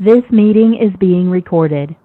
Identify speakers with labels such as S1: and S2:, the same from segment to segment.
S1: This meeting is being recorded.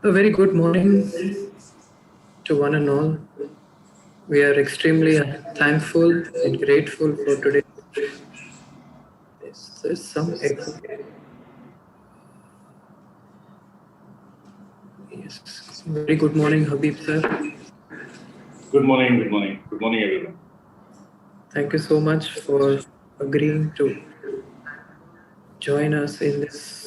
S2: A very good morning to one and all. We are extremely thankful and grateful for today. There's some echo. Yes. Very good morning, Habib sir.
S3: Good morning, good morning. Good morning, everyone.
S2: Thank you so much for agreeing to join us in this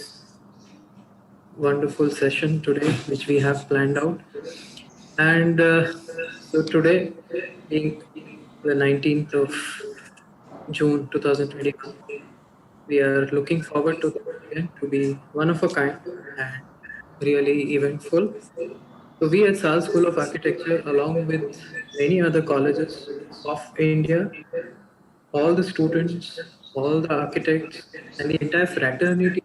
S2: wonderful session today, which we have planned out. And so today, being the 19th of June 2021, we are looking forward to the event to be one of a kind and really eventful. So we at SAL School of Architecture, along with many other colleges of India, all the students, all the architects, and the entire fraternity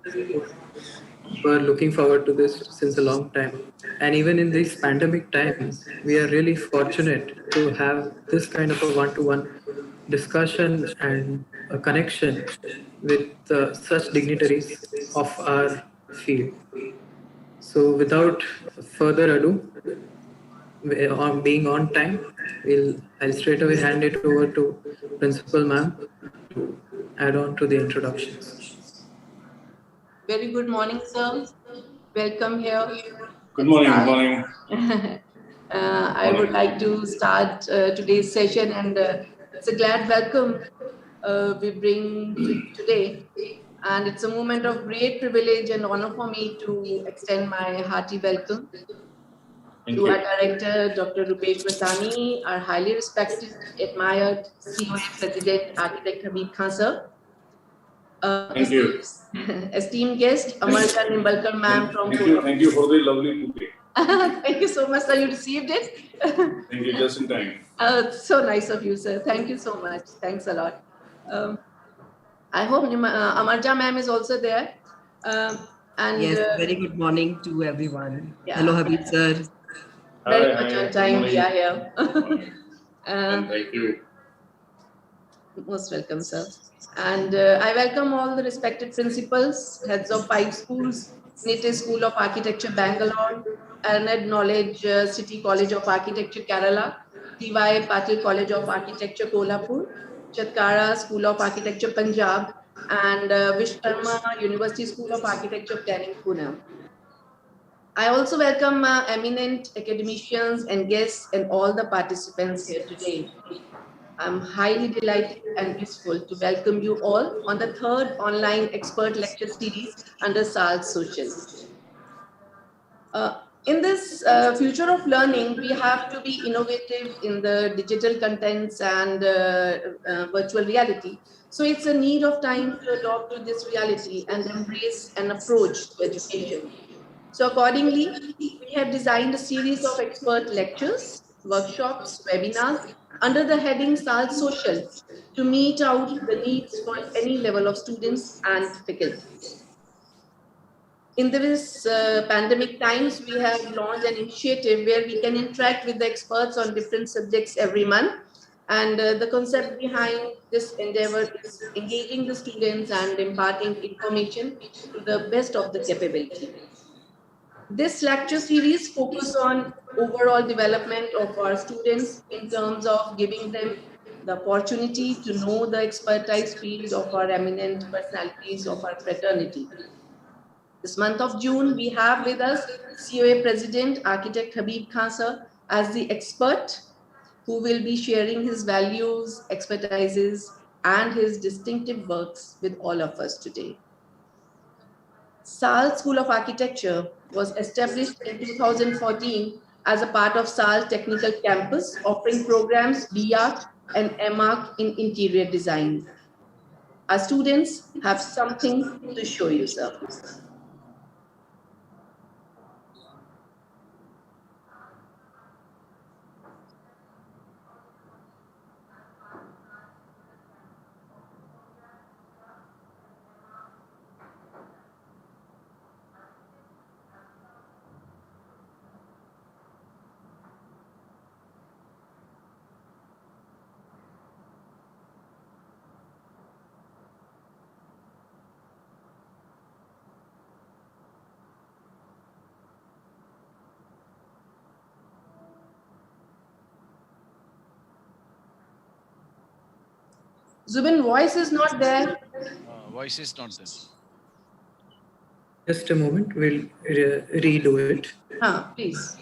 S2: were looking forward to this since a long time. And even in these pandemic times, we are really fortunate to have this kind of a one-to-one discussion and a connection with such dignitaries of our field. So without further ado, on being on time, I'll straight away hand it over to Principal Ma'am to add on to the introductions.
S4: Very good morning, sir. Welcome here.
S3: Good morning, good morning.
S4: I would like to start today's session, and it's a glad welcome we bring to you today. And it's a moment of great privilege and honor for me to extend my hearty welcome to our director, Dr. Rupesh Vasani, our highly respected, admired COA President, Architect Habeen Khan, sir.
S3: Thank you.
S4: Esteemed guest, Amarta Nimbalkar ma'am from
S3: Thank you for the lovely bouquet.
S4: Thank you so much, sir. You received it?
S3: Thank you, just in time.
S4: So nice of you, sir. Thank you so much. Thanks a lot. I hope Amarja ma'am is also there.
S5: And yes, very good morning to everyone.
S4: Yeah.
S5: Hello, Habib sir.
S4: Very much on time we are here.
S3: Thank you.
S4: Most welcome, sir. And I welcome all the respected principals, heads of 5 schools, Nite School of Architecture, Bangalore, Arned Knowledge City College of Architecture, Kerala, T.Y. Patil College of Architecture, Kolhapur, Chatkara School of Architecture, Punjab, and Vishkarma University School of Architecture, Planning, Pune. I also welcome eminent academicians and guests and all the participants here today. I'm highly delighted and blissful to welcome you all on the 3rd online expert lecture series under SAL Social. In this future of learning, we have to be innovative in the digital contents and virtual reality. So it's a need of time to adopt to this reality and embrace an approach to education. So accordingly, we have designed a series of expert lectures, workshops, webinars under the heading SAL Social to meet out the needs for any level of students and faculty. In this pandemic times, we have launched an initiative where we can interact with the experts on different subjects every month. And the concept behind this endeavor is engaging the students and imparting information to the best of the capability. This lecture series focus on overall development of our students in terms of giving them the opportunity to know the expertise field of our eminent personalities of our fraternity. This month of June, we have with us COA President, Architect Habeen Khan sir, as the expert who will be sharing his values, expertises, and his distinctive works with all of us today. SAL School of Architecture was established in 2014 as a part of SAL Technical Campus, offering programs BArch and MArch in interior design. Our students have something to show you, sir. Zubin, voice is not there.
S6: Voice is not there.
S2: Just a moment, we'll redo it.
S4: Please.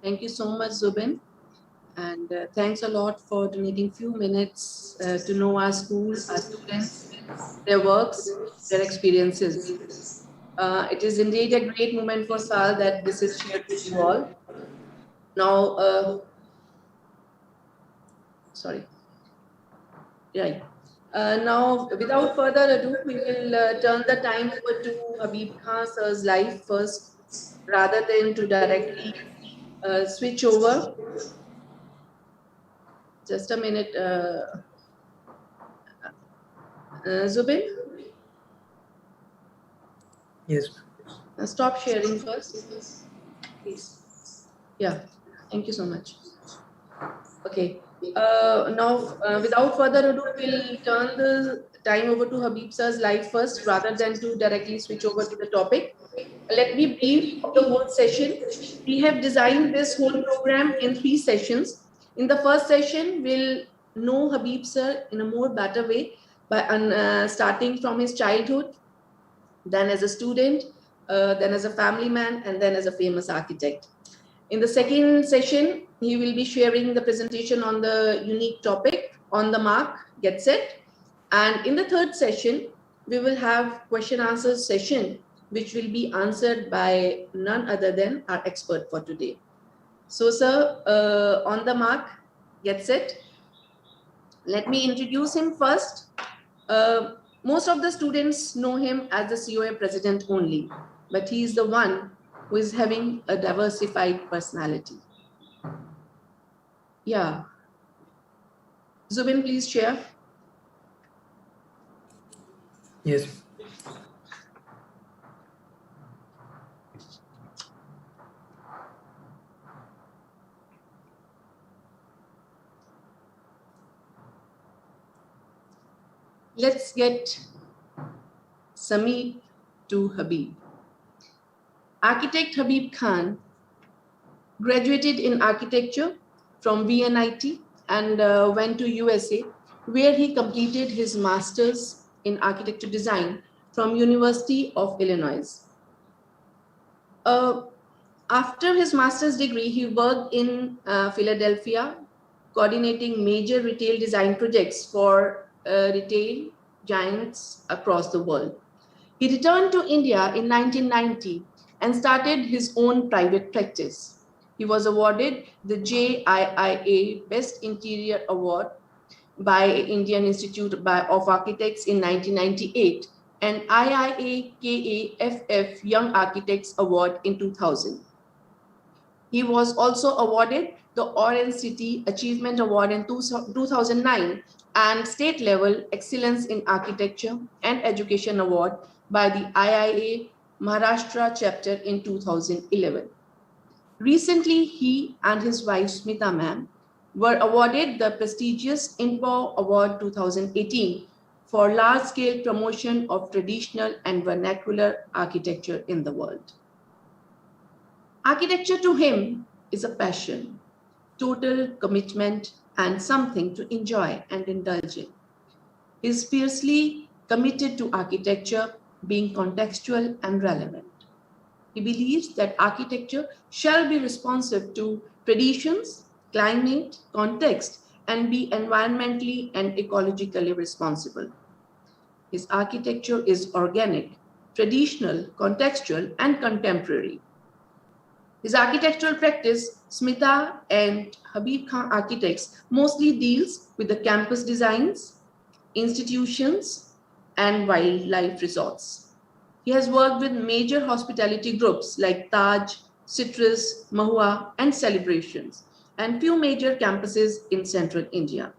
S4: Thank you so much, Zubin. And thanks a lot for donating few minutes to know our school, our students, their works, their experiences. It is indeed a great moment for SAL that this is shared with you all. Now, sorry. Right. Now, without further ado, we will turn the time over to Habib Khan sir's live first, rather than to directly switch over. Just a minute, Zubin.
S2: Yes.
S4: Stop sharing first, please. Yeah, thank you so much. Okay. Now, without further ado, we'll turn the time over to Habib sir's live first, rather than to directly switch over to the topic. Let me brief the whole session. We have designed this whole program in 3 sessions. In the first session, we'll know Habib sir in a more better way by starting from his childhood, then as a student, then as a family man, and then as a famous architect. In the second session, he will be sharing the presentation on the unique topic, on the mark, get set. And in the third session, we will have question answer session, which will be answered by none other than our expert for today. So sir, on the mark, get set. Let me introduce him first. Most of the students know him as the COA president only, but he is the one who is having a diversified personality. Yeah. Zubin, please share.
S2: Yes.
S4: Let's get Sameep to Habib. Architect Habib Khan graduated in architecture from VNIT and went to USA, where he completed his master's in architecture design from University of Illinois. After his master's degree, he worked in Philadelphia, coordinating major retail design projects for retail giants across the world. He returned to India in 1990 and started his own private practice. He was awarded the JIIA Best Interior Award by Indian Institute of Architects in 1998 and IIA-KAFF Young Architects Award in 2000. He was also awarded the Orange City Achievement Award in 2009 and State Level Excellence in Architecture and Education Award by the IIA Maharashtra chapter in 2011. Recently, he and his wife Smita ma'am were awarded the prestigious INPO Award 2018 for large-scale promotion of traditional and vernacular architecture in the world. Architecture to him is a passion, total commitment, and something to enjoy and indulge in. He is fiercely committed to architecture being contextual and relevant. He believes that architecture shall be responsive to traditions, climate, context, and be environmentally and ecologically responsible. His architecture is organic, traditional, contextual, and contemporary. His architectural practice, Smita and Habib Khan Architects, mostly deals with the campus designs, institutions, and wildlife resorts. He has worked with major hospitality groups like Taj, Citrus, Mahua, and Celebrations, and few major campuses in central India.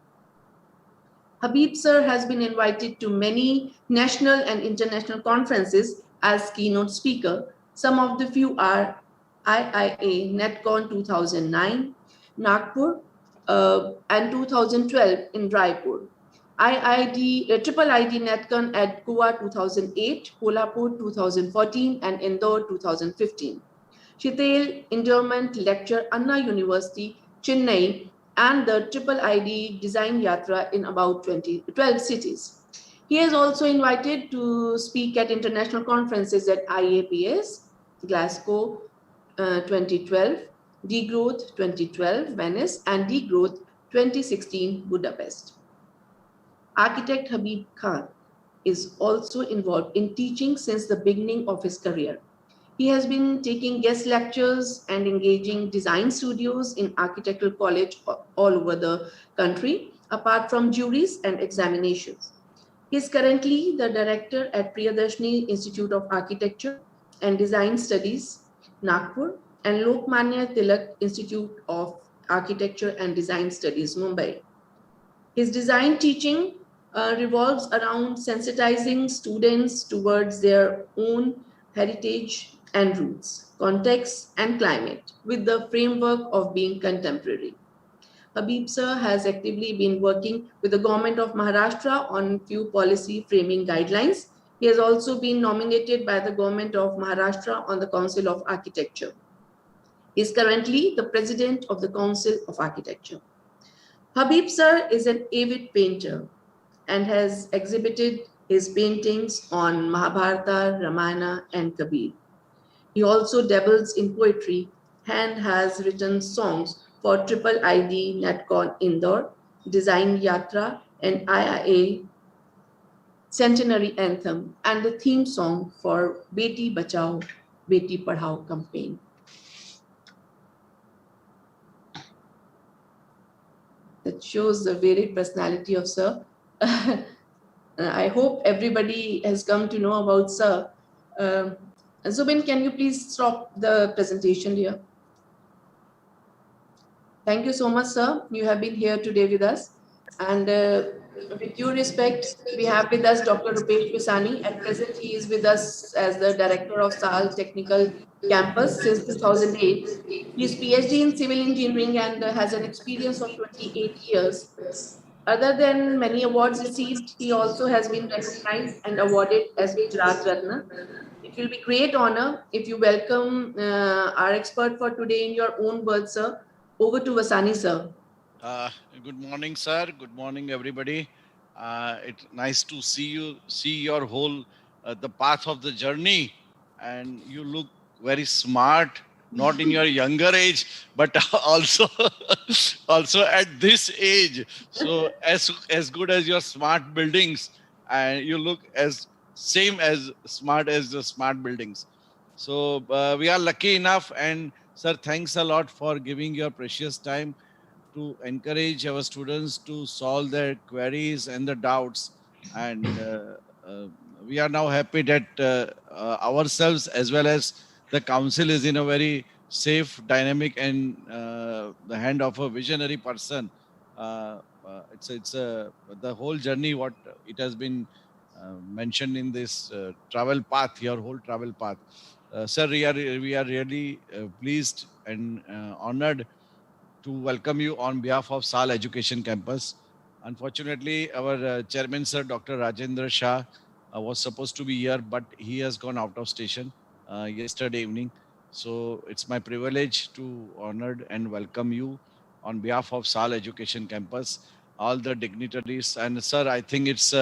S4: Habib sir has been invited to many national and international conferences as keynote speaker. Some of the few are IIA NetCon 2009, Nagpur, and 2012 in Raipur. Triple ID NetCon at Goa 2008, Kolhapur 2014, and Indore 2015. Shitel Endowment Lecture, Anna University, Chennai, and the Triple ID Design Yatra in about 12 cities. He is also invited to speak at international conferences at IAPS, Glasgow 2012, Degrowth 2012 Venice, and Degrowth 2016 Budapest. Architect Habib Khan is also involved in teaching since the beginning of his career. He has been taking guest lectures and engaging design studios in architectural college all over the country, apart from juries and examinations. He is currently the director at Priyadarshini Institute of Architecture and Design Studies, Nagpur, and Lokmanya Tilak Institute of Architecture and Design Studies, Mumbai. His design teaching revolves around sensitizing students towards their own heritage and roots, context, and climate with the framework of being contemporary. Habib sir has actively been working with the government of Maharashtra on few policy framing guidelines. He has also been nominated by the government of Maharashtra on the Council of Architecture. He is currently the president of the Council of Architecture. Habib sir is an avid painter and has exhibited his paintings on Mahabharata, Ramayana, and Kabir. He also dabbles in poetry and has written songs for Triple ID, Natcon Indore, Design Yatra, and IIA Centenary Anthem, and the theme song for Beti Bachao, Beti Padhao campaign. That shows the varied personality of Sir. I hope everybody has come to know about Sir. Zubin, can you please stop the presentation here? Thank you so much, sir. You have been here today with us. And with due respect, we have with us Dr. Rupesh Pisani. At present, he is with us as the director of SAL Technical Campus since 2008. He is PhD in civil engineering and has an experience of 28 years. Other than many awards received, he also has been recognized and awarded as Gujarat Ratna. It will be great honor if you welcome our expert for today in your own words, sir. Over to Vasani, sir.
S6: Good morning, sir. Good morning, everybody. It's nice to see your whole the path of the journey, and you look very smart. Not in your younger age, but also also at this age. So as good as your smart buildings, and you look as same as smart as the smart buildings. So we are lucky enough, and sir, thanks a lot for giving your precious time to encourage our students to solve their queries and the doubts. And we are now happy that ourselves as well as the council is in a very safe, dynamic, and the hand of a visionary person. It's the whole journey what it has been mentioned in this travel path, your whole travel path. Sir, we are really pleased and honored to welcome you on behalf of SAL Education Campus. Unfortunately, our chairman, sir, Dr. Rajendra Shah, was supposed to be here, but he has gone out of station yesterday evening. So it's my privilege to honor and welcome you on behalf of SAL Education Campus, all the dignitaries. And sir, I think it's,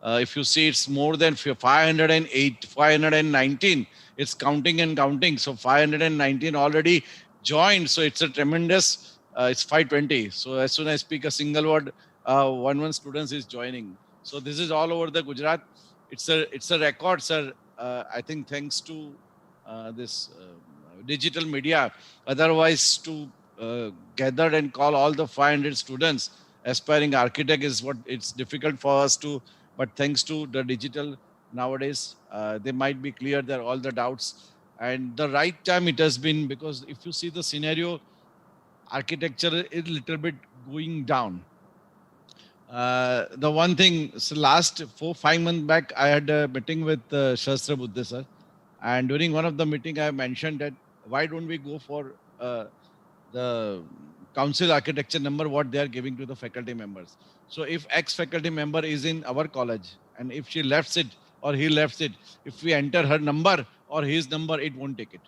S6: if you see, it's more than 508, 519. It's counting and counting. So 519 already joined. So it's a tremendous, it's 520. So as soon as I speak a single word, one students is joining. So this is all over the Gujarat. It's a record, sir. I think thanks to this digital media. Otherwise, to gather and call all the 500 students aspiring architect is what it's difficult for us to. But thanks to the digital nowadays, they might be clear there all the doubts. And the right time it has been, because if you see the scenario, architecture is a little bit going down. The one thing, so last 4-5 months back, I had a meeting with Shastra Buddha sir, and during one of the meeting, I mentioned that why don't we go for the council architecture number what they are giving to the faculty members. So if ex-faculty member is in our college, and if she left it or he left it, if we enter her number or his number, it won't take it,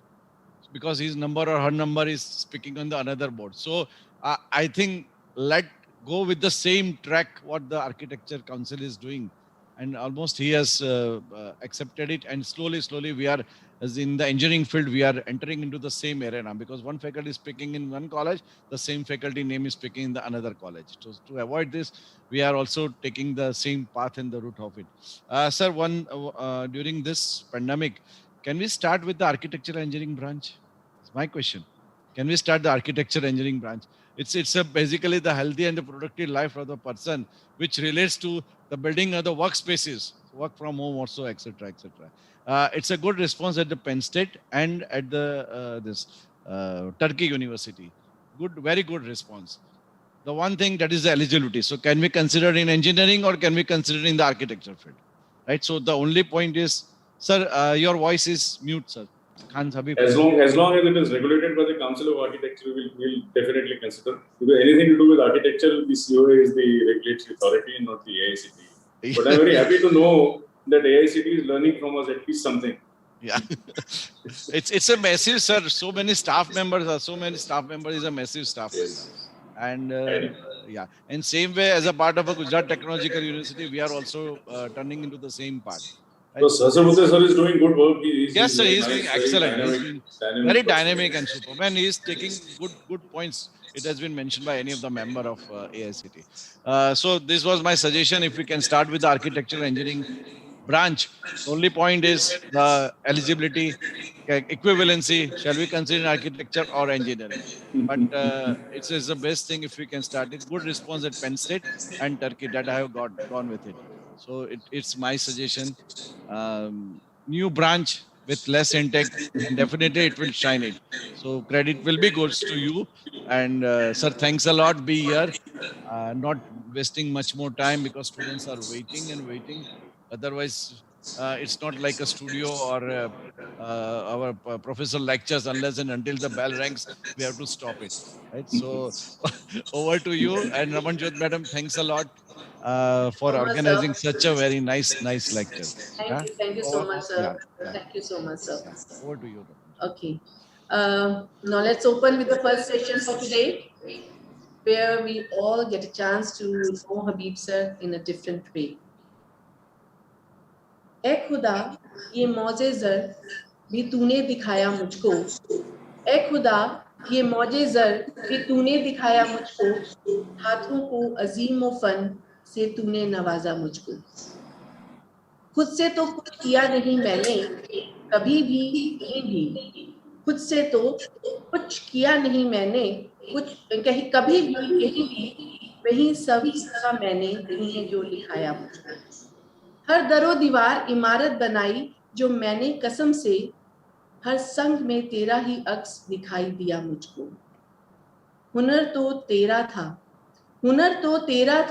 S6: because his number or her number is speaking on the another board. So I think let go with the same track what the architecture council is doing, and almost he has accepted it, and slowly we are as in the engineering field, we are entering into the same arena because one faculty is speaking in one college, the same faculty name is speaking in the another college. So to avoid this, we are also taking the same path and the route of it. Sir, during this pandemic, can we start with the architecture engineering branch? It's my question. Can we start the architecture engineering branch? It's basically the healthy and the productive life of the person, which relates to the building of the workspaces, work from home also, etc., etc. It's a good response at the Penn State and at the Turkey University. Good, very good response. The one thing that is the eligibility. So can we consider in engineering or can we consider in the architecture field? Right. So the only point is, sir, your voice is mute, sir. Khan Habib.
S3: As long as it is regulated by the Council of Architecture, we'll definitely consider. Because anything to do with architecture, the COA is the regulatory authority and not the AICTE. But I'm very happy to know that AICTE is learning from us at least something.
S6: Yeah, it's a massive, sir. So many staff members is a massive staff member. And yeah, and same way as a part of a Gujarat Technological University, we are also turning into the same part.
S3: Right? So Sasabute sir is doing good work.
S6: Yes, sir, he's doing excellent. He's doing very dynamic and superb. He is taking good points. It has been mentioned by any of the member of AICT. So this was my suggestion. If we can start with the architectural engineering branch, the only point is the eligibility, equivalency. Shall we consider architecture or engineering? But it's the best thing if we can start it. Good response at Penn State and Turkey that I have gone with it. So it's my suggestion. New branch with less intake, and definitely it will shine it. So credit will be goes to you. And sir, thanks a lot. Be here, not wasting much more time because students are waiting. Otherwise, it's not like a studio or our professor lectures unless and until the bell rings, we have to stop it. Right. So over to you. And Ramanjot madam, thanks a lot for organizing such a very nice lecture.
S4: Thank you so much, sir. Thank you so much, sir.
S6: Over to you.
S4: Okay. Now let's open with the first session for today, where we all get a chance to know Habib sir in a different way. ए खुदा ये मौजे ज़र भी तूने दिखाया मुझको, ए खुदा ये मौजे ज़र भी तूने दिखाया मुझको, हाथों को अजीम व फन से तूने नवाजा मुझको। खुद से तो कुछ किया नहीं मैंने कभी भी कहीं भी, खुद से तो कुछ किया नहीं मैंने कभी भी कहीं भी, वही सब का मैंने तूने जो लिखाया मुझको। हर दरो दीवार इमारत बनाई जो मैंने कसम से, हर संग में तेरा ही अक्स दिखाई दिया मुझको। हुनर तो तेरा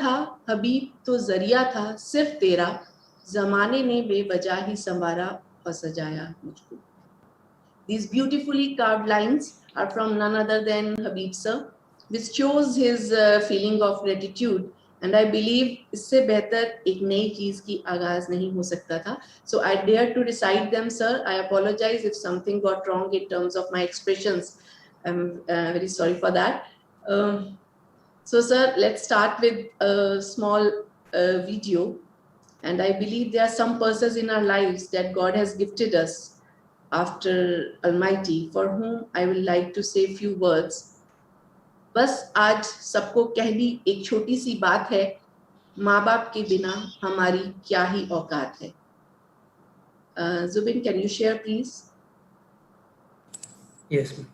S4: था हबीब तो जरिया था सिर्फ तेरा, जमाने ने बेवजह ही संवारा और सजाया मुझको। These beautifully carved lines are from none other than Habib sir, which shows his feeling of gratitude. And I believe इससे बेहतर एक नई चीज की आगाज नहीं हो सकता था. So I dare to recite them, sir. I apologize if something got wrong in terms of my expressions. I'm very sorry for that. So sir, let's start with a small video. And I believe there are some persons in our lives that God has gifted us after Almighty, for whom I would like to say few words. बस आज सबको कह दी एक छोटी सी बात है, माँ बाप के बिना हमारी क्या ही औकात है. Zubin, can you share please?
S2: Yes, ma'am.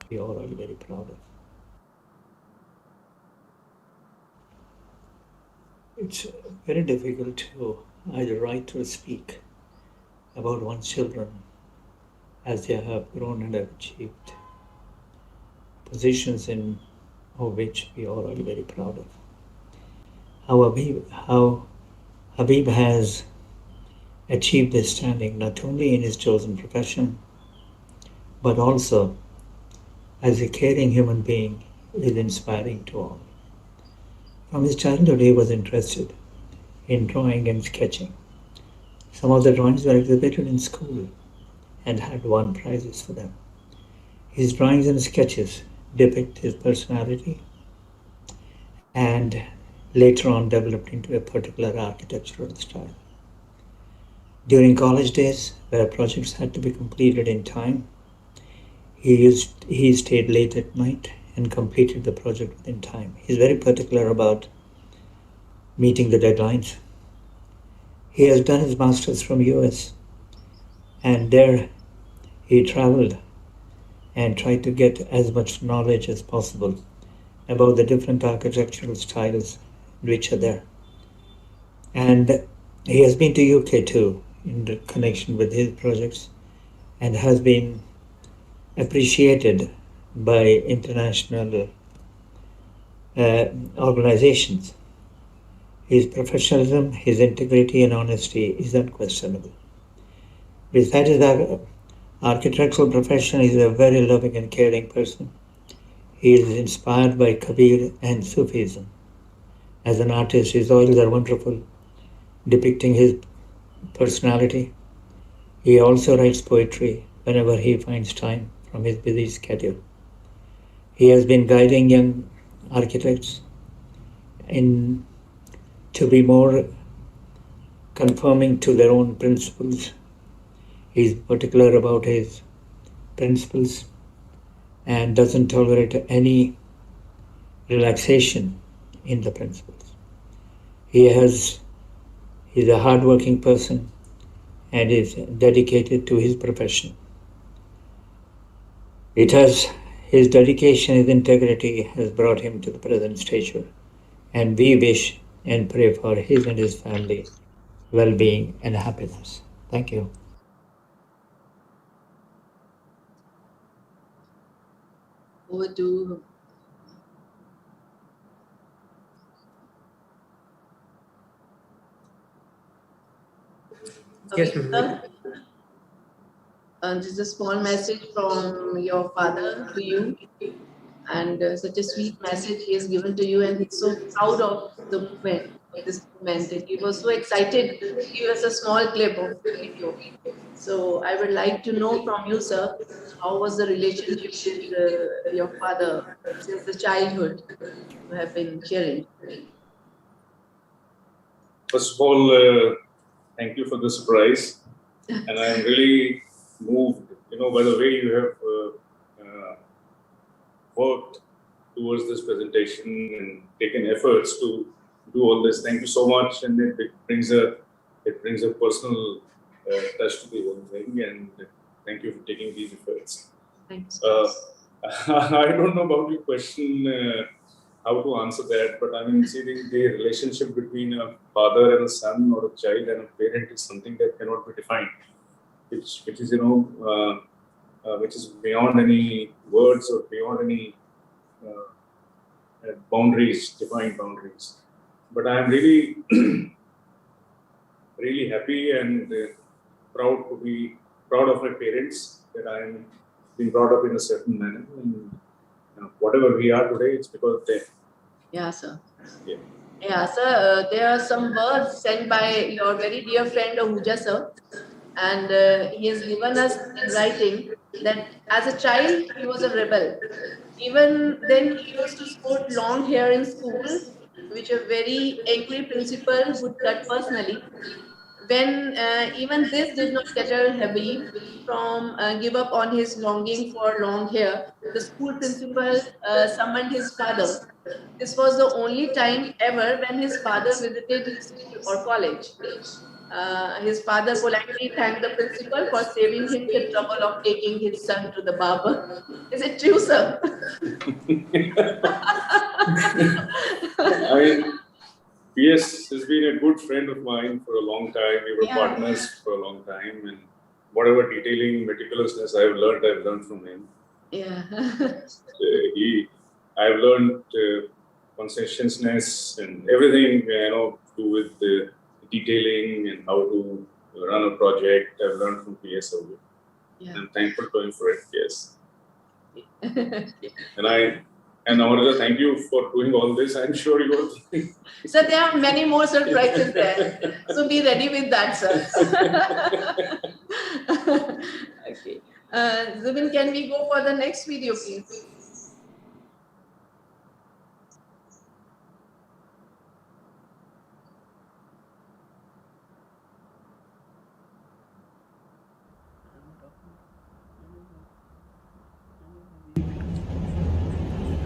S7: We all are very proud of. It's very difficult to either write or speak about one's children as they have grown and have achieved positions in which we all are very proud of. How Habib has achieved this standing not only in his chosen profession, but also as a caring human being is inspiring to all. From his childhood, he was interested in drawing and sketching. Some of the drawings were exhibited in school and had won prizes for them. His drawings and sketches depict his personality and later on developed into a particular architectural style. During college days, where projects had to be completed in time, he stayed late at night and completed the project within time. He's very particular about meeting the deadlines. He has done his master's from US, and there he traveled and tried to get as much knowledge as possible about the different architectural styles which are there. And he has been to UK too in connection with his projects and has been appreciated by international organizations. His professionalism, his integrity and honesty is unquestionable. Besides his architectural profession, he is a very loving and caring person. He is inspired by Kabir and Sufism. As an artist, his oils are wonderful, depicting his personality. He also writes poetry whenever he finds time from his busy schedule. He has been guiding young architects to be more conforming to their own principles. He is particular about his principles and doesn't tolerate any relaxation in the principles. He's a hardworking person and is dedicated to his profession. His dedication, his integrity has brought him to the present stature, and we wish and pray for his and his family well-being and happiness. Thank you.
S4: Over to
S2: Yes,
S4: Habeen,
S2: ma'am.
S4: sir. This is a small message from your father to you, and such a sweet message he has given to you, and he's so proud of the movement, of this movement, and he was so excited to give us a small clip of the video. So I would like to know from you, sir, how was the relationship with your father since the childhood you have been sharing?
S3: First of all, thank you for the surprise, and I am really moved, by the way you have worked towards this presentation and taken efforts to do all this. Thank you so much, and it brings a personal touch to the whole thing. And thank you for taking these efforts.
S4: Thanks.
S3: I don't know about your question, how to answer that, but I mean, see, the relationship between a father and a son, or a child and a parent, is something that cannot be defined, which is which is beyond any words or beyond any defined boundaries. But I am really, really happy and proud of my parents, that I am being brought up in a certain manner, and whatever we are today, it's because of them.
S4: Yeah, sir.
S3: Yeah.
S4: Yeah, sir. There are some words sent by your very dear friend Ahuja, sir, and he has given us in writing that as a child he was a rebel. Even then, he used to sport long hair in school, which a very angry principal would cut personally. When even this did not deter Habib from give up on his longing for long hair, the school principal summoned his father. This was the only time ever when his father visited his school or college. His father politely thanked the principal for saving him the trouble of taking his son to the barber. Is it true, sir?
S3: I mean, PS has been a good friend of mine for a long time. We were partners for a long time, and whatever detailing, meticulousness I've learned from him.
S4: Yeah.
S3: I've learned conscientiousness and everything, to do with the detailing and how to run a project. I've learned from PS over. Yeah. I'm thankful to him for it. Yes. And Amarja, thank you for doing all this. I'm sure you will.
S4: So there are many more surprises there. So be ready with that, sir. Okay. Zubin, can we go for the next video, please?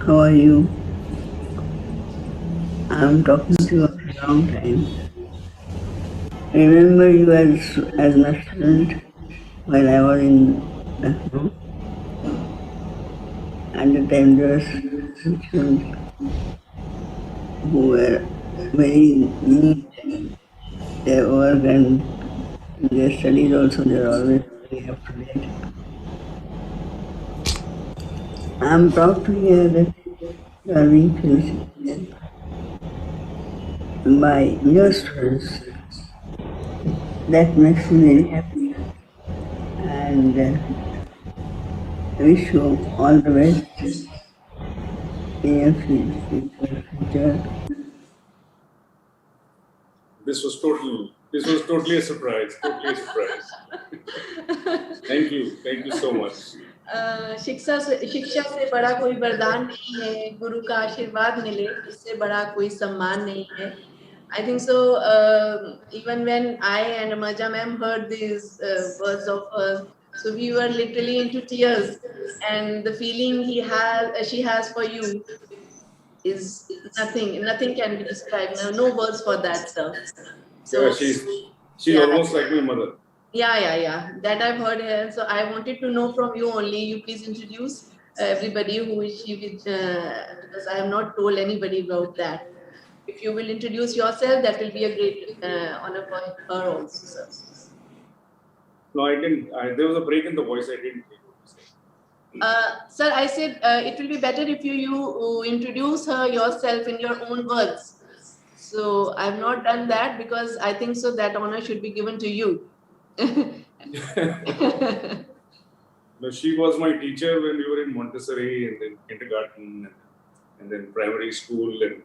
S8: How are you? I'm talking to you after a long time. I remember you as my student while I was in Lucknow. At the time there were students who were very neat in their work and their studies also. They were always very up to date. I'm proud to hear that you are being felicitated by your students. That makes me very happy, and I wish you all the best in your future.
S3: This was totally a surprise. Totally a surprise. Thank you so much.
S4: शिक्षा से बड़ा कोई वरदान नहीं है, गुरु का आशीर्वाद मिले इससे बड़ा कोई सम्मान नहीं है. I think so. Even when I and Amaja ma'am heard these words of hers, so we were literally into tears, and the feeling she has for you is nothing can be described. No words for that, sir. So
S3: yeah, she's almost like my mother.
S4: Yeah. That I've heard here. So I wanted to know from you only. You please introduce everybody who is she with, because I have not told anybody about that. If you will introduce yourself, that will be a great honor for her also, sir.
S3: No, I didn't. There was a break in the voice. I didn't hear what you said.
S4: Sir, I said it will be better if you introduce her yourself in your own words. So I've not done that because I think so that honor should be given to you.
S3: No, she was my teacher when we were in Montessori and then kindergarten and then primary school, and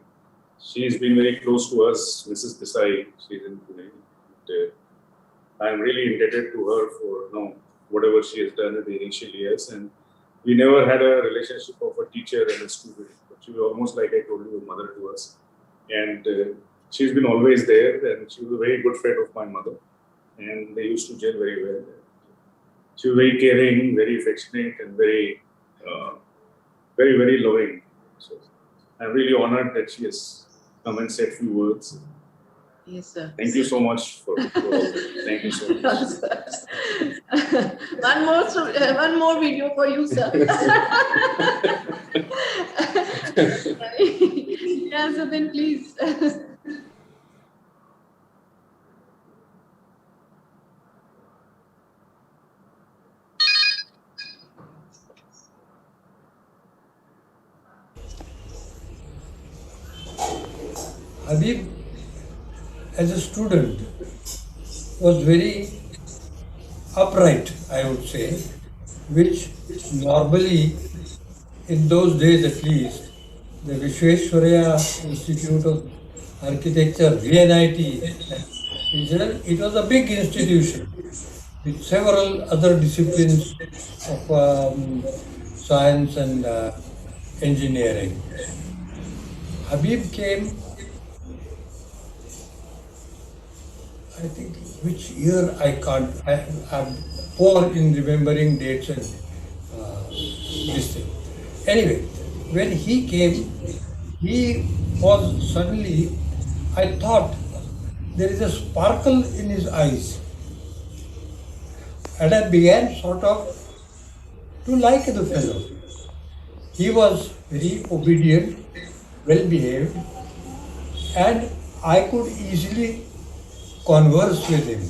S3: she's been very close to us, Mrs. Desai. She's in Pune. I'm really indebted to her for whatever she has done in the initial years, and we never had a relationship of a teacher and a student, but she was almost like I told you, a mother to us, and she's been always there, and she was a very good friend of my mother, and they used to gel very well. She was very caring, very affectionate, and very, very loving. So I'm really honored that she has come and said few words.
S4: Yes, sir.
S3: Thank you so much for all that. Thank you so much.
S4: One more video for you, sir. Yeah, so then please.
S9: Habeen, as a student, was very upright, I would say, which normally, in those days at least, the Vishweshwaraya Institute of Architecture, VNIT, it was a big institution with several other disciplines of science and engineering. Habib came, I think, which year I can't, I'm poor in remembering dates and this thing. Anyway, when he came, he was suddenly, I thought there is a sparkle in his eyes. And I began sort of to like the fellow. He was very obedient, well behaved, and I could easily converse with him.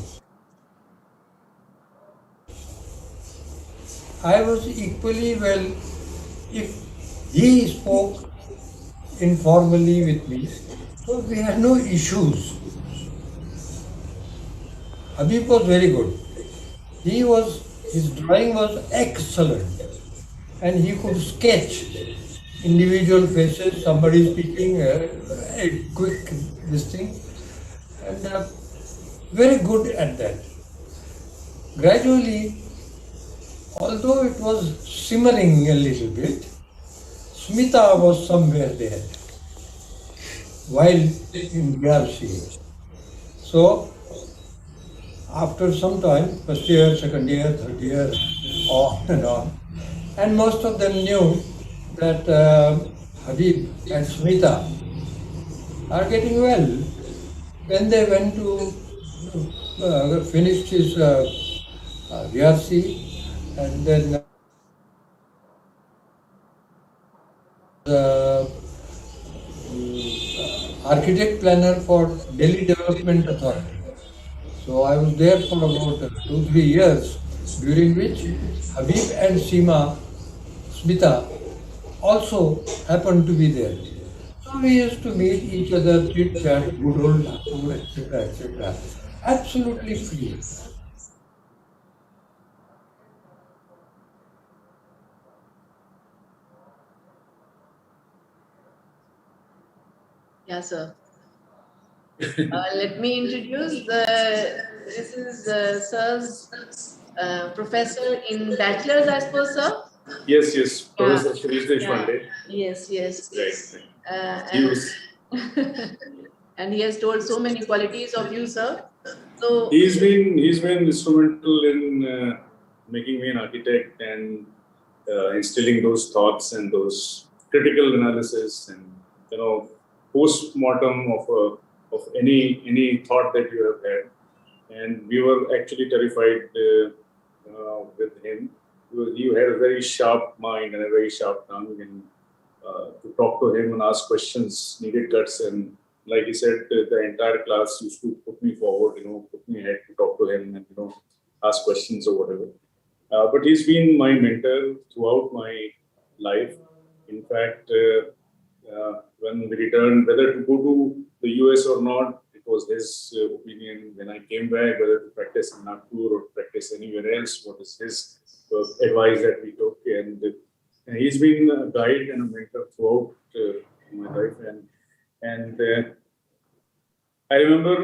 S9: I was equally well if he spoke informally with me, so we had no issues. Habib was very good. His drawing was excellent, and he could sketch individual faces, somebody speaking, a quick this thing, and very good at that. Gradually, although it was simmering a little bit, Smita was somewhere there while in BRC. So, after some time, first year, second year, third year, on, and most of them knew that Habib and Smita are getting well. When they went to finished his VRC and then uh, architect planner for Delhi Development Authority. So I was there for about 2-3 years, during which Habib and Smita also happened to be there. So we used to meet each other, chit chat, good old Nagpur, etc., etc. Absolutely free.
S4: Yeah, sir. Let me introduce. This is Sir's professor in bachelor's, I suppose, sir.
S3: Yes, yes,
S4: Yeah.
S3: Professor Shirish Deshpande.
S4: Yes, yes.
S3: Right.
S4: And, and he has told so many qualities of you, sir. So
S3: he's been instrumental in making me an architect and instilling those thoughts and those critical analysis and post-mortem of any thought that you have had. And we were actually terrified with him. He had a very sharp mind and a very sharp tongue, and to talk to him and ask questions needed guts. And like he said, the entire class used to put me forward, put me ahead to talk to him and ask questions or whatever. But he's been my mentor throughout my life. In fact, when we returned, whether to go to the US or not, it was his opinion. When I came back, whether to practice in Nagpur or practice anywhere else, what is his advice that we took. And he's been a guide and a mentor throughout my life. And I remember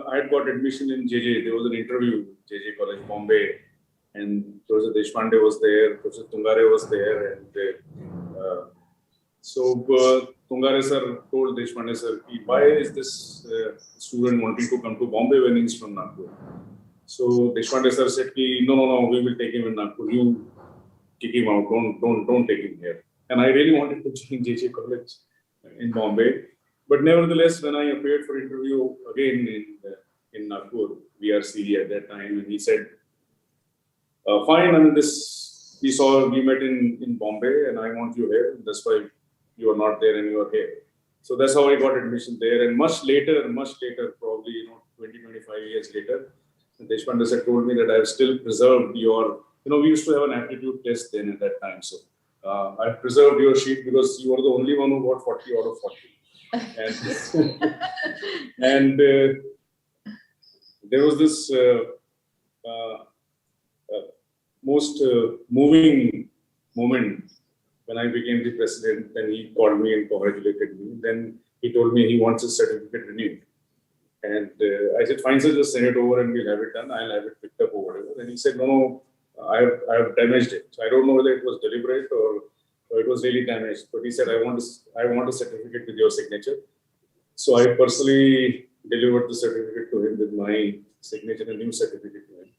S3: I had got admission in JJ. There was an interview, JJ College, Bombay. And Professor Deshpande was there, Professor Tungare was there. And so Tungare sir told Deshpande sir, why is this student wanting to come to Bombay when he's from Nagpur? So Deshpande sir said, no, we will take him in Nagpur. You kick him out, don't take him here. And I really wanted to join JJ College in Bombay. But nevertheless, when I appeared for interview again in Nagpur, VRC at that time, and he said, fine, I mean, we met in Bombay and I want you here. That's why you are not there and you are here. So that's how I got admission there. And much later, probably 20, 25 years later, Deshpande sir told me that I've still preserved your, we used to have an aptitude test then at that time. So I've preserved your sheet because you are the only one who got 40 out of 40. And there was this most moving moment when I became the president. Then he called me and congratulated me. Then he told me he wants his certificate renewed. And I said, fine, sir, just send it over and we'll have it done. I'll have it picked up or whatever. And he said, no, I have damaged it. So I don't know whether it was deliberate or it was really damaged. But he said, I want a certificate with your signature. So I personally delivered the certificate to him with my signature, a new certificate to him.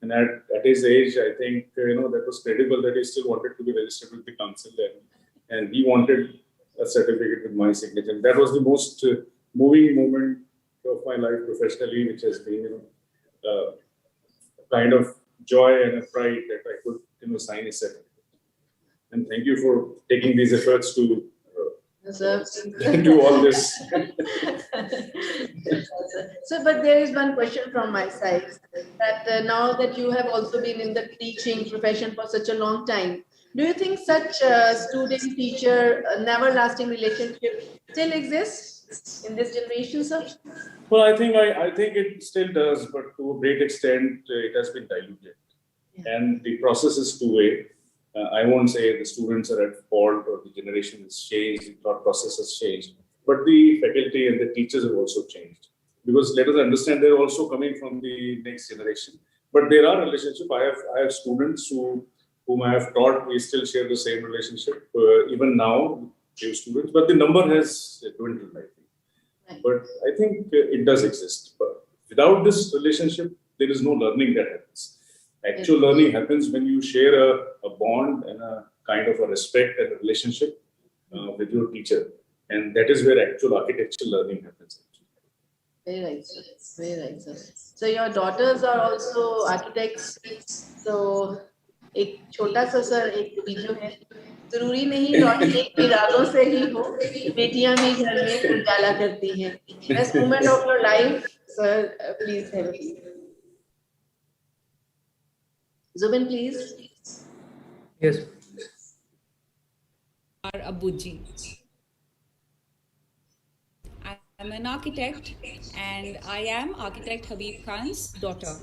S3: And at his age, I think, that was credible that he still wanted to be registered with the council. And he wanted a certificate with my signature. And that was the most moving moment of my life professionally, which has been, a kind of joy and a pride that I could, sign a certificate. And thank you for taking these efforts to do all this.
S4: So, but there is one question from my side, that now that you have also been in the teaching profession for such a long time, do you think such a student-teacher never-lasting relationship still exists in this generation, sir?
S3: Well, I think it still does, but to a great extent, it has been diluted. Yeah. And the process is two-way. I won't say the students are at fault or the generation has changed, the thought process has changed, but the faculty and the teachers have also changed. Because let us understand, they're also coming from the next generation. But there are relationships. I have students whom I have taught, we still share the same relationship, even now, few students, but the number has dwindled, I think. Right. But I think it does exist. But without this relationship, there is no learning that happens. Actual learning happens when you share a bond and a kind of a respect and a relationship with your teacher, and that is where actual architectural learning happens.
S4: Very right, sir. Very right, sir. So your daughters are also architects. So एक छोटा सा sir एक video है. जरूरी नहीं रोशनी चिरागों से ही हो, बेटियां भी घर में उजाला करती हैं. Best moment of your life, sir. Please help. Zubin, please.
S2: Yes.
S10: Our Abuji. I'm an architect and I am architect Habib Khan's daughter,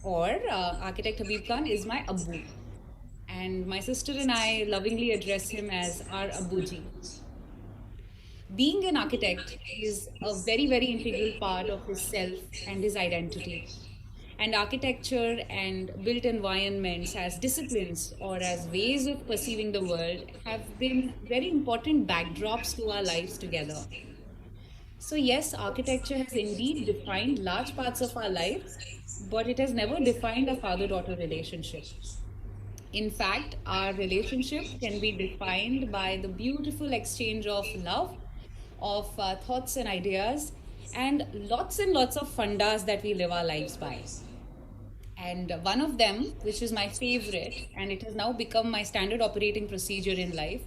S10: or architect Habib Khan is my Abu, and my sister and I lovingly address him as our Abuji. Being an architect is a very, very integral part of his self and his identity. And architecture and built environments as disciplines or as ways of perceiving the world have been very important backdrops to our lives together. So, yes, architecture has indeed defined large parts of our lives, but it has never defined a father daughter relationship. In fact, our relationship can be defined by the beautiful exchange of love, of thoughts and ideas, and lots of fundas that we live our lives by. And one of them, which is my favorite, and it has now become my standard operating procedure in life,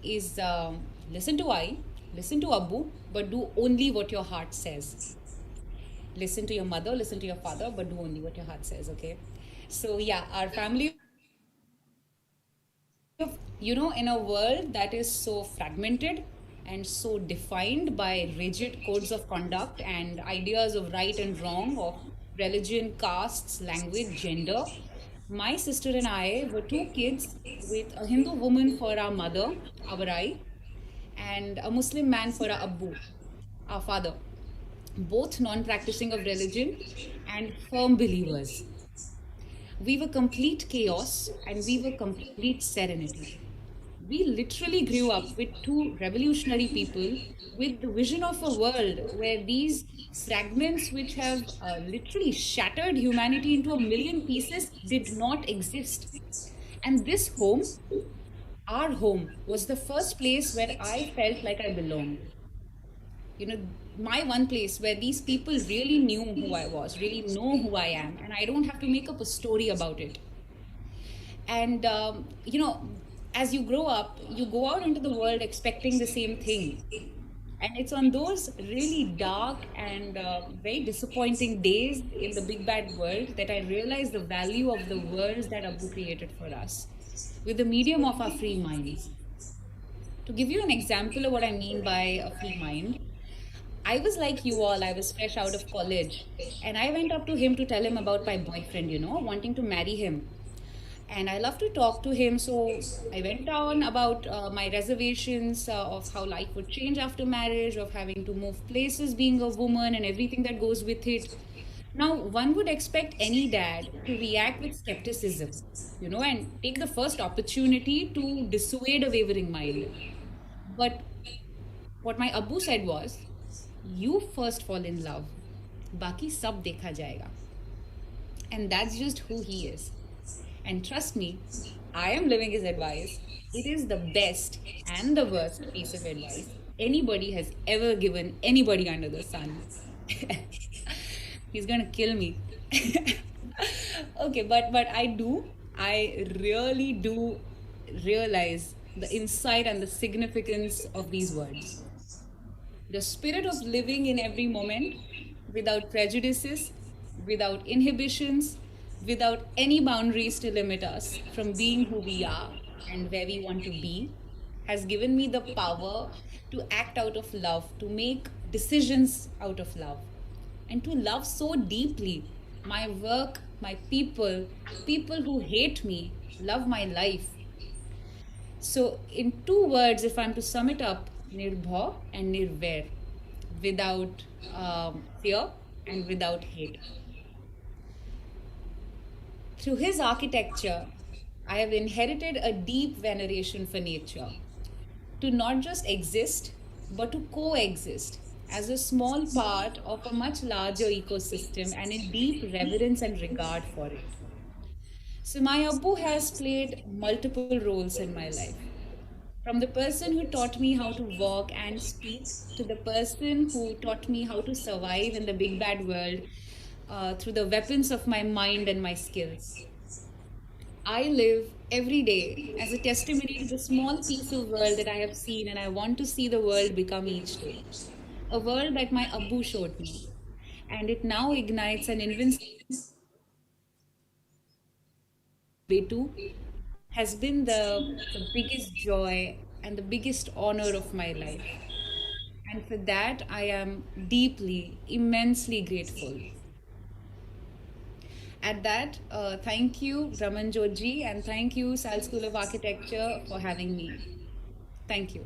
S10: is listen to I, listen to Abu, but do only what your heart says. Listen to your mother, listen to your father, but do only what your heart says, okay? So, yeah, our family of, in a world that is so fragmented and so defined by rigid codes of conduct and ideas of right and wrong, of religion, castes, language, gender, my sister and I were two kids with a Hindu woman for our mother, our I, and a Muslim man for our Abu, our father, both non practicing of religion and firm believers. We were complete chaos and we were complete serenity. We literally grew up with two revolutionary people with the vision of a world where these fragments, which have literally shattered humanity into a million pieces, did not exist. And this home, our home, was the first place where I felt like I belonged. You know, my one place where these people really knew who I was, really know who I am, and I don't have to make up a story about it. And, as you grow up, you go out into the world expecting the same thing. And it's on those really dark and very disappointing days in the big bad world that I realized the value of the worlds that Abu created for us with the medium of our free minds. To give you an example of what I mean by a free mind, I was like you all, I was fresh out of college. And I went up to him to tell him about my boyfriend, wanting to marry him. And I love to talk to him. So I went on about my reservations of how life would change after marriage, of having to move places, being a woman, and everything that goes with it. Now, one would expect any dad to react with skepticism, and take the first opportunity to dissuade a wavering mind. But what my Abu said was, you first fall in love, baki sab dekha jayega. And that's just who he is. And trust me, I am living his advice. It is the best and the worst piece of advice anybody has ever given anybody under the sun. He's gonna kill me. Okay, but I really do realize the insight and the significance of these words. The spirit of living in every moment without prejudices, without inhibitions, without any boundaries to limit us from being who we are and where we want to be, has given me the power to act out of love, to make decisions out of love, and to love so deeply my work, my people, people who hate me, love my life. So, in two words, if I'm to sum it up, Nirbha and Nirvair, without fear and without hate. Through his architecture, I have inherited a deep veneration for nature, to not just exist, but to coexist as a small part of a much larger ecosystem and in deep reverence and regard for it. So, my Abu has played multiple roles in my life. From the person who taught me how to walk and speak to the person who taught me how to survive in the big bad world through the weapons of my mind and my skills. I live every day as a testimony to the small piece of world that I have seen and I want to see the world become each day. A world that my Abbu showed me. And it now ignites an invincible Betu has been the biggest joy and the biggest honor of my life. And for that, I am deeply, immensely grateful. At that, thank you, Raman Joji, and thank you, SAL School of Architecture, for having me. Thank you.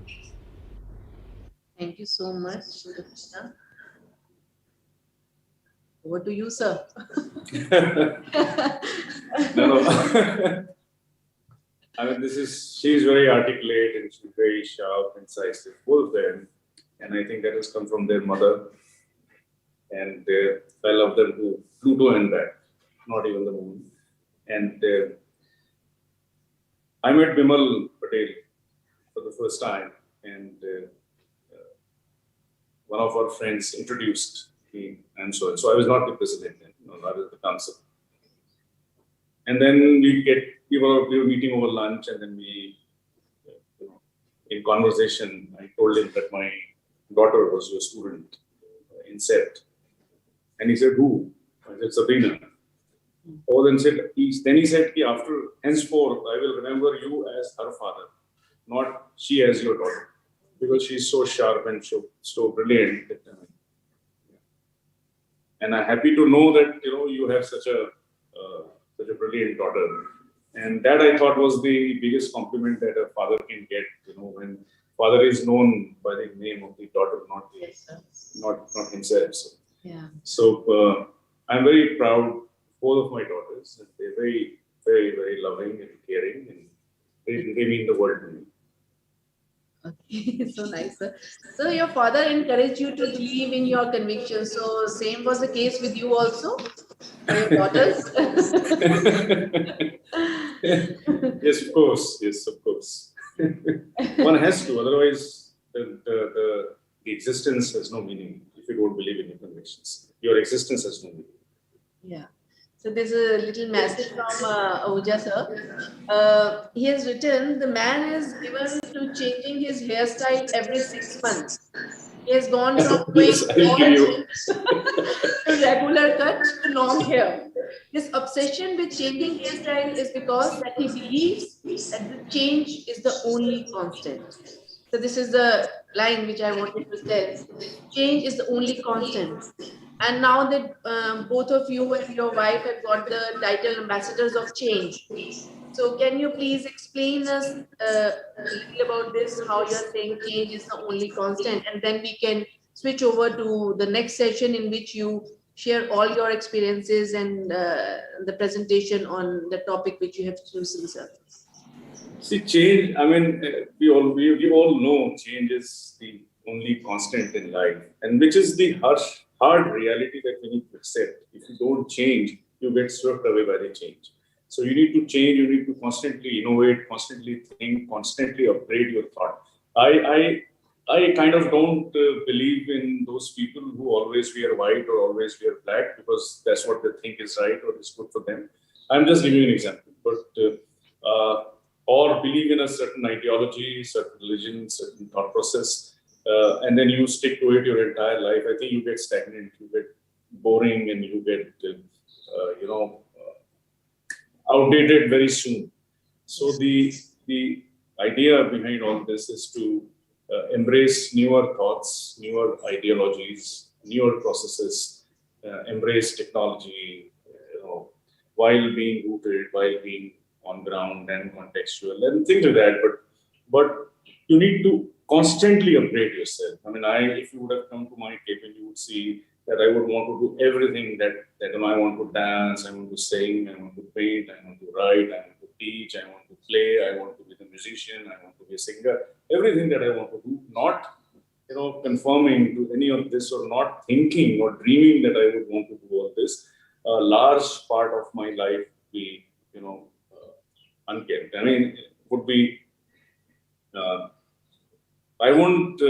S4: Thank you so much, Krishna. Over to you, sir.
S3: No. I mean, she's very articulate and she's very sharp, incisive, both of them. And I think that has come from their mother. And I love them to Pluto and back, not even the moon. And I met Bimal Patel for the first time. And one of our friends introduced me and so on. So I was not the president, I was the council. And then we were meeting over lunch, and then in conversation, I told him that my daughter was your student in SET. And he said, who? I said, Sabrina. Oh, then he said, after henceforth, I will remember you as her father, not she as your daughter, because she's so sharp and so brilliant. And I'm happy to know that you have such a brilliant daughter. And that I thought was the biggest compliment that a father can get, when father is known by the name of the daughter, not himself. So,
S4: yeah.
S3: So I'm very proud, both of my daughters. And they're very, very, very loving and caring, and they mean the world to me.
S4: Okay, so nice, sir. So your father encouraged you to believe in your convictions. So same was the case with you also, your daughters.
S3: Yes, of course. Yes, of course. One has to, otherwise the existence has no meaning if you don't believe in your convictions. Your existence has no meaning.
S4: Yeah. So there's a little message from Ahuja sir. He has written, the man is given to changing his hairstyle every 6 months. He has gone from
S3: Yes,
S4: to regular cut to long hair. His obsession with changing hairstyle is because that he believes that the change is the only constant. So this is the line which I wanted to tell. Change is the only constant. And now that both of you and your wife have got the title Ambassadors of Change. So can you please explain us a little about this, how you're saying change is the only constant, and then we can switch over to the next session in which you share all your experiences and the presentation on the topic which you have chosen, sir.
S3: See, change, I mean, we all know change is the only constant in life, and which is the hard reality that we need to accept. If you don't change, you get swept away by the change. So you need to change, you need to constantly innovate, constantly think, constantly upgrade your thought. I kind of don't believe in those people who always wear white or always wear black because that's what they think is right or is good for them. I'm just giving you an example. But or believe in a certain ideology, certain religion, certain thought process, and then you stick to it your entire life. I think you get stagnant, you get boring, and you get, outdated very soon. So the idea behind all this is to embrace newer thoughts, newer ideologies, newer processes, embrace technology, while being rooted, while being on ground and contextual and things like that. But you need to constantly upgrade yourself. I mean, if you would have come to my cabin, you would see that I would want to do everything that I want to dance, I want to sing, I want to paint, I want to write, I want to teach, I want to play, I want to be a musician, I want to be a singer. Everything that I want to do, not conforming to any of this or not thinking or dreaming that I would want to do all this. A large part of my life be, unkept. I mean, would be I won't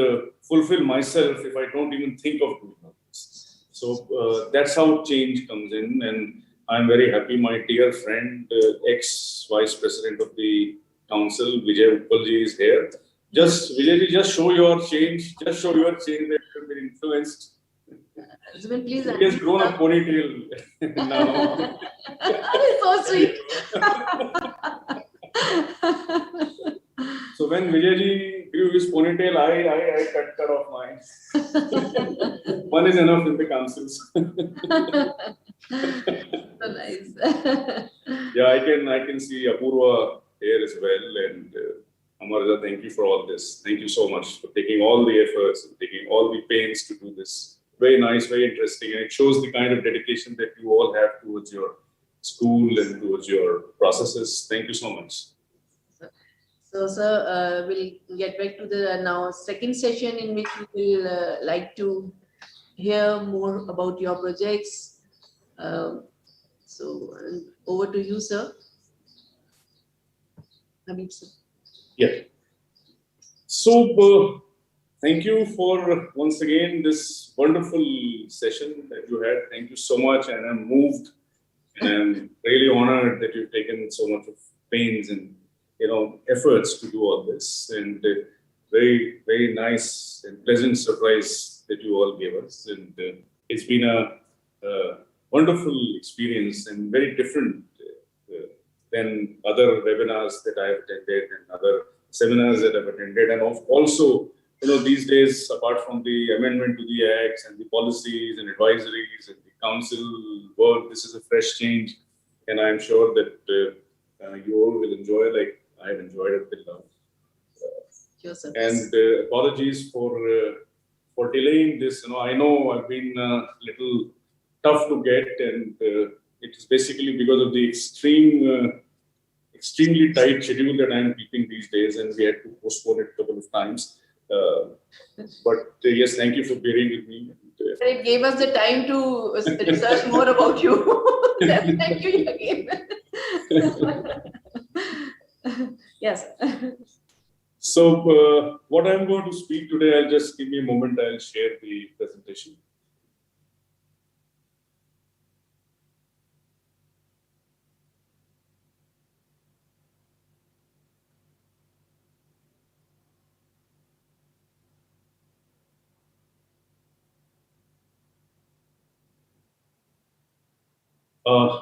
S3: fulfill myself if I don't even think of doing all this. So that's how change comes in, and I'm very happy. My dear friend, ex-vice president of the council, Vijay Uppalji, is here. Just Vijayji, just show your change. Just show your change that you've been influenced.
S4: Please,
S3: he has grown a ponytail now.
S4: So sweet.
S3: So when Vijayji grew his ponytail, I cut off mine. One is enough in the councils.
S4: So nice.
S3: Yeah, I can see Apurva here as well, and Amarja, thank you for all this. Thank you so much for taking all the efforts and taking all the pains to do this. Very nice, very interesting, and it shows the kind of dedication that you all have towards your school and towards your processes. Thank you so much.
S4: So, sir, we'll get back to the now second session in which we will like to hear more about your projects. So, over to you, sir. Habeen, sir.
S3: Yeah. So, thank you for once again this wonderful session that you had. Thank you so much, and I'm moved, and I'm really honored that you've taken so much of pains and efforts to do all this, and very, very nice and pleasant surprise that you all gave us. And it's been a wonderful experience and very different than other webinars that I've attended and other seminars that I've attended. And also, these days, apart from the amendment to the acts and the policies and advisories and the council work, this is a fresh change. And I'm sure that you all will enjoy like I've enjoyed it till now.
S4: Sure,
S3: and apologies for delaying this. I know I've been a little tough to get, and it is basically because of the extremely tight schedule that I'm keeping these days, and we had to postpone it a couple of times. But yes, thank you for bearing with me.
S4: It gave us the time to research more about you. Thank you again. Yes.
S3: So what I'm going to speak today, I'll just give me a moment, I'll share the presentation.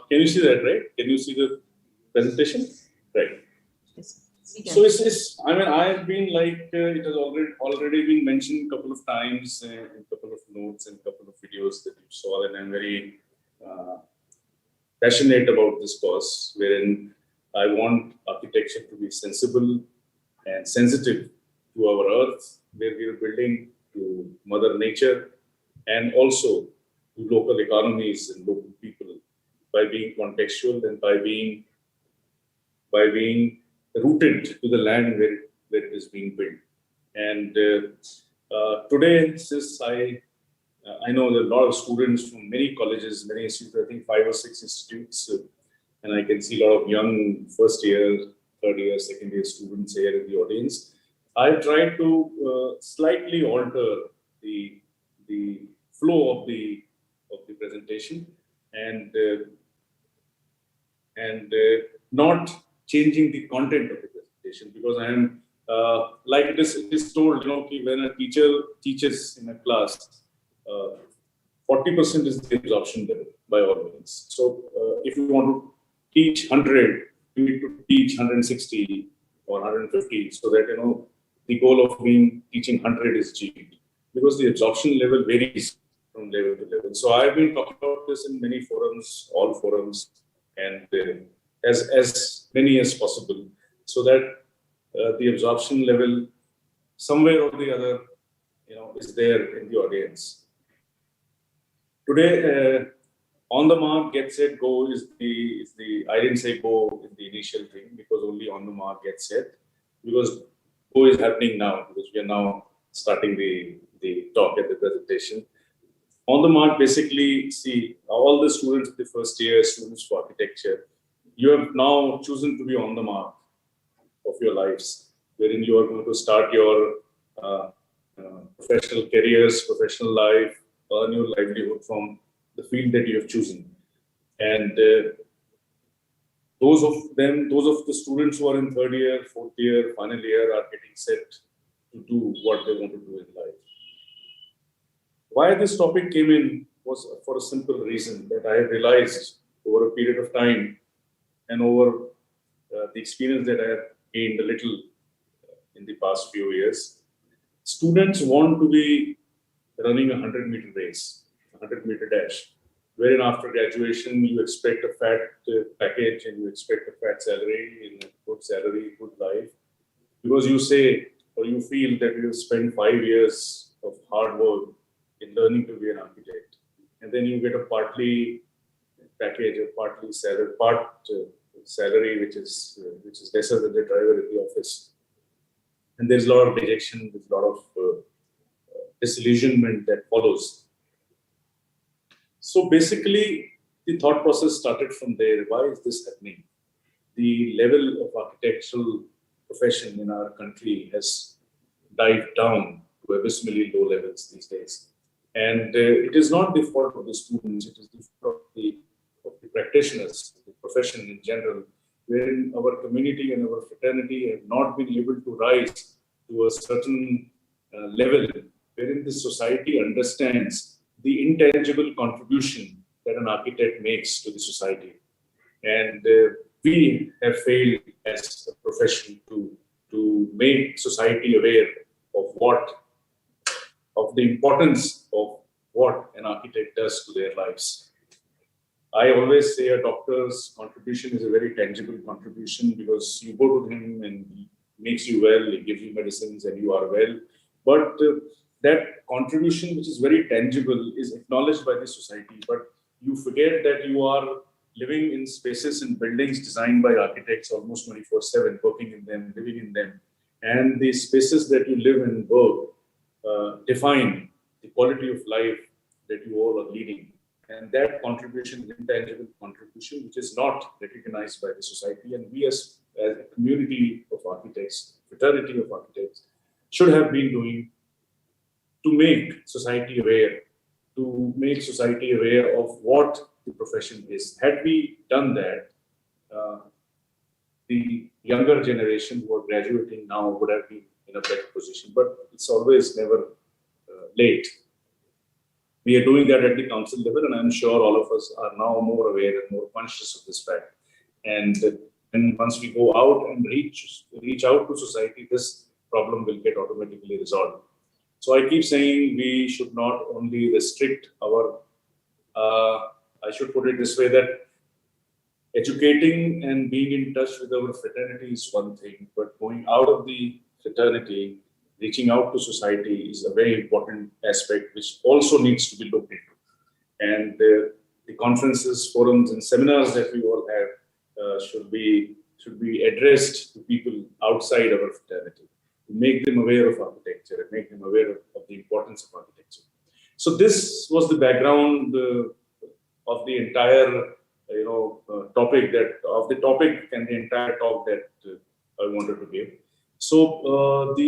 S3: Can you see that, right? Can you see the presentation? Right.
S4: Yes.
S3: So I've been like, it has already been mentioned a couple of times in a couple of notes and a couple of videos that you saw, and I'm very passionate about this cause, wherein I want architecture to be sensible and sensitive to our earth, where we are building, to Mother Nature, and also to local economies and local people, by being contextual and by being rooted to the land where it is being built. And today, since I know there are a lot of students from many colleges, many institutes, I think 5 or 6 institutes, and I can see a lot of young first year, third year, second year students here in the audience. I've tried to slightly alter the flow of the presentation, and not changing the content of the presentation, because I am like it is told, when a teacher teaches in a class, 40% is the absorption level by all means. So if you want to teach 100, you need to teach 160 or 150, so that the goal of teaching 100 is achieved, because the absorption level varies from level to level. So I've been talking about this in many forums, all forums, and as many as possible, so that the absorption level somewhere or the other, is there in the audience. Today, on the mark, get set, go is the I didn't say go in the initial thing, because only on the mark, get set, because go is happening now, because we are now starting the talk and the presentation. On the mark, basically, see, all the students of the first year, students for architecture, you have now chosen to be on the mark of your lives, wherein you are going to start your professional careers, professional life, earn your livelihood from the field that you have chosen. And those of the students who are in third year, fourth year, final year are getting set to do what they want to do in life. Why this topic came in was for a simple reason that I have realized over a period of time and over the experience that I have gained a little in the past few years. Students want to be running a 100-meter race, a 100-meter dash, wherein after graduation you expect a fat package and you expect a fat salary, and a good salary, good life, because you say or you feel that you have spent 5 years of hard work in learning to be an architect, and then you get a partly package or partly salary which is lesser than the driver at the office, and there's a lot of dejection, there's a lot of disillusionment that follows. So basically, the thought process started from there. Why is this happening? The level of architectural profession in our country has dived down to abysmally low levels these days. And it is not the fault of the students, it is the fault of the practitioners, the profession in general, wherein our community and our fraternity have not been able to rise to a certain level wherein the society understands the intangible contribution that an architect makes to the society. And we have failed as a profession to make society aware of the importance of what an architect does to their lives. I always say a doctor's contribution is a very tangible contribution because you go to him and he makes you well, he gives you medicines and you are well. But that contribution, which is very tangible, is acknowledged by the society. But you forget that you are living in spaces and buildings designed by architects almost 24/7, working in them, living in them. And the spaces that you live and work define the quality of life that you all are leading. And that contribution is intangible contribution, which is not recognized by the society. And we as a community of architects, fraternity of architects, should have been doing to make society aware of what the profession is. Had we done that, the younger generation who are graduating now would have been in a better position. But it's always never late. We are doing that at the council level, and I'm sure all of us are now more aware and more conscious of this fact. And once we go out and reach out to society, this problem will get automatically resolved. So I keep saying we should not only restrict our, I should put it this way, that educating and being in touch with our fraternity is one thing, but going out of the fraternity, reaching out to society is a very important aspect which also needs to be looked into. And the conferences, forums, and seminars that we all have should be addressed to people outside our fraternity, to make them aware of architecture and make them aware of the importance of architecture. So this was the background of the entire, topic and the entire talk that I wanted to give. So the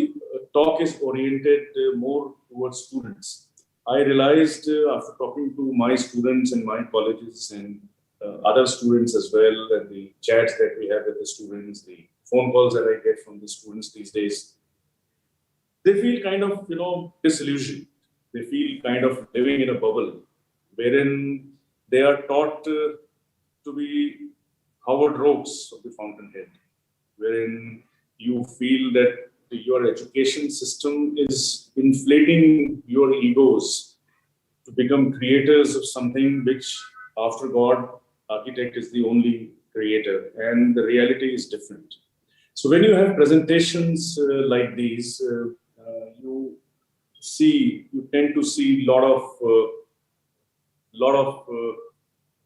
S3: talk is oriented more towards students. I realized after talking to my students in my colleges and other students as well, and the chats that we have with the students, the phone calls that I get from the students these days, they feel kind of, disillusioned. They feel kind of living in a bubble wherein they are taught to be Howard Rokes of the Fountainhead, wherein you feel that your education system is inflating your egos to become creators of something which, after God, architect is the only creator, and the reality is different. So when you have presentations like these, you tend to see a lot of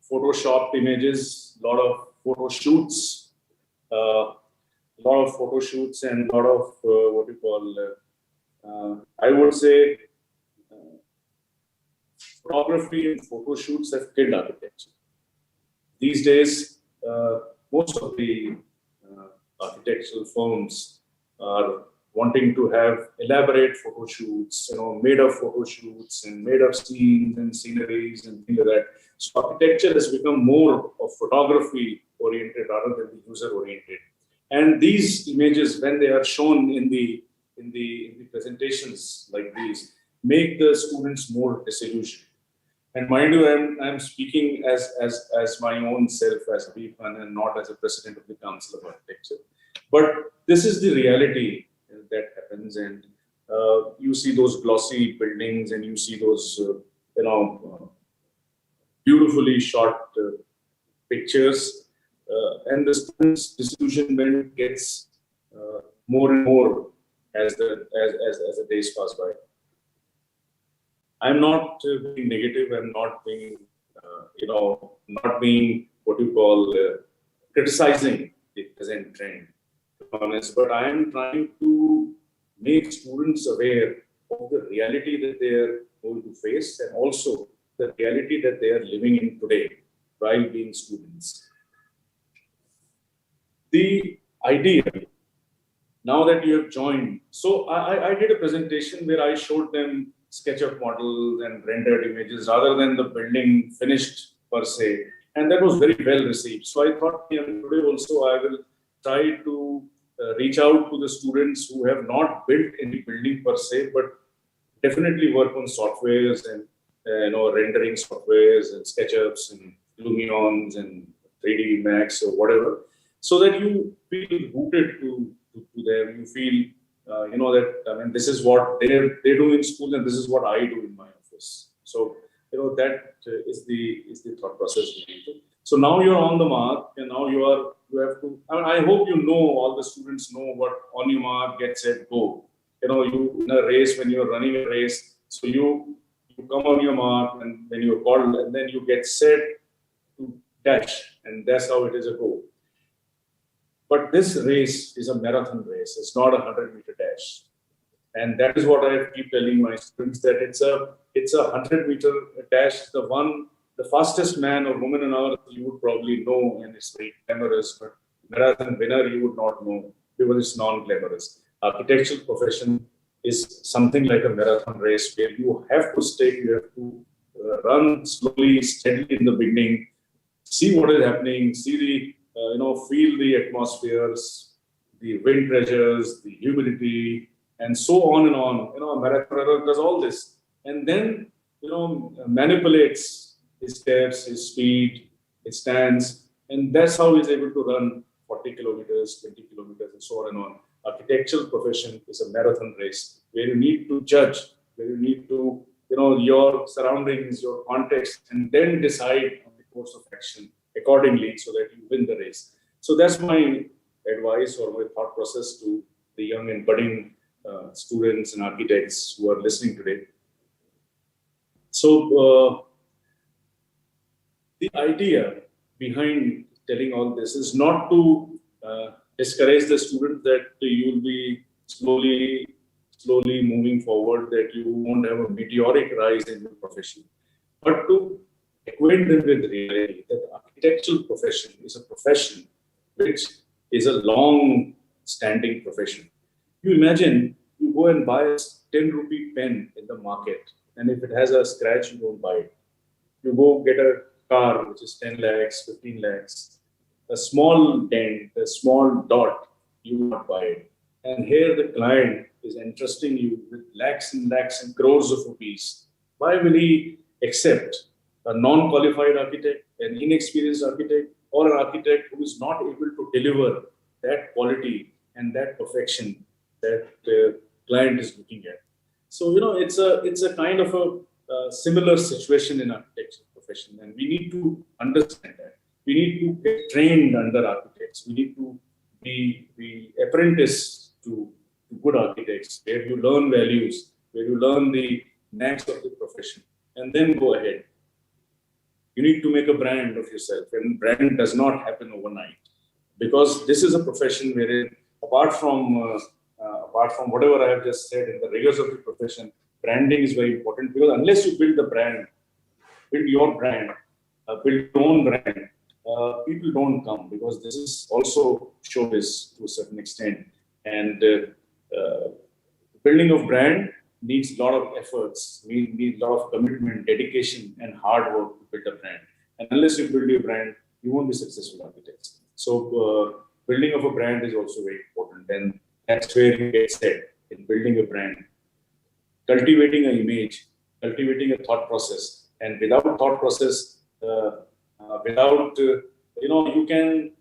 S3: photoshopped images, a lot of photo shoots, and a lot of I would say photography and photo shoots have killed architecture. These days, most of the architectural firms are wanting to have elaborate photo shoots, made up photo shoots and made up scenes and sceneries and things like that. So architecture has become more of photography oriented rather than the user oriented. And these images, when they are shown in the presentations like these, make the students more disillusioned. And mind you, I'm speaking as my own self, as Habeen and not as a president of the Council of Architecture. But this is the reality that happens, and you see those glossy buildings, and you see those beautifully shot pictures, and the students' disillusionment gets more and more as the days pass by. I'm not being negative. I'm not being, not being what you call criticizing the present trend, to be honest. But I am trying to make students aware of the reality that they are going to face, and also the reality that they are living in today while being students. The idea, now that you have joined, so I did a presentation where I showed them SketchUp models and rendered images rather than the building finished per se, and that was very well received. So I thought, today also I will try to reach out to the students who have not built any building per se, but definitely work on softwares and rendering softwares and SketchUps and Lumions and 3D Max or whatever, so that you feel rooted to them. You feel that this is what they do in school, and this is what I do in my office. So that is the thought process behind it. So now you're on the mark, and now you have to. I hope all the students know what on your mark, get set, go. You in a race, when you're running a race, so you come on your mark, and then you're called, and then you get set to dash, and that's how it is a go. But this race is a marathon race. It's not a 100-meter dash. And that is what I keep telling my students, that it's a 100-meter dash. The fastest man or woman on earth you would probably know, and it's very glamorous, but marathon winner you would not know because it's non-glamorous. Architectural profession is something like a marathon race where you have to stay, you have to run slowly, steadily in the beginning, see what is happening, see the feel the atmospheres, the wind pressures, the humidity, and so on and on. A marathon runner does all this, and then manipulates his steps, his speed, his stance, and that's how he's able to run 40 kilometers, 20 kilometers, and so on and on. Architectural profession is a marathon race where you need to judge, where you need to your surroundings, your context, and then decide on the course of action accordingly, so that you win the race. So that's my advice or my thought process to the young and budding students and architects who are listening today. So the idea behind telling all this is not to discourage the student that you will be slowly moving forward, that you won't have a meteoric rise in your profession, but to acquaint them with reality that the architectural profession is a profession which is a long-standing profession. You imagine you go and buy a 10 rupee pen in the market, and if it has a scratch, you don't buy it. You go get a car which is 10 lakhs, 15 lakhs, a small dent, a small dot, you will not buy it. And here the client is entrusting you with lakhs and lakhs and crores of rupees. Why will he accept a non-qualified architect, an inexperienced architect, or an architect who is not able to deliver that quality and that perfection that the client is looking at? So it's a kind of a similar situation in architecture profession, and we need to understand that. We need to get trained under architects. We need to be apprentice to good architects, where you learn values, where you learn the knacks of the profession, and then go ahead. You need to make a brand of yourself, and brand does not happen overnight, because this is a profession wherein, apart from whatever I have just said in the rigors of the profession, branding is very important, because unless you build the brand, build your brand, build your own brand, people don't come, because this is also showbiz to a certain extent. And building of brand needs a lot of efforts, needs a lot of commitment, dedication, and hard work to build a brand. And unless you build your brand, you won't be successful architects. So building of a brand is also very important, and that's where you get set in building a brand, cultivating an image, cultivating a thought process. And without thought process, without you can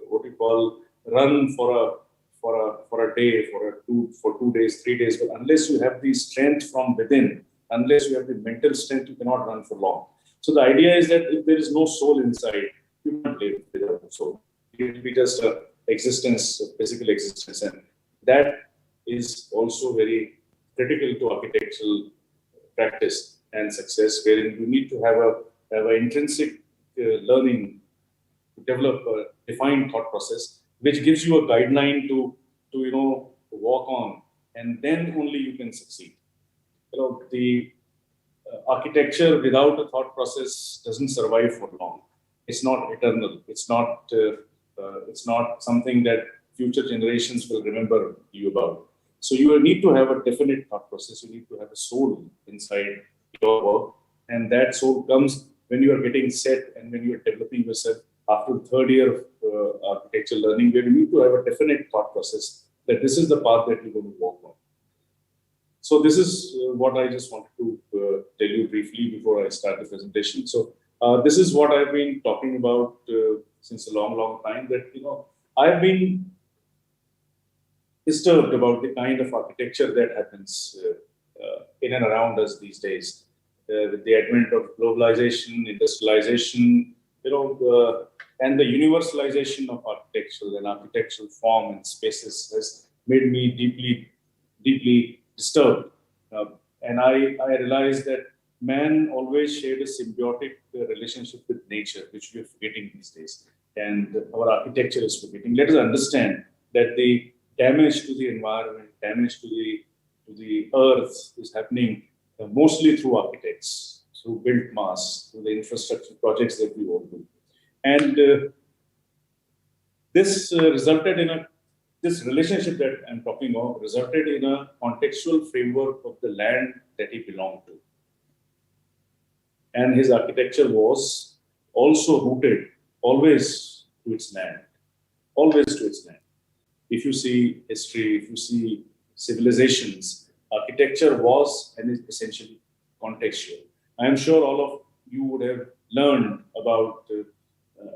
S3: what we call run for a day, for 2 days, 3 days. But unless you have the strength from within, unless you have the mental strength, you cannot run for long. So the idea is that if there is no soul inside, you can't live without a soul. It will be just a existence, a physical existence, and that is also very critical to architectural practice and success, wherein you need to have an intrinsic learning to develop a defined thought process, which gives you a guideline to walk on, and then only you can succeed. The architecture without a thought process doesn't survive for long. It's not eternal. It's not something that future generations will remember you about. So you need to have a definite thought process. You need to have a soul inside your work, and that soul comes when you are getting set and when you are developing yourself after the third year of architecture learning, where you need to have a definite thought process that this is the path that you're going to walk on. So this is what I just wanted to tell you briefly before I start the presentation. So this is what I've been talking about since a long time, that I've been disturbed about the kind of architecture that happens in and around us these days. With the advent of globalization, industrialization, and the universalization of architectural form and spaces has made me deeply disturbed. And I realized that man always shared a symbiotic relationship with nature, which we are forgetting these days. And our architecture is forgetting. Let us understand that the damage to the environment, damage to the earth is happening mostly through architects, through built mass, through the infrastructure projects that we all do. And this resulted in this relationship that I'm talking of resulted in a contextual framework of the land that he belonged to. And his architecture was also rooted always to its land, always to its land. If you see history, if you see civilizations, architecture was and is essentially contextual. I am sure all of you would have learned about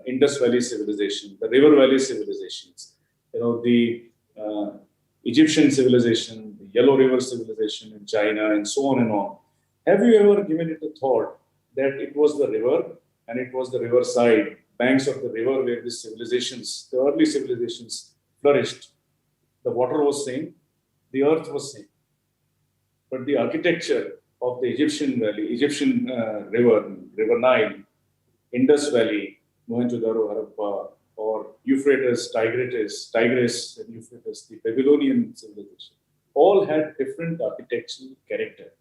S3: Indus Valley civilization, the River Valley civilizations, the Egyptian civilization, the Yellow River civilization in China, and so on and on. Have you ever given it a thought that it was the river and it was the riverside, banks of the river where the civilizations, the early civilizations flourished? The water was same, the earth was same. But the architecture of the Egyptian valley, Egyptian river Nile, Indus Valley, Mohenjo-daro, Harappa, or Euphrates, Tigris and Euphrates, the Babylonian civilization, all had different architectural character,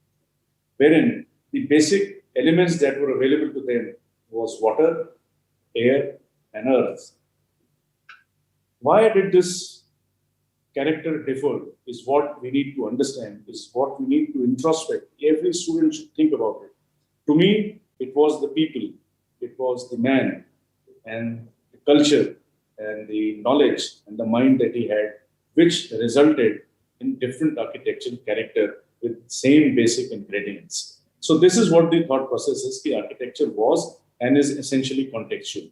S3: wherein the basic elements that were available to them was water, air, and earth. Why did this character differ is what we need to understand, is what we need to introspect. Every student should think about it. To me, it was the people, it was the man, and the culture, and the knowledge, and the mind that he had, which resulted in different architectural character with same basic ingredients. So this is what the thought process is. The architecture was and is essentially contextual.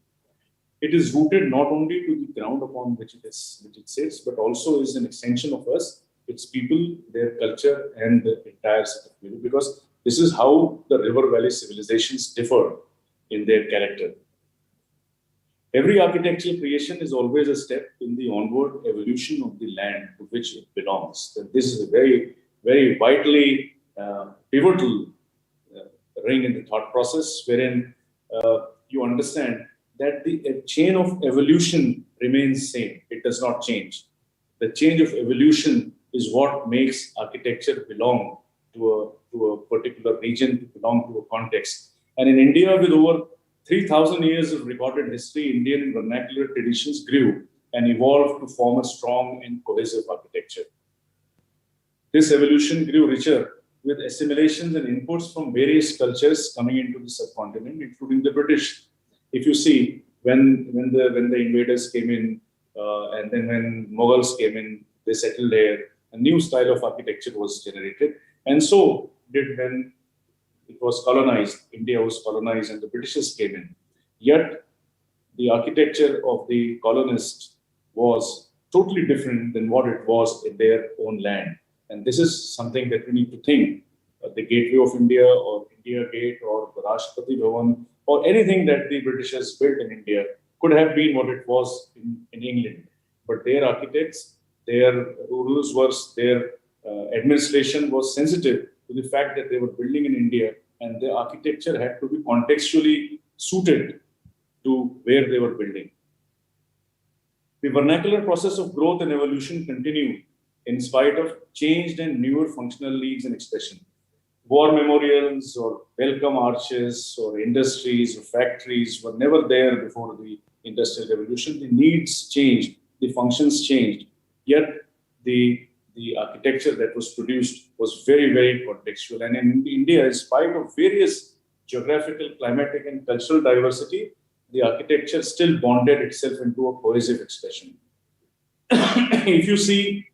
S3: It is rooted not only to the ground upon which it sits, but also is an extension of us, its people, their culture, and the entire set of people. Because this is how the River Valley civilizations differ in their character. Every architectural creation is always a step in the onward evolution of the land to which it belongs. And this is a very, very vitally pivotal ring in the thought process, wherein you understand that the chain of evolution remains same. It does not change. The change of evolution is what makes architecture belong to a particular region, to belong to a context. And in India, with over 3,000 years of recorded history, Indian vernacular traditions grew and evolved to form a strong and cohesive architecture. This evolution grew richer with assimilations and inputs from various cultures coming into the subcontinent, including the British. If you see, when the invaders came in, and then when Mughals came in, they settled there. A new style of architecture was generated, and so did when it was colonized. India was colonized, and the Britishers came in. Yet, the architecture of the colonists was totally different than what it was in their own land. And this is something that we need to think. The Gateway of India, or India Gate, or the Rashtrapati Bhavan, or anything that the Britishers built in India could have been what it was in England. But their architects, their rulers, their administration was sensitive to the fact that they were building in India, and the architecture had to be contextually suited to where they were building. The vernacular process of growth and evolution continued in spite of changed and newer functional needs and expression. War memorials or welcome arches or industries or factories were never there before the Industrial Revolution. The needs changed, the functions changed, yet the architecture that was produced was very, very contextual. And in India, in spite of various geographical, climatic, and cultural diversity, the architecture still bonded itself into a cohesive expression. If you see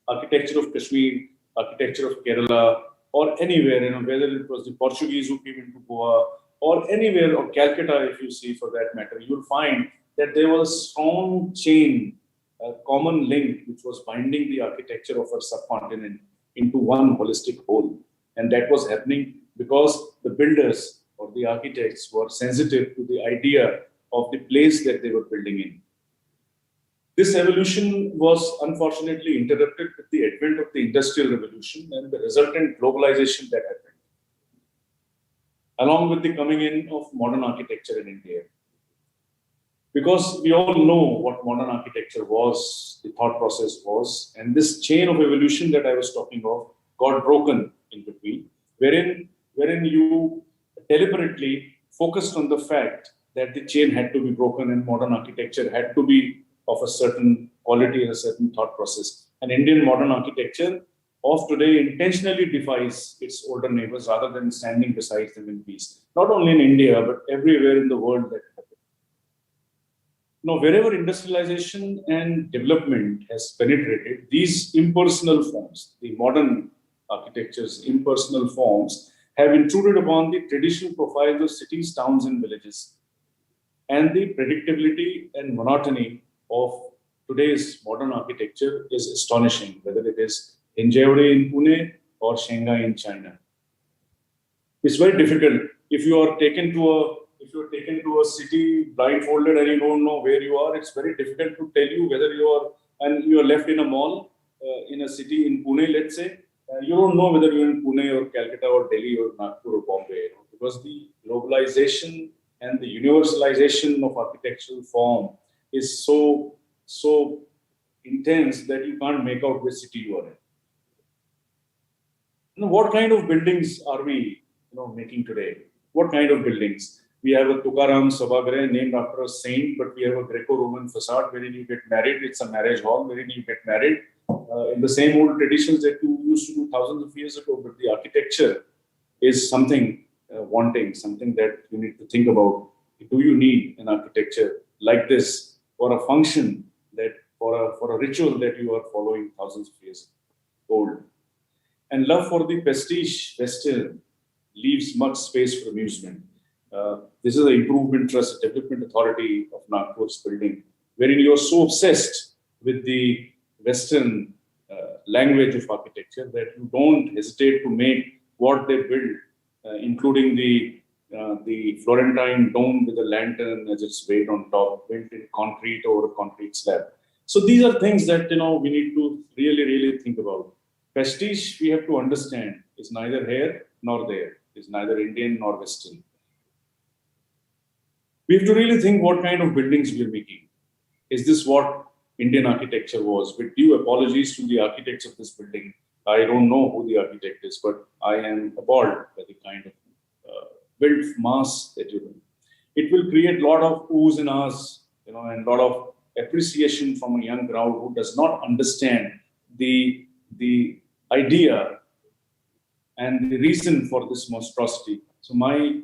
S3: architecture of Kashmir, architecture of Kerala, or anywhere, whether it was the Portuguese who came into Goa, or anywhere, or Calcutta, if you see for that matter, you'll find that there was a strong chain, a common link, which was binding the architecture of our subcontinent into one holistic whole. And that was happening because the builders or the architects were sensitive to the idea of the place that they were building in. This evolution was unfortunately interrupted with the advent of the Industrial Revolution and the resultant globalization that happened, along with the coming in of modern architecture in India. Because we all know what modern architecture was, the thought process was, and this chain of evolution that I was talking of got broken in between, wherein you deliberately focused on the fact that the chain had to be broken and modern architecture had to be of a certain quality and a certain thought process. And Indian modern architecture of today intentionally defies its older neighbors rather than standing beside them in peace. Not only in India, but everywhere in the world that happened. Now, wherever industrialization and development has penetrated, these impersonal forms, the modern architecture's impersonal forms, have intruded upon the traditional profiles of cities, towns, and villages. And the predictability and monotony of today's modern architecture is astonishing, whether it is Hinjewadi in Pune or Shanghai in China. It's very difficult if you are taken to a city blindfolded and you don't know where you are. It's very difficult to tell you whether you are left in a mall in a city in Pune, let's say. You don't know whether you're in Pune or Calcutta or Delhi or Nagpur or Bombay, because the globalization and the universalization of architectural form is so intense that you can't make out which city you are in. What kind of buildings are we making today? What kind of buildings? We have a Tukaram Sabhagrah named after a saint, but we have a Greco-Roman facade wherein you get married. It's a marriage hall wherein you get married in the same old traditions that you used to do thousands of years ago. But the architecture is something wanting, something that you need to think about. Do you need an architecture like this for a function, that for a ritual that you are following thousands of years old? And love for the prestige Western leaves much space for amusement. This is the Improvement Trust Development Authority of Nagpur's building, wherein you are so obsessed with the Western language of architecture that you don't hesitate to make what they build, including the Florentine dome with a lantern as its weight on top, built in concrete over a concrete slab. So these are things that we need to really, really think about. Prestige, we have to understand, is neither here nor there. Is neither Indian nor Western. We have to really think what kind of buildings we are making. Is this what Indian architecture was? With due apologies to the architects of this building, I don't know who the architect is, but I am appalled by the kind of built mass that you do. It will create a lot of oohs and ahs, and a lot of appreciation from a young crowd who does not understand the idea and the reason for this monstrosity. So my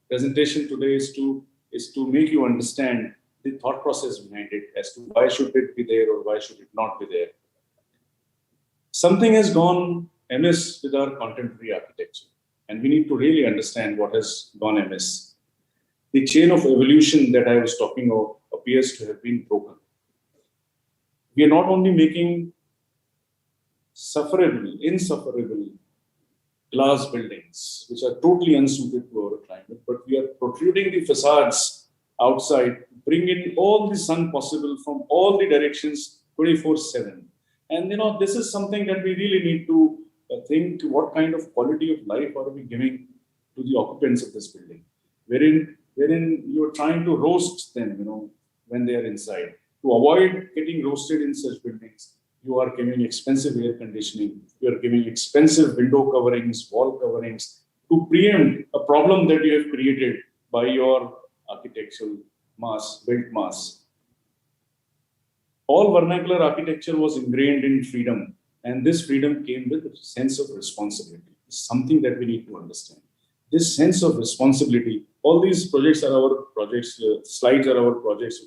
S3: presentation today is to make you understand the thought process behind it as to why should it be there or why should it not be there. Something has gone amiss with our contemporary architecture, and we need to really understand what has gone amiss. The chain of evolution that I was talking of appears to have been broken. We are not only making insufferable glass buildings, which are totally unsuited to our climate, but we are protruding the facades outside, bring in all the sun possible from all the directions 24/7. And this is something that we really need to think what kind of quality of life are we giving to the occupants of this building, wherein you're trying to roast them, when they are inside. To avoid getting roasted in such buildings, you are giving expensive air conditioning, you are giving expensive window coverings, wall coverings, to preempt a problem that you have created by your architectural built mass. All vernacular architecture was ingrained in freedom, and this freedom came with a sense of responsibility. It's something that we need to understand. This sense of responsibility, all these projects are our projects, slides are our projects,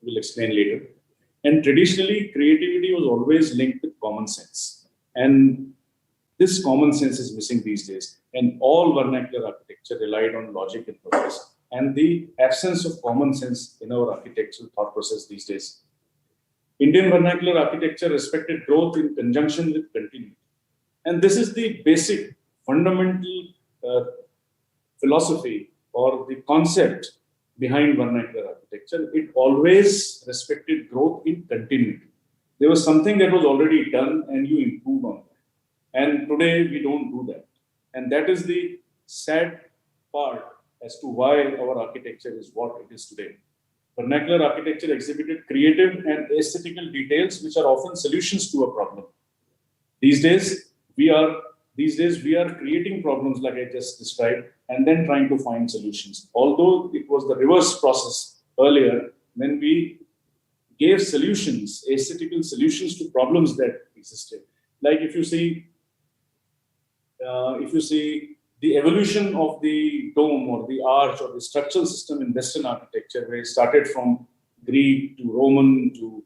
S3: we'll explain later. And traditionally, creativity was always linked with common sense. And this common sense is missing these days. And all vernacular architecture relied on logic and purpose. And the absence of common sense in our architectural thought process these days. Indian vernacular architecture respected growth in conjunction with continuity. And this is the basic, fundamental philosophy or the concept behind vernacular architecture. It always respected growth in continuity. There was something that was already done and you improved on that. And today we don't do that. And that is the sad part as to why our architecture is what it is today. Vernacular architecture exhibited creative and aesthetical details which are often solutions to a problem. These days we are creating problems like I just described and then trying to find solutions. Although it was the reverse process earlier when we gave solutions, aesthetical solutions to problems that existed. Like if you see the evolution of the dome or the arch or the structural system in Western architecture, where it started from Greek to Roman to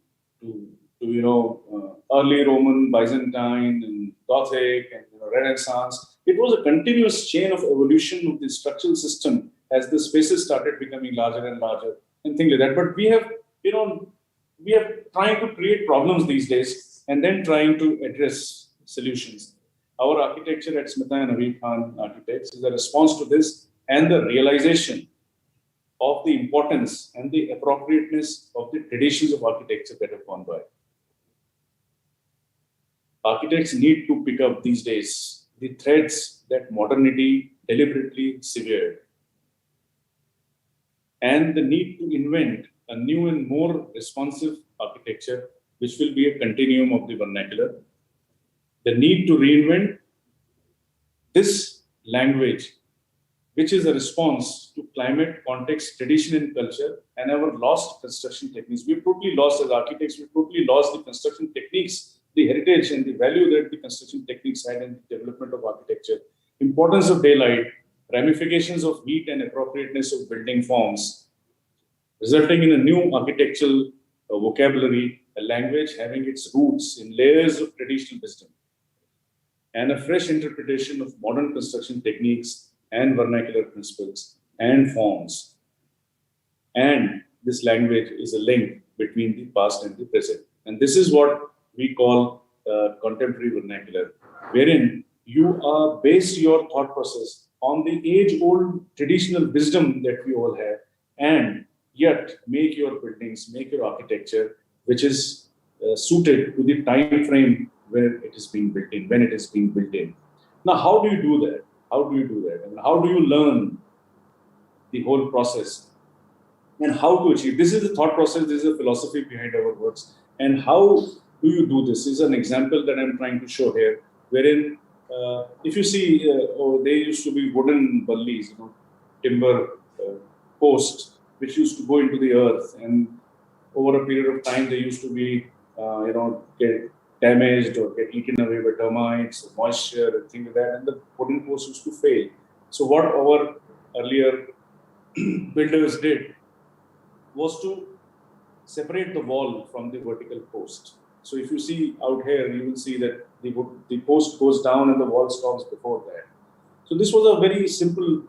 S3: early Roman, Byzantine, and Gothic, and Renaissance. It was a continuous chain of evolution of the structural system as the spaces started becoming larger and larger and things like that. But we are trying to create problems these days and then trying to address solutions. Our architecture at Smita and Habeen Khan Architects is a response to this and the realization of the importance and the appropriateness of the traditions of architecture that have gone by. Architects need to pick up these days the threads that modernity deliberately severed, and the need to invent a new and more responsive architecture, which will be a continuum of the vernacular. The need to reinvent this language, which is a response to climate, context, tradition, and culture, and our lost construction techniques. We've totally lost as architects, we've totally lost the construction techniques, the heritage and the value that the construction techniques had in the development of architecture. Importance of daylight, ramifications of heat and appropriateness of building forms, resulting in a new architectural vocabulary, a language having its roots in layers of traditional wisdom, and a fresh interpretation of modern construction techniques and vernacular principles and forms. And this language is a link between the past and the present. And this is what we call contemporary vernacular, wherein you base your thought process on the age-old traditional wisdom that we all have, and yet make your buildings, make your architecture, which is suited to the time frame where it is being built in, when it is being built in. Now, how do you do that? How do you do that? And how do you learn the whole process? And how to achieve? This is the thought process, this is the philosophy behind our works. And how do you do this? This is an example that I'm trying to show here, wherein if you see, there used to be wooden ballis, timber posts, which used to go into the earth. And over a period of time, they used to be, get damaged or get eaten away by termites, moisture, and things like that, and the wooden post used to fail. So what our earlier builders did was to separate the wall from the vertical post. So if you see out here, you will see that the post goes down and the wall stops before that. So this was a very simple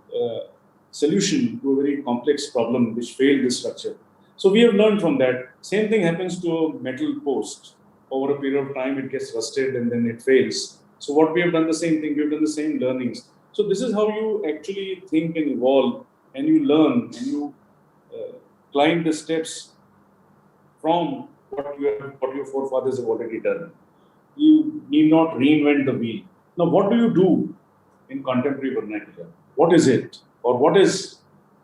S3: solution to a very complex problem which failed this structure. So we have learned from that. Same thing happens to a metal post. Over a period of time, it gets rusted and then it fails. So what we have done the same thing, we have done the same learnings. So this is how you actually think and evolve, and you learn and you climb the steps from what your forefathers have already done. You need not reinvent the wheel. Now, what do you do in contemporary vernacular? What is it? Or what is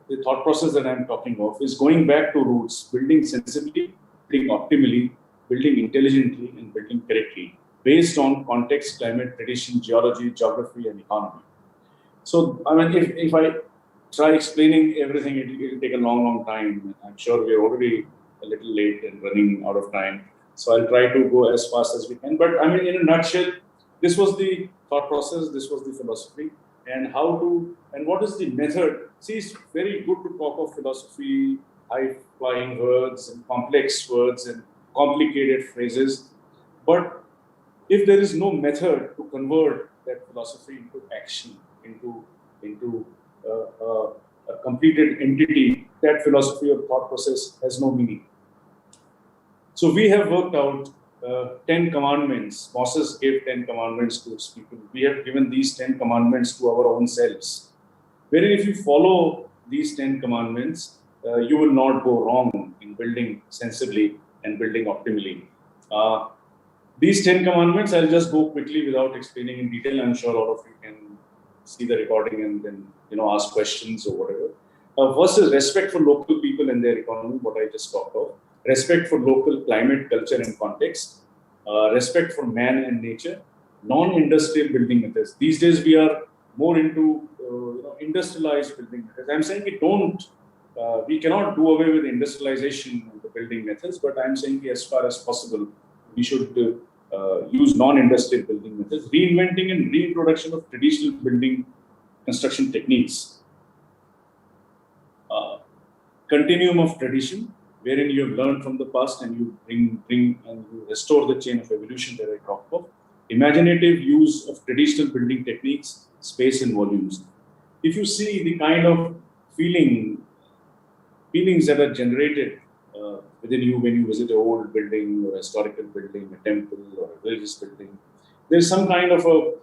S3: the thought process that I'm talking of? Is going back to roots, building sensibly, building optimally, building intelligently, and building correctly, based on context, climate, tradition, geology, geography, and economy. So, I mean, if I try explaining everything, it will take a long time. I'm sure we're already a little late and running out of time. So I'll try to go as fast as we can. But I mean, in a nutshell, this was the thought process, this was the philosophy, and what is the method. See, it's very good to talk of philosophy, high-flying words and complex words and complicated phrases. But if there is no method to convert that philosophy into action, into a completed entity, that philosophy or thought process has no meaning. So we have worked out 10 commandments. Moses gave 10 commandments to his people. We have given these 10 commandments to our own selves. Wherein if you follow these 10 commandments, you will not go wrong in building sensibly and building optimally. These 10 commandments, I'll just go quickly without explaining in detail. I'm sure all of you can see the recording and then ask questions or whatever. First is respect for local people and their economy, what I just talked of. Respect for local climate, culture, and context. Respect for man and nature. Non-industrial building methods. These days we are more into industrialized building methods. I'm saying we cannot do away with industrialization of the building methods, but I'm saying as far as possible, we should use non-industrial building methods. Reinventing and reintroduction of traditional building construction techniques. Continuum of tradition, wherein you have learned from the past and you bring and you restore the chain of evolution that I talked of. Imaginative use of traditional building techniques, space and volumes. If you see the kind of feelings that are generated within you when you visit an old building or a historical building, a temple or a religious building, there's some kind of a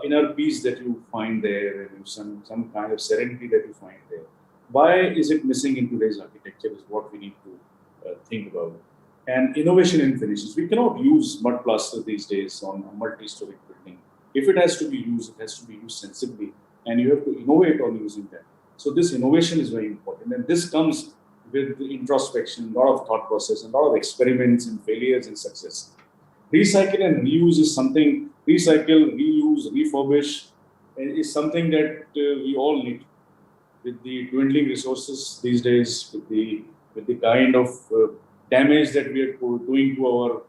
S3: inner peace that you find there, and some kind of serenity that you find there. Why is it missing in today's architecture is what we need to think about. And innovation in finishes. We cannot use mud plaster these days on a multi-story building. If it has to be used, it has to be used sensibly, and you have to innovate on using that. So this innovation is very important, and this comes with the introspection, a lot of thought process, and a lot of experiments and failures and success. Recycle and reuse is something. Recycle, reuse, refurbish is something that we all need. With the dwindling resources these days, with the kind of damage that we are doing to our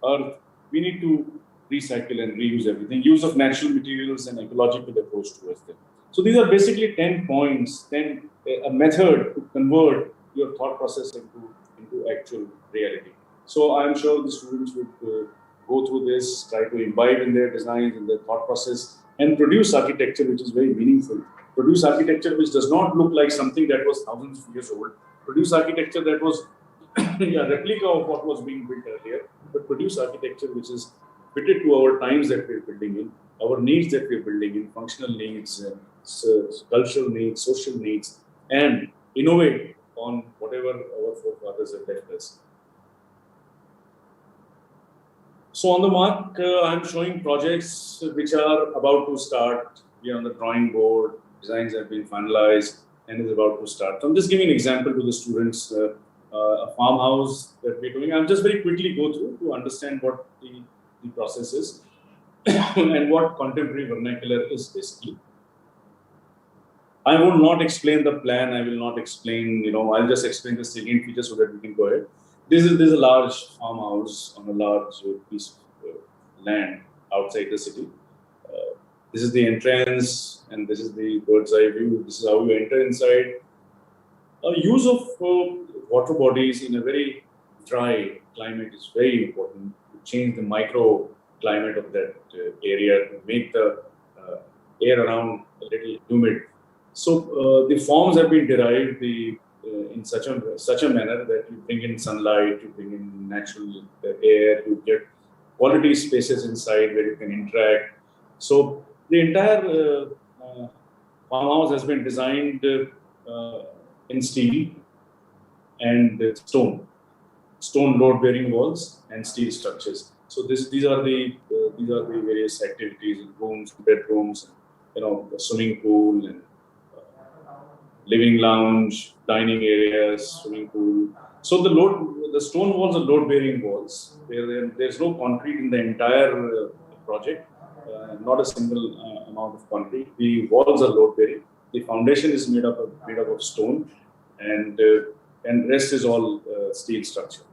S3: earth, we need to recycle and reuse everything. Use of natural materials and ecological approach towards them. So these are basically 10 points, a method to convert your thought process into actual reality. So I'm sure the students would go through this, try to imbibe in their designs, in their thought process, and produce architecture which is very meaningful. Produce architecture which does not look like something that was thousands of years old. Produce architecture that was a replica of what was being built earlier, but produce architecture which is fitted to our times that we're building in, our needs that we're building in, functional needs, cultural needs, social needs, and innovate on whatever our forefathers have left us. So on the mark, I'm showing projects which are about to start. We are on the drawing board, designs have been finalized and is about to start. So I'm just giving an example to the students, a farmhouse that we're doing. I'll just very quickly go through to understand what the process is and what contemporary vernacular is basically. I will not explain the plan. I will not explain, I'll just explain the salient features so that we can go ahead. This is a large farmhouse on a large piece of land outside the city. This is the entrance, and this is the bird's eye view. This is how you enter inside. Use of water bodies in a very dry climate is very important to change the microclimate of that area, to make the air around a little humid. So the forms have been derived in such a manner that you bring in sunlight, you bring in natural air, you get quality spaces inside where you can interact. So the entire farmhouse has been designed in steel and stone load-bearing walls and steel structures. So these are the various activities, rooms, bedrooms, the swimming pool and living lounge, dining areas, swimming pool. So the stone walls are load-bearing walls. There's no concrete in the entire project. Not a single amount of concrete. The walls are load-bearing. The foundation is made up of stone, and rest is all steel structure.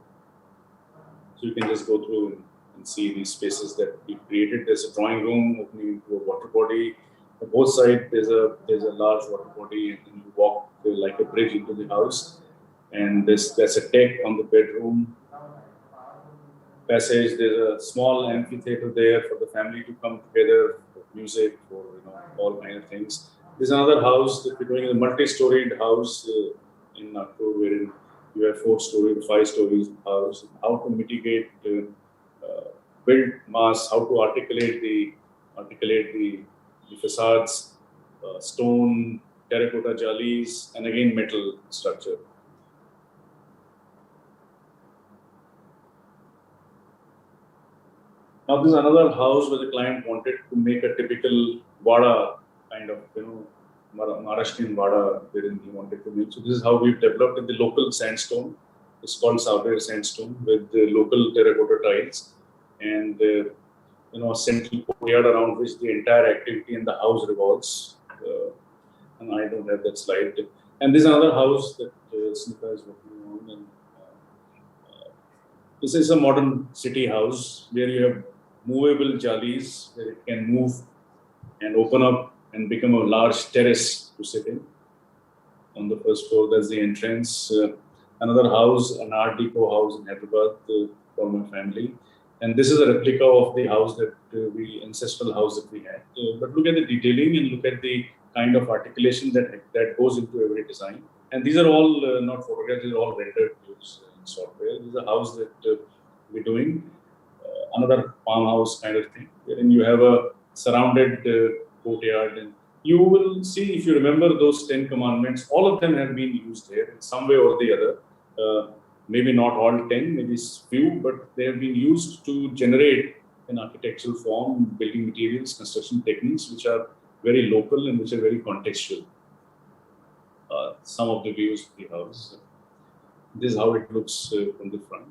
S3: So you can just go through and see these spaces that we've created. There's a drawing room opening into a water body. On both sides, there's a large water body, and then you walk like a bridge into the house. And there's a deck on the bedroom passage. There's a small amphitheater there for the family to come together for music, for all kind of things. There's another house that we're doing, a multi-storied house in Nagpur, wherein you have 4-story, 5 stories house. How to mitigate, build mass, how to articulate the facades, stone, terracotta jalis, and again metal structure. Now this is another house where the client wanted to make a typical vada kind of, Maharashtrian vada, wherein he wanted to make. So this is how we've developed in the local sandstone. It's called Sauvir sandstone with the local terracotta tiles, and a central courtyard around which the entire activity in the house revolves. And I don't have that slide. And this is another house that Smita is working on. And this is a modern city house where you have movable jalis where it can move and open up and become a large terrace to sit in. On the first floor, that's the entrance. Another house, an Art Deco house in Hyderabad for my family. And this is a replica of the house ancestral house that we had. But look at the detailing and look at the kind of articulation that goes into every design. And these are all not photographs, these are all rendered views in software. This is a house that we're doing, another farmhouse kind of thing, wherein you have a surrounded courtyard. And you will see, if you remember those 10 commandments, all of them have been used here in some way or the other. Maybe not all 10, maybe few, but they have been used to generate an architectural form, building materials, construction techniques, which are very local and which are very contextual. Some of the views of the house. This is how it looks from the front.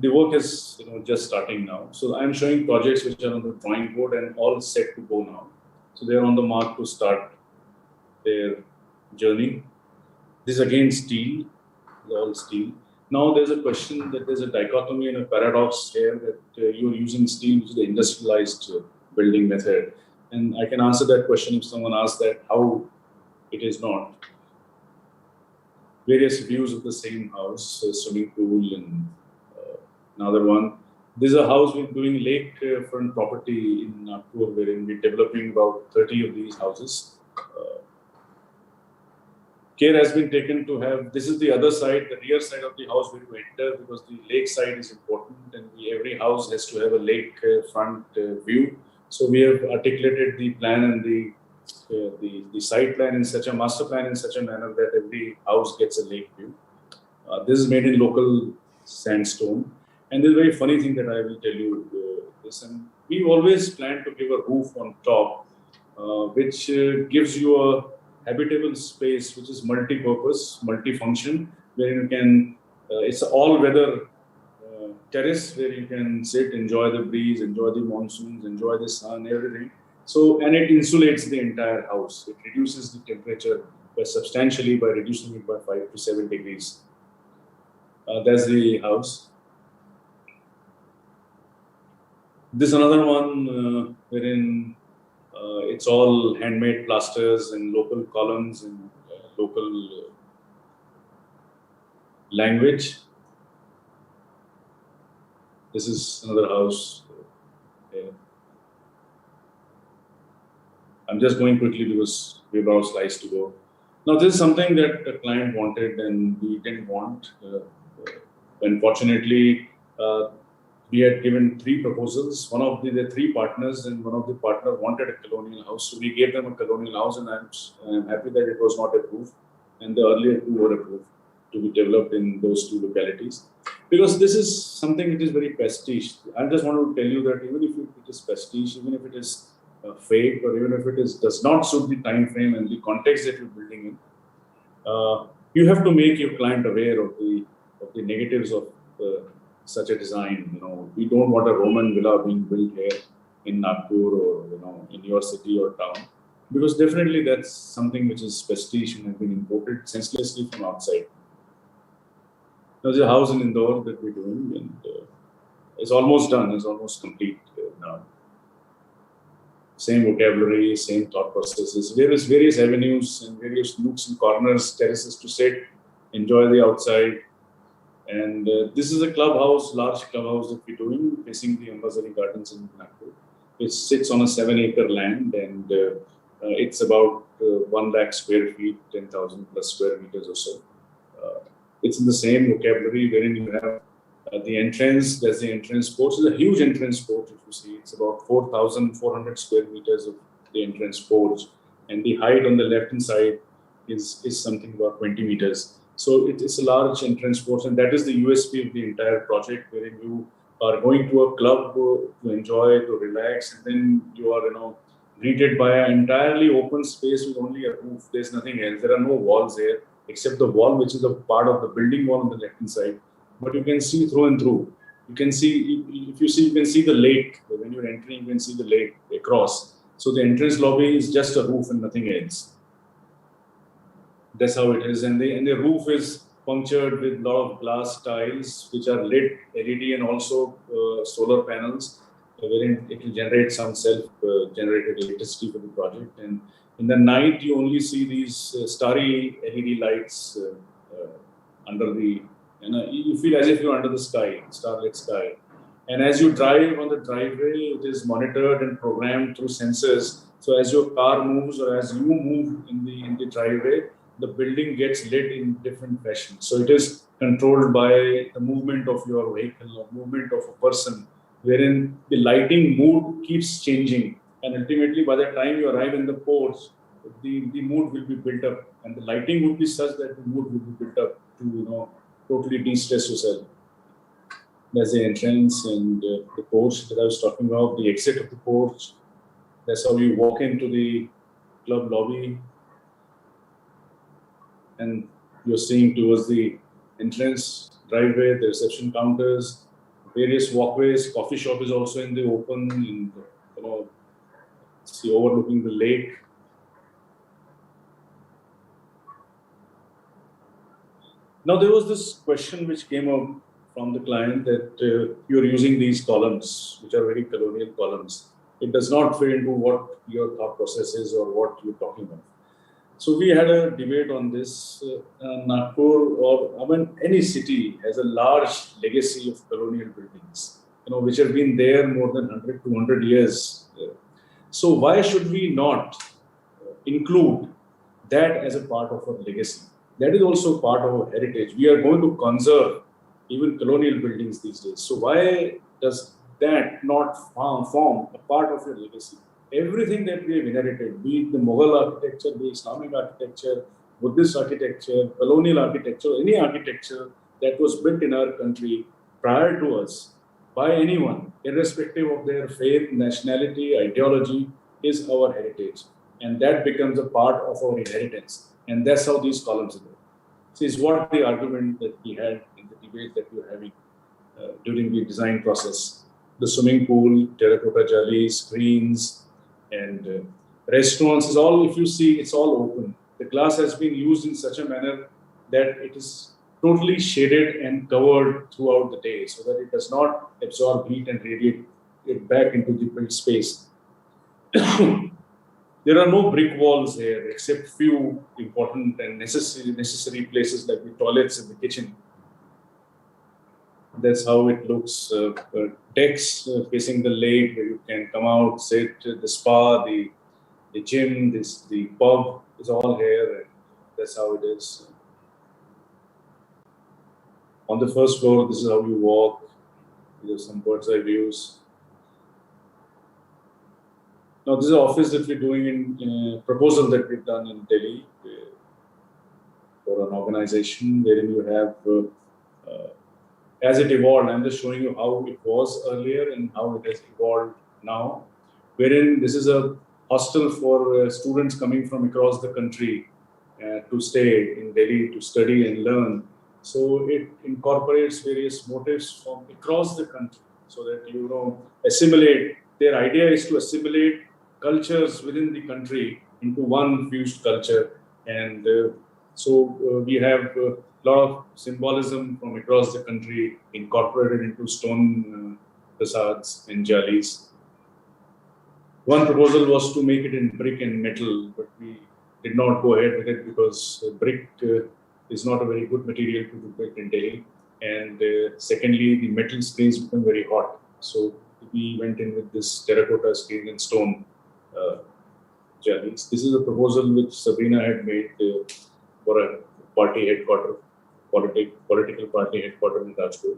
S3: The work is just starting now. So I'm showing projects which are on the drawing board and all set to go now. So they're on the mark to start their journey. This is again steel, all steel. Now there's a question that there's a dichotomy and a paradox here that you're using steel, which is the industrialized building method. And I can answer that question if someone asks that, how it is not. Various views of the same house, swimming pool and another one. This is a house we're doing lakefront property in Nagpur, wherein we're developing about 30 of these houses. Care has been taken to have, this is the other side, the rear side of the house where you enter, because the lake side is important and every house has to have a lake front view. So we have articulated the plan and the site plan in such a master plan in such a manner that every house gets a lake view. This is made in local sandstone. And there's a very funny thing that I will tell you this. And we always plan to give a roof on top, which gives you a habitable space, which is multi-purpose, multi-function, where you can, it's an all-weather terrace where you can sit, enjoy the breeze, enjoy the monsoons, enjoy the sun, everything. So, and it insulates the entire house. It reduces the temperature substantially by reducing it by 5 to 7 degrees. That's the house. This is another one wherein it's all handmade plasters and local columns and local language. This is another house. I'm just going quickly because we have our slides to go. Now, this is something that the client wanted and we didn't want. Unfortunately, we had given 3 proposals. One of the 3 partners, and one of the partner wanted a colonial house. So we gave them a colonial house, and I'm happy that it was not approved. And the earlier 2 were approved to be developed in those 2 localities. Because this is something which is very prestige. I just want to tell you that even if it is prestige, even if it is fake, or even if it does not suit the time frame and the context that you're building in, you have to make your client aware of the negatives of such a design. You know, we don't want a Roman villa being built here in Nagpur or in your city or town, because definitely that's something which is prestige and has been imported senselessly from outside. There's a house in Indore that we're doing, and it's almost done. It's almost complete now. Same vocabulary, same thought processes, various avenues and various nooks and corners, terraces to sit, enjoy the outside. And this is a clubhouse, large clubhouse that we're doing, facing the Ambassador Gardens in Nagpur. It sits on a 7-acre land, and it's about 1 lakh square feet, 10,000 plus square meters or so. It's in the same vocabulary wherein you have the entrance. There's the entrance porch. It's a huge entrance porch. If you see, it's about 4,400 square meters of the entrance porch, and the height on the left-hand side is something about 20 meters. So it's a large entrance porch, and that is the USP of the entire project, wherein you are going to a club to enjoy, to relax, and then you are, greeted by an entirely open space with only a roof. There's nothing else. There are no walls here, except the wall, which is a part of the building wall on the left-hand side. But you can see through and through. You can see, if you see, you can see the lake. When you're entering, you can see the lake across. So the entrance lobby is just a roof and nothing else. That's how it is. And the roof is punctured with a lot of glass tiles, which are lit LED and also solar panels, wherein it will generate some self-generated electricity for the project. And in the night, you only see these starry LED lights under the, you feel as if you're under the sky, starlit sky. And as you drive on the driveway, it is monitored and programmed through sensors. So as your car moves or as you move in the driveway, the building gets lit in different fashions. So it is controlled by the movement of your vehicle or movement of a person, wherein the lighting mood keeps changing. And ultimately, by the time you arrive in the porch, the mood will be built up, and the lighting would be such that the mood will be built up to, totally de-stress yourself. There's the entrance and the porch that I was talking about, the exit of the porch. That's how you walk into the club lobby. And you're seeing towards the entrance driveway, the reception counters, various walkways. Coffee shop is also in the open, and see overlooking the lake. Now there was this question which came up from the client that you're using these columns, which are very colonial columns. It does not fit into what your thought process is or what you're talking about. So we had a debate on this. Nagpur, or any city has a large legacy of colonial buildings, which have been there more than 100 to 200 years. So why should we not include that as a part of our legacy? That is also part of our heritage. We are going to conserve even colonial buildings these days. So why does that not form a part of your legacy? Everything that we have inherited, be it the Mughal architecture, the Islamic architecture, Buddhist architecture, colonial architecture, any architecture that was built in our country prior to us by anyone, irrespective of their faith, nationality, ideology, is our heritage. And that becomes a part of our inheritance. And that's how these columns are. This is what the argument that we had in the debate that we were having during the design process. The swimming pool, terracotta jali, screens, and restaurants is all, if you see, it's all open. The glass has been used in such a manner that it is totally shaded and covered throughout the day so that it does not absorb heat and radiate it back into the built space. There are no brick walls here except few important and necessary places like the toilets and the kitchen. That's how it looks. Decks facing the lake where you can come out, sit, the spa, the gym, the pub is all here. And that's how it is. On the first floor, this is how you walk. There's some bird's eye views. Now, this is an office that we're doing in proposal that we've done in Delhi for an organization wherein you have, as it evolved, I'm just showing you how it was earlier and how it has evolved now, wherein this is a hostel for students coming from across the country to stay in Delhi to study and learn. So it incorporates various motifs from across the country so that, assimilate. Their idea is to assimilate cultures within the country into one fused culture. And so we have a lot of symbolism from across the country incorporated into stone facades and jalis. One proposal was to make it in brick and metal, but we did not go ahead with it because brick is not a very good material to be built in Delhi. And secondly, the metal screens become very hot. So we went in with this terracotta screen and stone jalis. This is a proposal which Sabrina had made for a party headquarters, political party headquarters in Rajkot.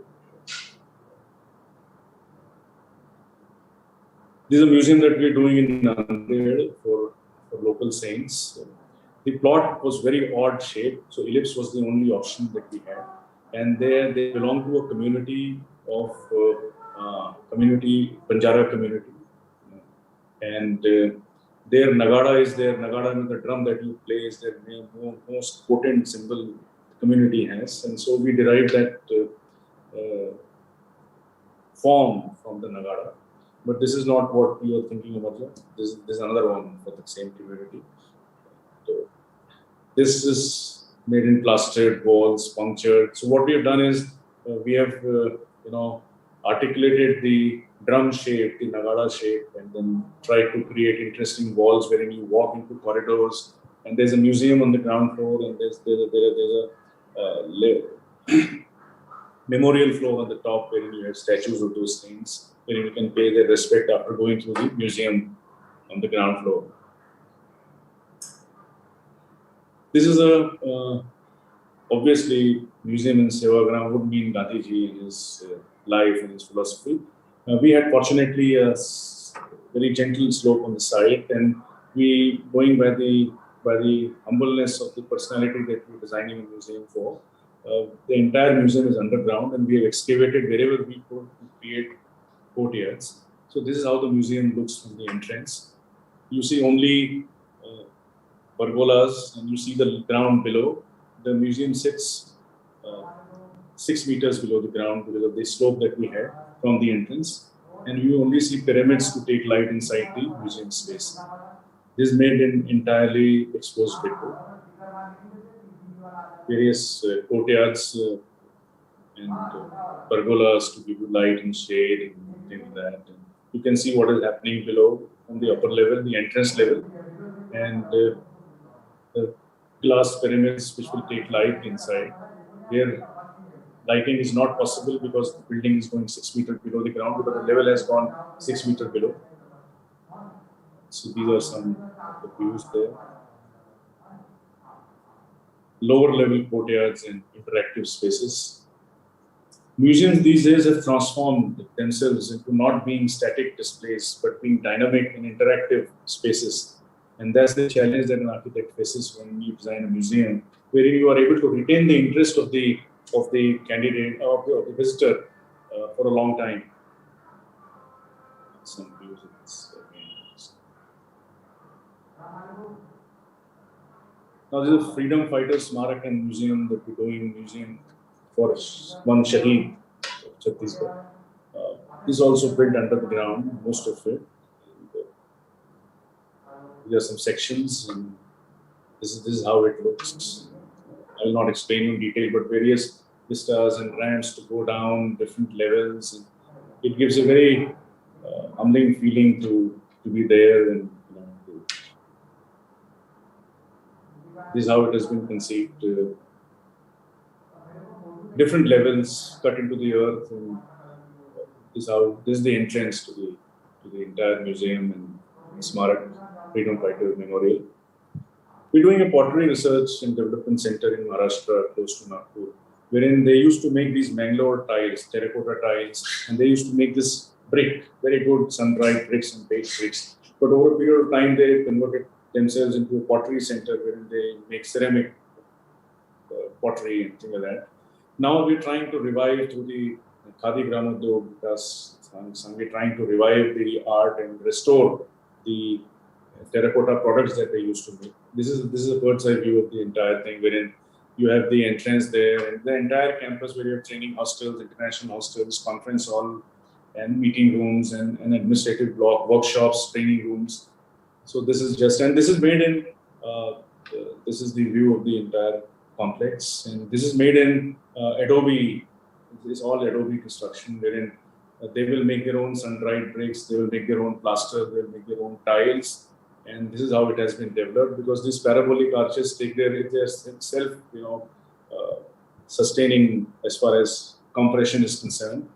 S3: This is a museum that we're doing in Nanded for local saints. The plot was very odd shape, so ellipse was the only option that we had. And they belong to a community of Banjara community. And their Nagada is their Nagada, and the drum that you play is their most potent symbol the community has. And so we derived that form from the Nagada. But this is not what you are thinking about. This is another one for the same community. So this is made in plastered walls, punctured. So what we have done is we have articulated the drum shape, the Nagada shape, and then tried to create interesting walls wherein you walk into corridors. And there's a museum on the ground floor, and there's a memorial floor on the top wherein you have statues of those things, wherein you can pay their respect after going through the museum on the ground floor. This is obviously museum in Sevagram would mean Gandhiji in his life and his philosophy. We had fortunately a very gentle slope on the side, and we, going by the humbleness of the personality that we're designing a museum for, the entire museum is underground, and we have excavated wherever we could to create courtyards. So this is how the museum looks from the entrance. You see only pergolas, and you see the ground below. The museum sits 6 meters below the ground because of the slope that we had from the entrance. And you only see pyramids to take light inside the museum space. This is made in entirely exposed brickwork. Various courtyards and pergolas to give you light and shade and things like that. And you can see what is happening below on the upper level, the entrance level, and the glass pyramids which will take light inside. Here, lighting is not possible because the building is going 6 meters below the ground, but the level has gone 6 meters below. So these are some of the views there. Lower level courtyards and interactive spaces. Museums these days have transformed themselves into not being static displays, but being dynamic and interactive spaces. And that's the challenge that an architect faces when you design a museum, where you are able to retain the interest of the candidate, of the visitor for a long time. Some views of this. Now, this is a freedom fighters Smarak and museum that we're doing, museum for one Shaheed of Chhattisgarh. This is also built under the ground, most of it. There are some sections, and this is how it looks. I will not explain in detail, but various vistas and ramps to go down different levels. And it gives a very humbling feeling to be there, and this is how it has been conceived. Different levels cut into the earth, and this is the entrance to the entire museum and Smarak Freedom Fighter Memorial. We're doing a pottery research and development center in Maharashtra, close to Nagpur, wherein they used to make these Mangalore tiles, terracotta tiles, and they used to make this brick, very good sun-dried bricks and baked bricks. But over a period of time, they converted themselves into a pottery center wherein they make ceramic pottery and things like that. Now we're trying to revive through the Khadi Gramodyog Vikas, we're trying to revive the art and restore the terracotta products that they used to make. This is a bird's eye view of the entire thing, wherein you have the entrance there and the entire campus where you have training hostels, international hostels, conference hall, and meeting rooms and administrative block, workshops, training rooms. So this is just, and this is made in, this is the view of the entire complex, and this is made in Adobe. It's all Adobe construction, wherein they will make their own sun-dried bricks, they will make their own plaster, they will make their own tiles, and this is how it has been developed, because these parabolic arches take their self, sustaining as far as compression is concerned.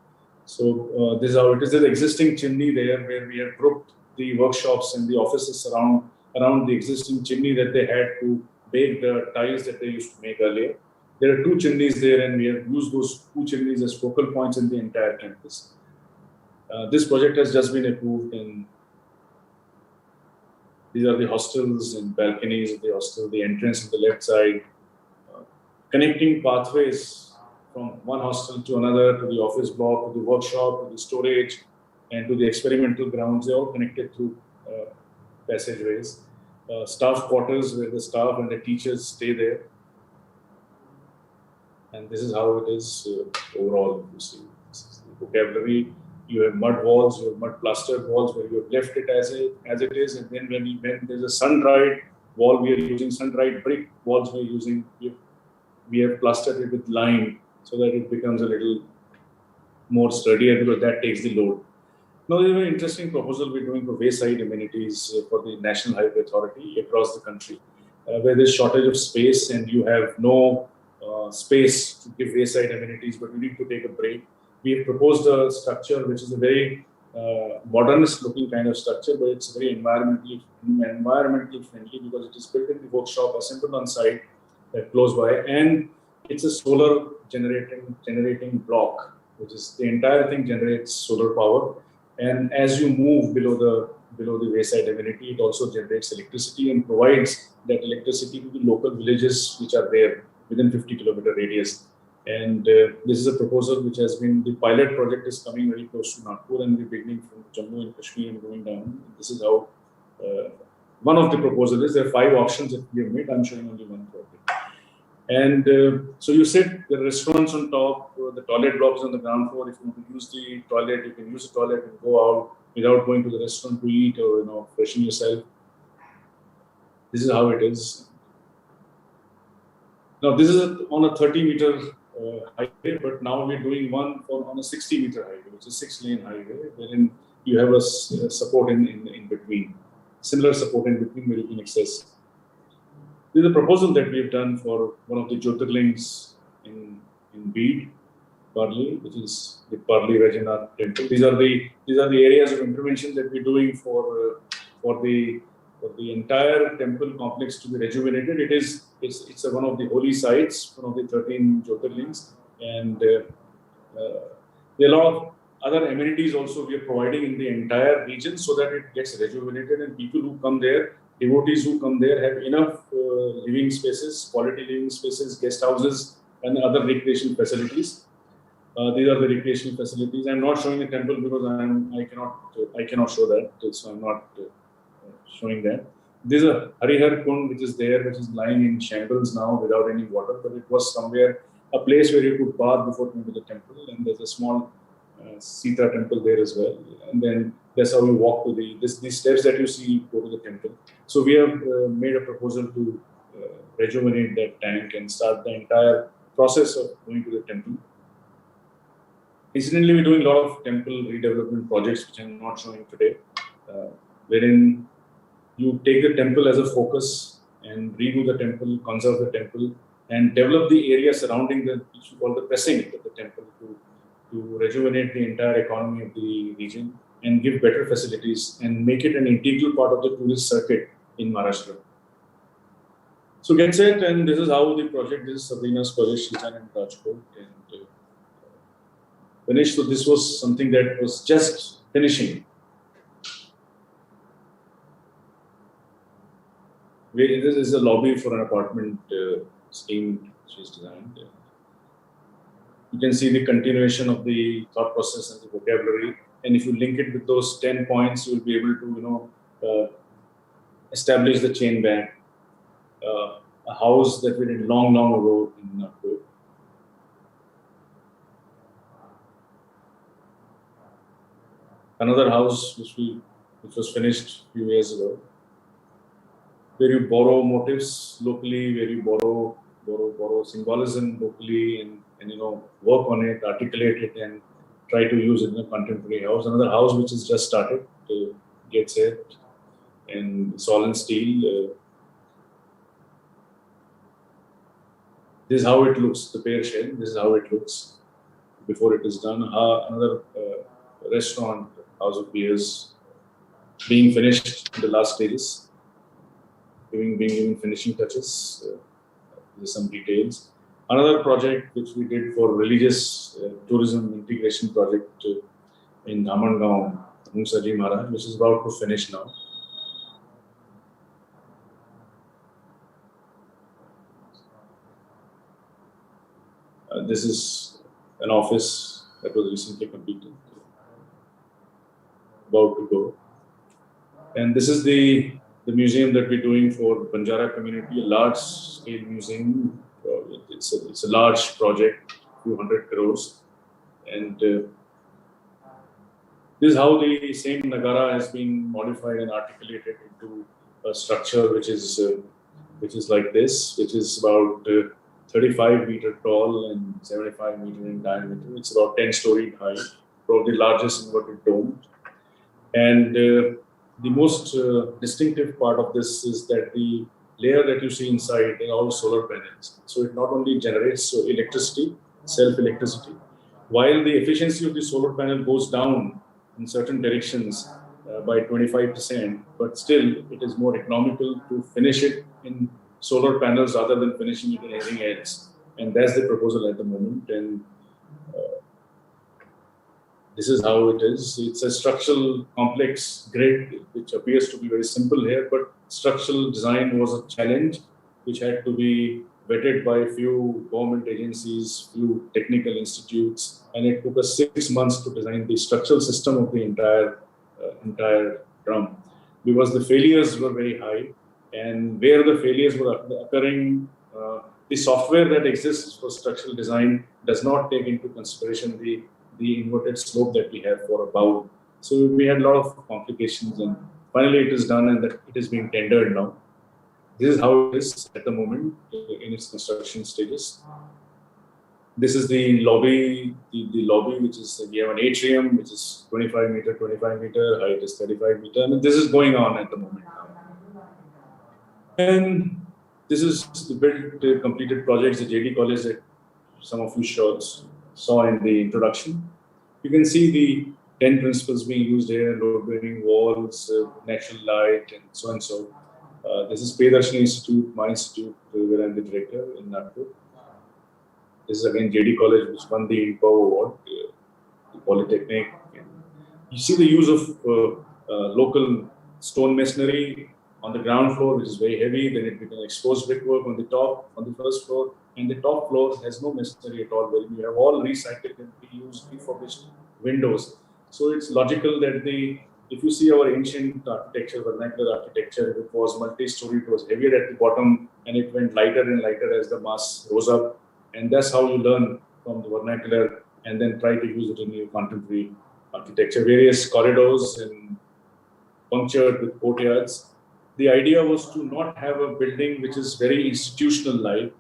S3: So this is how it is. There's an existing chimney there where we have grouped the workshops and the offices around the existing chimney that they had to bake the tiles that they used to make earlier. There are 2 chimneys there, and we have used those 2 chimneys as focal points in the entire campus. This project has just been approved, and these are the hostels and balconies of the hostel, the entrance on the left side, connecting pathways from one hostel to another, to the office block, to the workshop, to the storage, and to the experimental grounds. They're all connected through passageways. Staff quarters where the staff and the teachers stay there. And this is how it is overall. You see, this is the vocabulary. You have mud walls, you have mud plastered walls where you have left it as it is, and then when there's a sun-dried wall, we are using sun-dried brick walls. We have plastered it with lime so that it becomes a little more sturdier, because that takes the load. Now, there's a very interesting proposal we're doing for wayside amenities for the National Highway Authority across the country, where there's shortage of space and you have no space to give wayside amenities, but you need to take a break. We have proposed a structure which is a very modernist looking kind of structure, but it's very environmentally friendly, because it is built in the workshop, assembled on site, close by, and it's a solar generating block, which is the entire thing generates solar power. And as you move below the wayside amenity, it also generates electricity and provides that electricity to the local villages which are there within 50-kilometer radius. And this is a proposal which has been, the pilot project is coming very close to Nagpur, and we're beginning from Jammu and Kashmir and going down. This is how one of the proposals is. There are 5 options that we have made. I'm showing only one project. And so you said the restaurants on top, the toilet blocks on the ground floor. If you want to use the toilet, you can use the toilet and go out without going to the restaurant to eat or freshen yourself. This is how it is. Now this is on a 30-meter highway, but now we're doing one on a 60-meter highway, which is 6-lane highway, wherein you have a support in between, similar support in between where you can access. This is a proposal that we've done for one of the Jyotirlings in Bede, Parli, which is the Parli Rajanath temple. These are the areas of intervention that we're doing for the entire temple complex to be rejuvenated. It's one of the holy sites, one of the 13 Jyotirlings, and there are a lot of other amenities also we are providing in the entire region so that it gets rejuvenated, and people who come there, devotees who come there, have enough living spaces, quality living spaces, guest houses, and other recreation facilities. These are the recreational facilities. I'm not showing the temple because I cannot show that, so I'm not showing that. This is a Harihar Kund which is there, which is lying in shambles now without any water, but it was somewhere a place where you could bath before coming to the temple, and there's a small Sita temple there as well, and then that's how you walk to these steps that you see go to the temple. So we have made a proposal to rejuvenate that tank and start the entire process of going to the temple. Incidentally, we're doing a lot of temple redevelopment projects, which I'm not showing today, wherein you take the temple as a focus and redo the temple, conserve the temple, and develop the area surrounding the, which we call the precinct of the temple, to rejuvenate the entire economy of the region and give better facilities and make it an integral part of the tourist circuit in Maharashtra. So get set, and this is how the project is. Sabrina's project, she's done in Rajkot, and finished. So this was something that was just finishing. This is a lobby for an apartment scheme she's designed. You can see the continuation of the thought process and the vocabulary. And if you link it with those 10 points, you'll be able to, establish the chain bank. A house that we did long ago in Nagpur. Another house which was finished a few years ago, where you borrow motifs locally, where you borrow symbolism locally, and work on it, articulate it, and try to use it in a contemporary house. Another house which is just started to get set, and it's all in steel. This is how it looks, the pear shell. This is how it looks before it is done. Another restaurant, house of beers, being finished in the last stages, being given finishing touches. There's some details. Another project which we did for religious tourism integration project in Dhammangaon, Mungsaji Maharaj, which is about to finish now. This is an office that was recently completed, about to go. And this is the museum that we're doing for Banjara community, a large-scale museum. It's a large project, 200 crores. And this is how the same Nagara has been modified and articulated into a structure which is like this, which is about 35 meter tall and 75 meter in diameter. It's about 10-story high, probably the largest inverted dome. And the most distinctive part of this is that the layer that you see inside is all solar panels. So it not only generates electricity, self-electricity, while the efficiency of the solar panel goes down in certain directions by 25%, but still it is more economical to finish it in solar panels rather than finishing it in anything else. And that's the proposal at the moment. And this is how it is. It's a structural complex grid, which appears to be very simple here, but structural design was a challenge which had to be vetted by a few government agencies, few technical institutes, and it took us 6 months to design the structural system of the entire drum, because the failures were very high. And where the failures were occurring, the software that exists for structural design does not take into consideration the inverted slope that we have for a bowl. So we had a lot of complications, and finally it is done, and that it is being tendered now. This is how it is at the moment in its construction stages. This is the lobby, the lobby, which is, we have an atrium, which is 25 meter, height is 35 meter. And this is going on at the moment now. And this is the built, completed projects at JD College that some of you saw in the introduction. You can see the 10 principles being used here: load-bearing walls, natural light, and so and so. This is Priyadarshini Institute, my institute, where I'm the director in Nagpur. This is again JD College, which won the INPO award, the Polytechnic. You see the use of local stone masonry on the ground floor, which is very heavy. Then it becomes exposed brickwork on the top, on the first floor. And the top floor has no masonry at all, where you have all recycled and reused, refurbished windows. So it's logical that if you see our ancient architecture, vernacular architecture, it was multi-story, it was heavier at the bottom, and it went lighter and lighter as the mass rose up. And that's how you learn from the vernacular and then try to use it in your contemporary architecture. Various corridors and punctured with courtyards. the idea was to not have a building which is very institutional-like,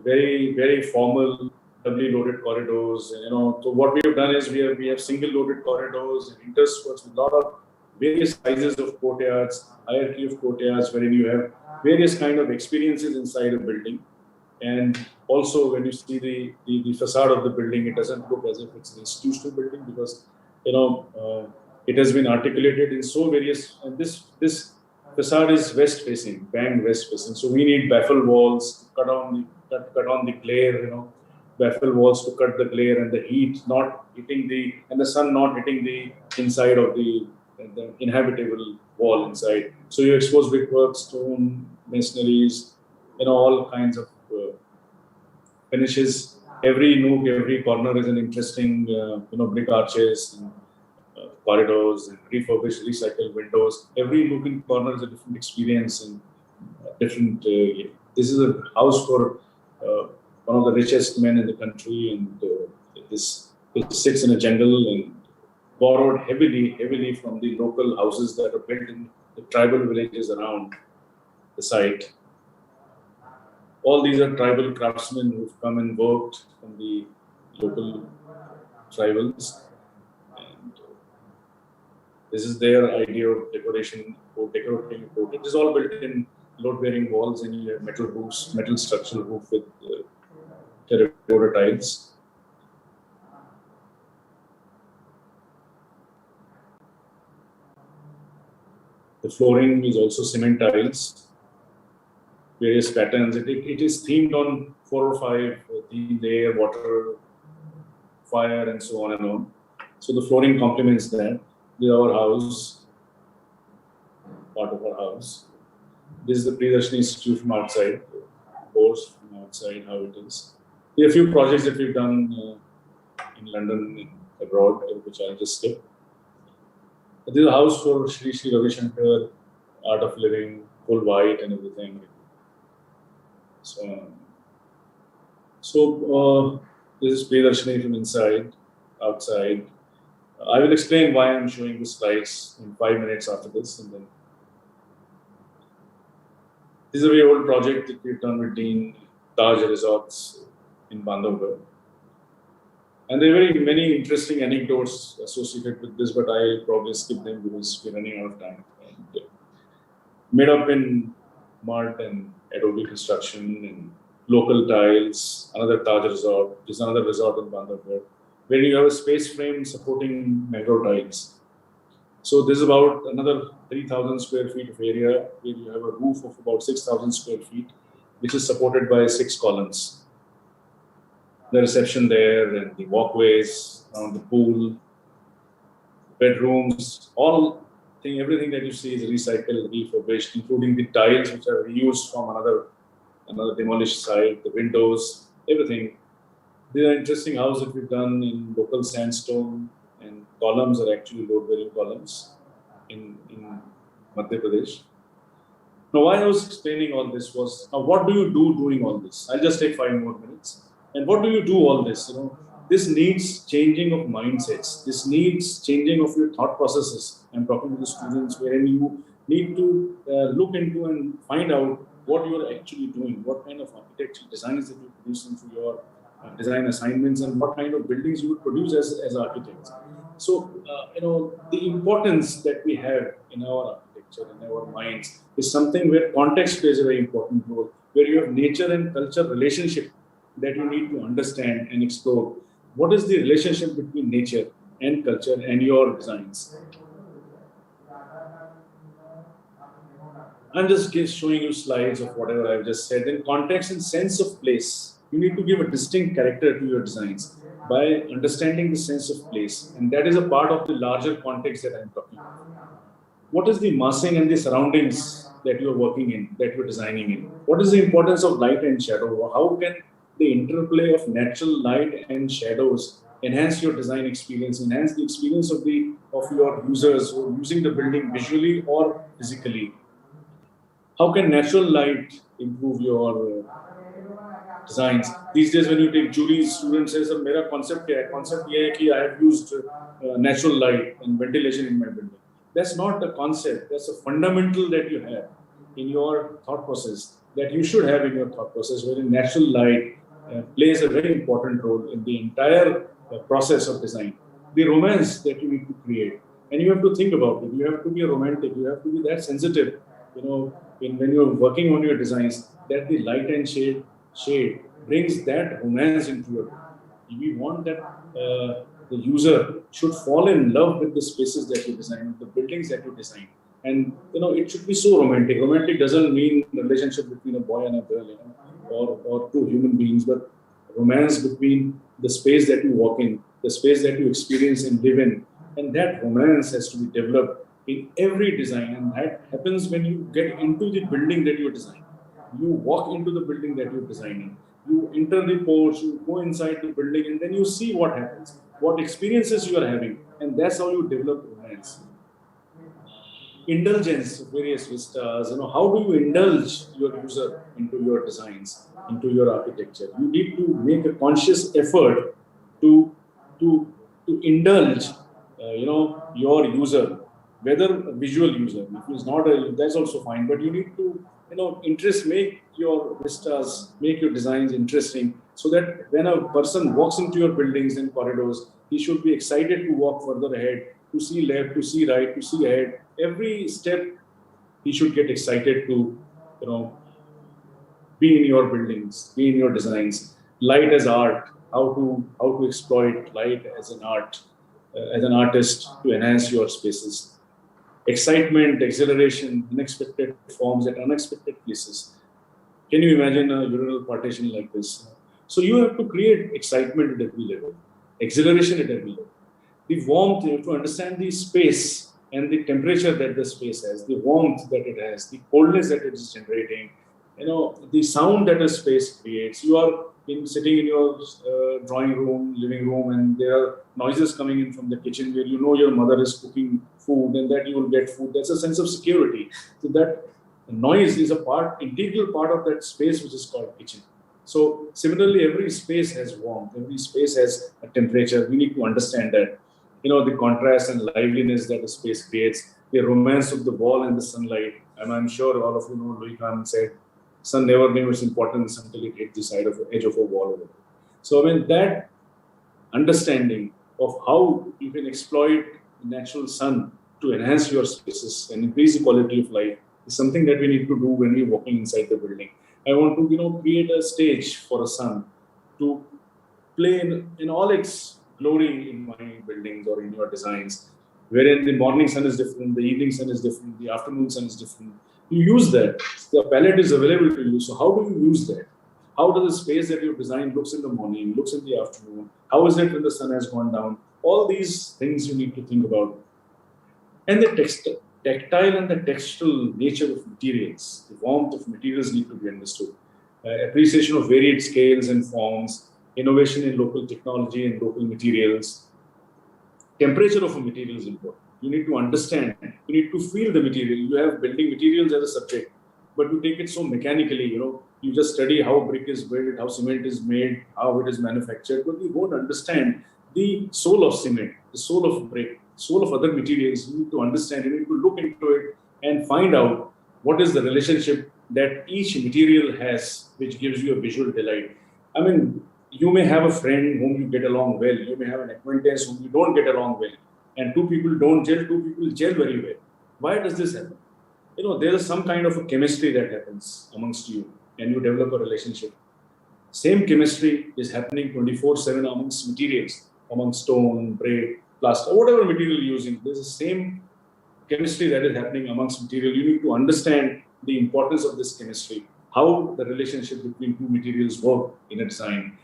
S3: very, very formal, doubly loaded corridors. And, so what we have done is we have single loaded corridors and intersperse with a lot of various sizes of courtyards, hierarchy of courtyards, wherein you have various kind of experiences inside a building. And also, when you see the facade of the building, it doesn't look as if it's an institutional building, because it has been articulated in so various. And this facade is west facing, bang west facing. So we need baffle walls to cut on the glare. Baffle walls to cut the glare and the heat not hitting the sun not hitting the inside of the inhabitable wall inside. So you expose brickwork, stone, masonries, all kinds of finishes. Every nook, every corner is an interesting, brick arches, and, corridors, and refurbished, recycled windows. Every nook and corner is a different experience and different. This is a house for one of the richest men in the country, and it sits in a jungle and borrowed heavily from the local houses that are built in the tribal villages around the site. All these are tribal craftsmen who've come and worked from the local tribals. And this is their idea of decorating a court. It is all built in load-bearing walls, and you have metal roofs, metal structural roof with terracotta tiles. The flooring is also cement tiles, various patterns. It is themed on 4 or 5 themed: air, water, fire, and so on and on. So the flooring complements that. This is our house, part of our house. This is the Priyadarshini Institute from outside, course from outside, how it is. There are a few projects that we've done in London and abroad, which I'll just skip. This is a house for Sri Ravi Shankar, art of living, full white and everything. So this is Priyadarshini from inside, outside. I will explain why I'm showing this slides in 5 minutes after this. And then this is a very old project that we've done with Dean Taj Resorts in Bandhavgarh. And there are very many interesting anecdotes associated with this, but I'll probably skip them because we're running out of time. And made up in mud and adobe construction and local tiles. Another Taj Resort. There's another resort in Bandhavgarh, where you have a space frame supporting mangrove tiles. So this is about another 3,000 square feet of area, where you have a roof of about 6,000 square feet, which is supported by 6 columns. The reception there, and the walkways around the pool, bedrooms, everything that you see is recycled, refurbished, including the tiles which are reused from another demolished site, the windows, everything. These are interesting houses that we've done in local sandstone, and columns are actually load-bearing columns in Madhya Pradesh. Now, why I was explaining all this was, now what do you do doing all this? I'll just take 5 more minutes. And what do you do all this? This needs changing of mindsets. This needs changing of your thought processes. I'm talking to the students, wherein you need to look into and find out what you are actually doing, what kind of architectural designs that you're producing for your design assignments, and what kind of buildings you would produce as architects. So, the importance that we have in our architecture, in our minds, is something where context plays a very important role, where you have nature and culture relationship that you need to understand and explore. What is the relationship between nature and culture and your designs? I'm just showing you slides of whatever I've just said. In context and sense of place, you need to give a distinct character to your designs by understanding the sense of place. And that is a part of the larger context that I'm talking about. What is the massing and the surroundings that you're working in, that you're designing in? What is the importance of light and shadow? How can the interplay of natural light and shadows enhance your design experience, enhance the experience of your users who are using the building visually or physically? How can natural light improve your designs? These days, when you take Julie's student says, "Mera concept kya hai? Concept ye hai ki I have used natural light and ventilation in my building." That's not the concept. That's a fundamental that you have. in your thought process that you should have in your thought process, wherein natural light plays a very important role in the entire process of design. The romance that you need to create, and you have to think about it. You have to be a romantic. You have to be that sensitive, when you're working on your designs, that the light and shade brings that romance into your. We want that the user should fall in love with the spaces that you design, the buildings that you design. And it should be so romantic. Romantic doesn't mean the relationship between a boy and a girl, or two human beings, but romance between the space that you walk in, the space that you experience and live in. And that romance has to be developed in every design. And that happens when you get into the building that you design. You walk into the building that you're designing. You enter the porch, you go inside the building, and then you see what happens, what experiences you are having. And that's how you develop romance. Indulgence of various vistas, how do you indulge your user into your designs, into your architecture? You need to make a conscious effort to indulge, your user, whether a visual user. If it's not that's also fine, but you need to, make your vistas, make your designs interesting, so that when a person walks into your buildings and corridors, he should be excited to walk further ahead, to see left, to see right, to see ahead. Every step, he should get excited to, be in your buildings, be in your designs. Light as art, how to exploit light as an art, as an artist to enhance your spaces. Excitement, exhilaration, unexpected forms at unexpected places. Can you imagine a urinal partition like this? So you have to create excitement at every level, exhilaration at every level. The warmth, you have to understand the space and the temperature that the space has, the warmth that it has, the coldness that it is generating, the sound that a space creates. You are sitting in your drawing room, living room, and there are noises coming in from the kitchen where your mother is cooking food, and that you will get food. That's a sense of security. So that noise is integral part of that space which is called kitchen. So similarly, every space has warmth, every space has a temperature. We need to understand that. The contrast and liveliness that a space creates, the romance of the wall and the sunlight. And I'm sure all of you know Louis Kahn said, sun never knew its importance until it hit the edge of a wall. So that understanding of how you can exploit natural sun to enhance your spaces and increase the quality of life is something that we need to do when we're walking inside the building. I want to create a stage for a sun to play in all its glory in my buildings or in your designs, wherein the morning sun is different, the evening sun is different, the afternoon sun is different. You use that. The palette is available to you. So how do you use that? How does the space that you've designed looks in the morning, looks in the afternoon? How is it when the sun has gone down? All these things you need to think about. And the tactile and the textural nature of materials, the warmth of materials need to be understood. Appreciation of varied scales and forms, innovation in local technology and local materials. Temperature of a material is important. You need to understand, you need to feel the material. You have building materials as a subject, but you take it so mechanically, you just study how brick is built, how cement is made, how it is manufactured, but you won't understand the soul of cement, the soul of brick, soul of other materials. You need to understand, you need to look into it and find out what is the relationship that each material has, which gives you a visual delight. I mean, you may have a friend whom you get along well. You may have an acquaintance whom you don't get along well. And two people don't gel, two people gel very well. Why does this happen? There is some kind of a chemistry that happens amongst you and you develop a relationship. Same chemistry is happening 24/7 amongst materials, amongst stone, brick, plaster, whatever material you're using. There's the same chemistry that is happening amongst material. You need to understand the importance of this chemistry, how the relationship between two materials work in a design.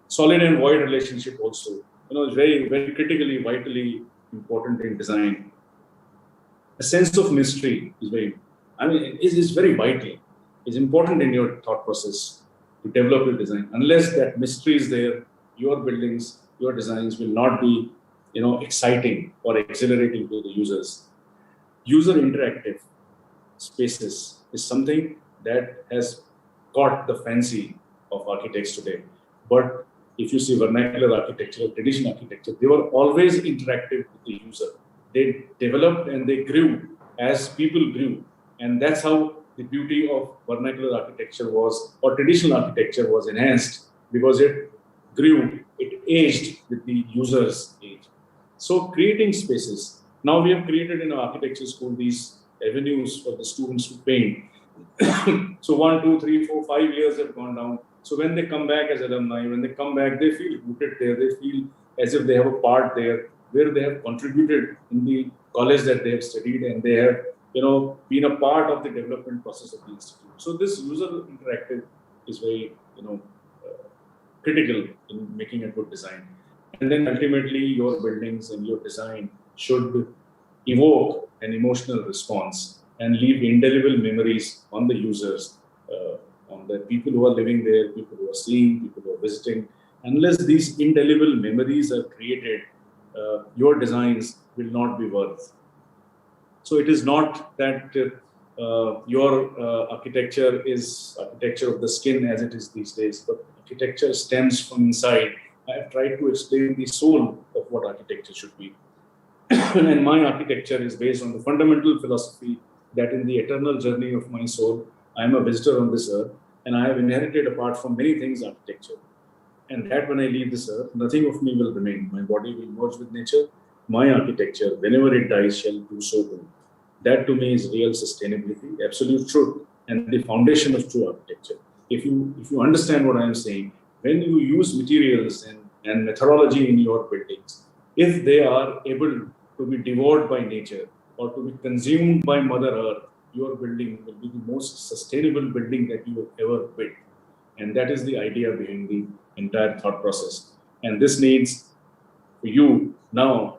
S3: Solid and void relationship also, is very, very critically, vitally important in design. A sense of mystery is very vital. It's important in your thought process to develop your design. Unless that mystery is there, your buildings, your designs will not be, exciting or exhilarating to the users. User interactive spaces is something that has caught the fancy of architects today. But if you see vernacular architecture, traditional architecture, they were always interactive with the user. They developed and they grew as people grew. And that's how the beauty of vernacular architecture was, or traditional architecture was enhanced, because it grew, it aged with the user's age. So creating spaces. Now we have created in our architecture school these avenues for the students to paint. So 1, 2, 3, 4, 5 years have gone down. So when they come back as alumni, when they come back, they feel rooted there. They feel as if they have a part there, where they have contributed in the college that they have studied, and they have, been a part of the development process of the institute. So this user interactive is very, critical in making a good design. And then ultimately your buildings and your design should evoke an emotional response and leave indelible memories on the users, on the people who are living there, people who are seeing, people who are visiting. Unless these indelible memories are created, your designs will not be worth. So it is not that your architecture is architecture of the skin as it is these days, but architecture stems from inside. I have tried to explain the soul of what architecture should be. And my architecture is based on the fundamental philosophy that in the eternal journey of my soul, I am a visitor on this earth, and I have inherited, apart from many things, architecture. And that when I leave this earth, nothing of me will remain. My body will merge with nature. My architecture, whenever it dies, shall do so too. That to me is real sustainability, absolute truth, and the foundation of true architecture. If you understand what I am saying, when you use materials and methodology in your buildings, if they are able to be devoured by nature or to be consumed by Mother Earth, your building will be the most sustainable building that you have ever built. And that is the idea behind the entire thought process. And this needs for you now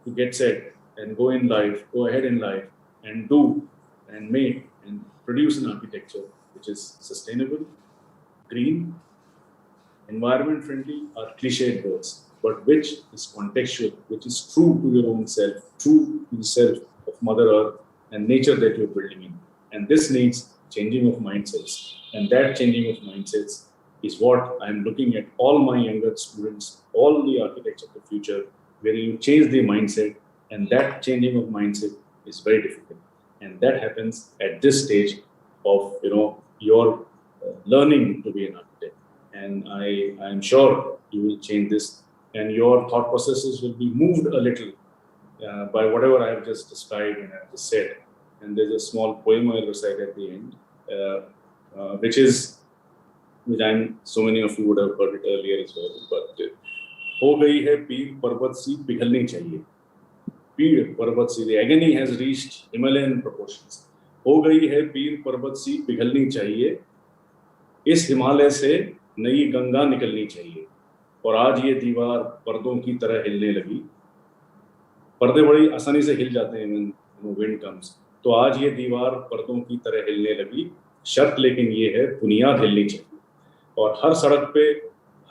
S3: to get set and go ahead in life and do and make and produce an architecture which is sustainable, green, environment friendly are cliched words, but which is contextual, which is true to your own self, true to the self of Mother Earth and nature that you're building in. And this needs changing of mindsets. And that changing of mindsets is what I'm looking at all my younger students, all the architects of the future, where you change the mindset, and that changing of mindset is very difficult. And that happens at this stage of your learning to be an architect. And I'm sure you will change this, and your thought processes will be moved a little by whatever I have just described and I have just said. And there's a small poem I'll recite at the end, which so many of you would have heard it earlier as well. But हो गई है पीर पर्वत सी पिघलनी चाहिए. पीर पर्वत सी, the agony has reached Himalayan proportions. हो गई है पीर पर्वत सी पिघलनी चाहिए. इस हिमालय से नई गंगा निकलनी चाहिए. और आज ये दीवार पर्दों की तरह हिलने लगी. पर्दे बड़ी आसानी से हिल जाते हैं when wind comes. तो आज ये दीवार पर्दों की तरह हिलने लगी. शर्त लेकिन ये है बुनियाद हिलनी चाहिए. और हर सड़क पे,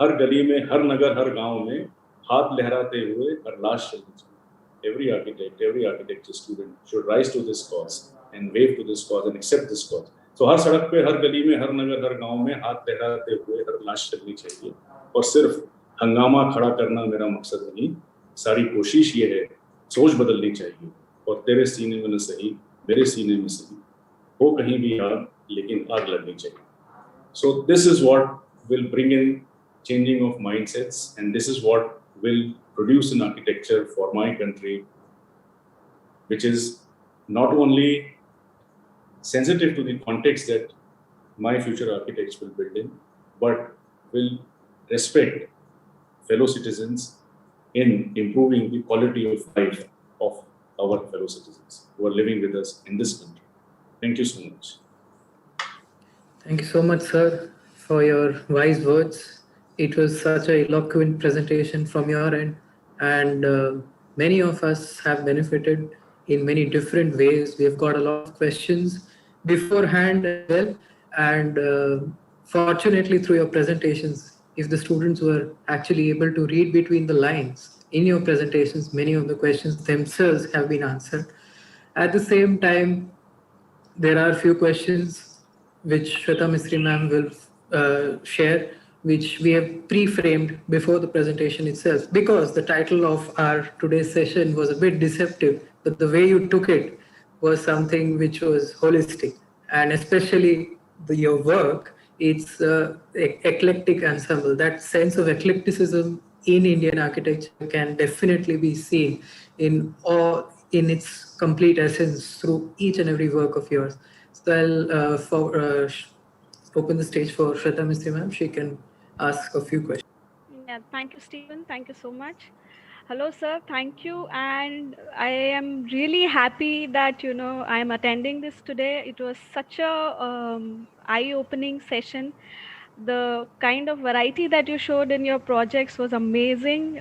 S3: हर गली में, हर नगर, हर गांव में हाथ लहराते हुए हर लाश चलनी चाहिए. Every architect, every architecture student should rise to this cause and wave to this cause and accept this cause. So हर सड़क पे, हर गली में, हर नगर, हर गांव में हाथ लहराते हुए हर लाश चलनी चाहिए. और सिर्फ हंगामा खड़ा करना मेरा मकसद नहीं. सारी कोशिश ये है, सोच बदलनी चाहिए. और तेरे सीने में न सही, मेरे सीने में सही, हो कहीं भी आग, लेकिन आग लगनी चाहिए. So this is what will bring in changing of mindsets, and this is what will produce an architecture for my country, which is not only sensitive to the context that my future architects will build in, but will respect fellow citizens in improving the quality of life of our fellow citizens who are living with us in this country. Thank you so much.
S2: Thank you so much, sir, for your wise words. It was such an eloquent presentation from your end, and many of us have benefited in many different ways. We have got a lot of questions beforehand as well, and fortunately through your presentations, if the students were actually able to read between the lines in your presentations, many of the questions themselves have been answered. At the same time, there are a few questions which Shweta Misri ma'am will share, which we have pre-framed before the presentation itself, because the title of our today's session was a bit deceptive, but the way you took it was something which was holistic, and especially your work, it's eclectic ensemble. That sense of eclecticism in Indian architecture can definitely be seen in its complete essence through each and every work of yours. So I'll open the stage for Shraddha Mistry ma'am. She can ask a few questions.
S11: Yeah, thank you, Stephen. Thank you so much. Hello, sir. Thank you. And I am really happy that, I am attending this today. It was such a eye-opening session. The kind of variety that you showed in your projects was amazing.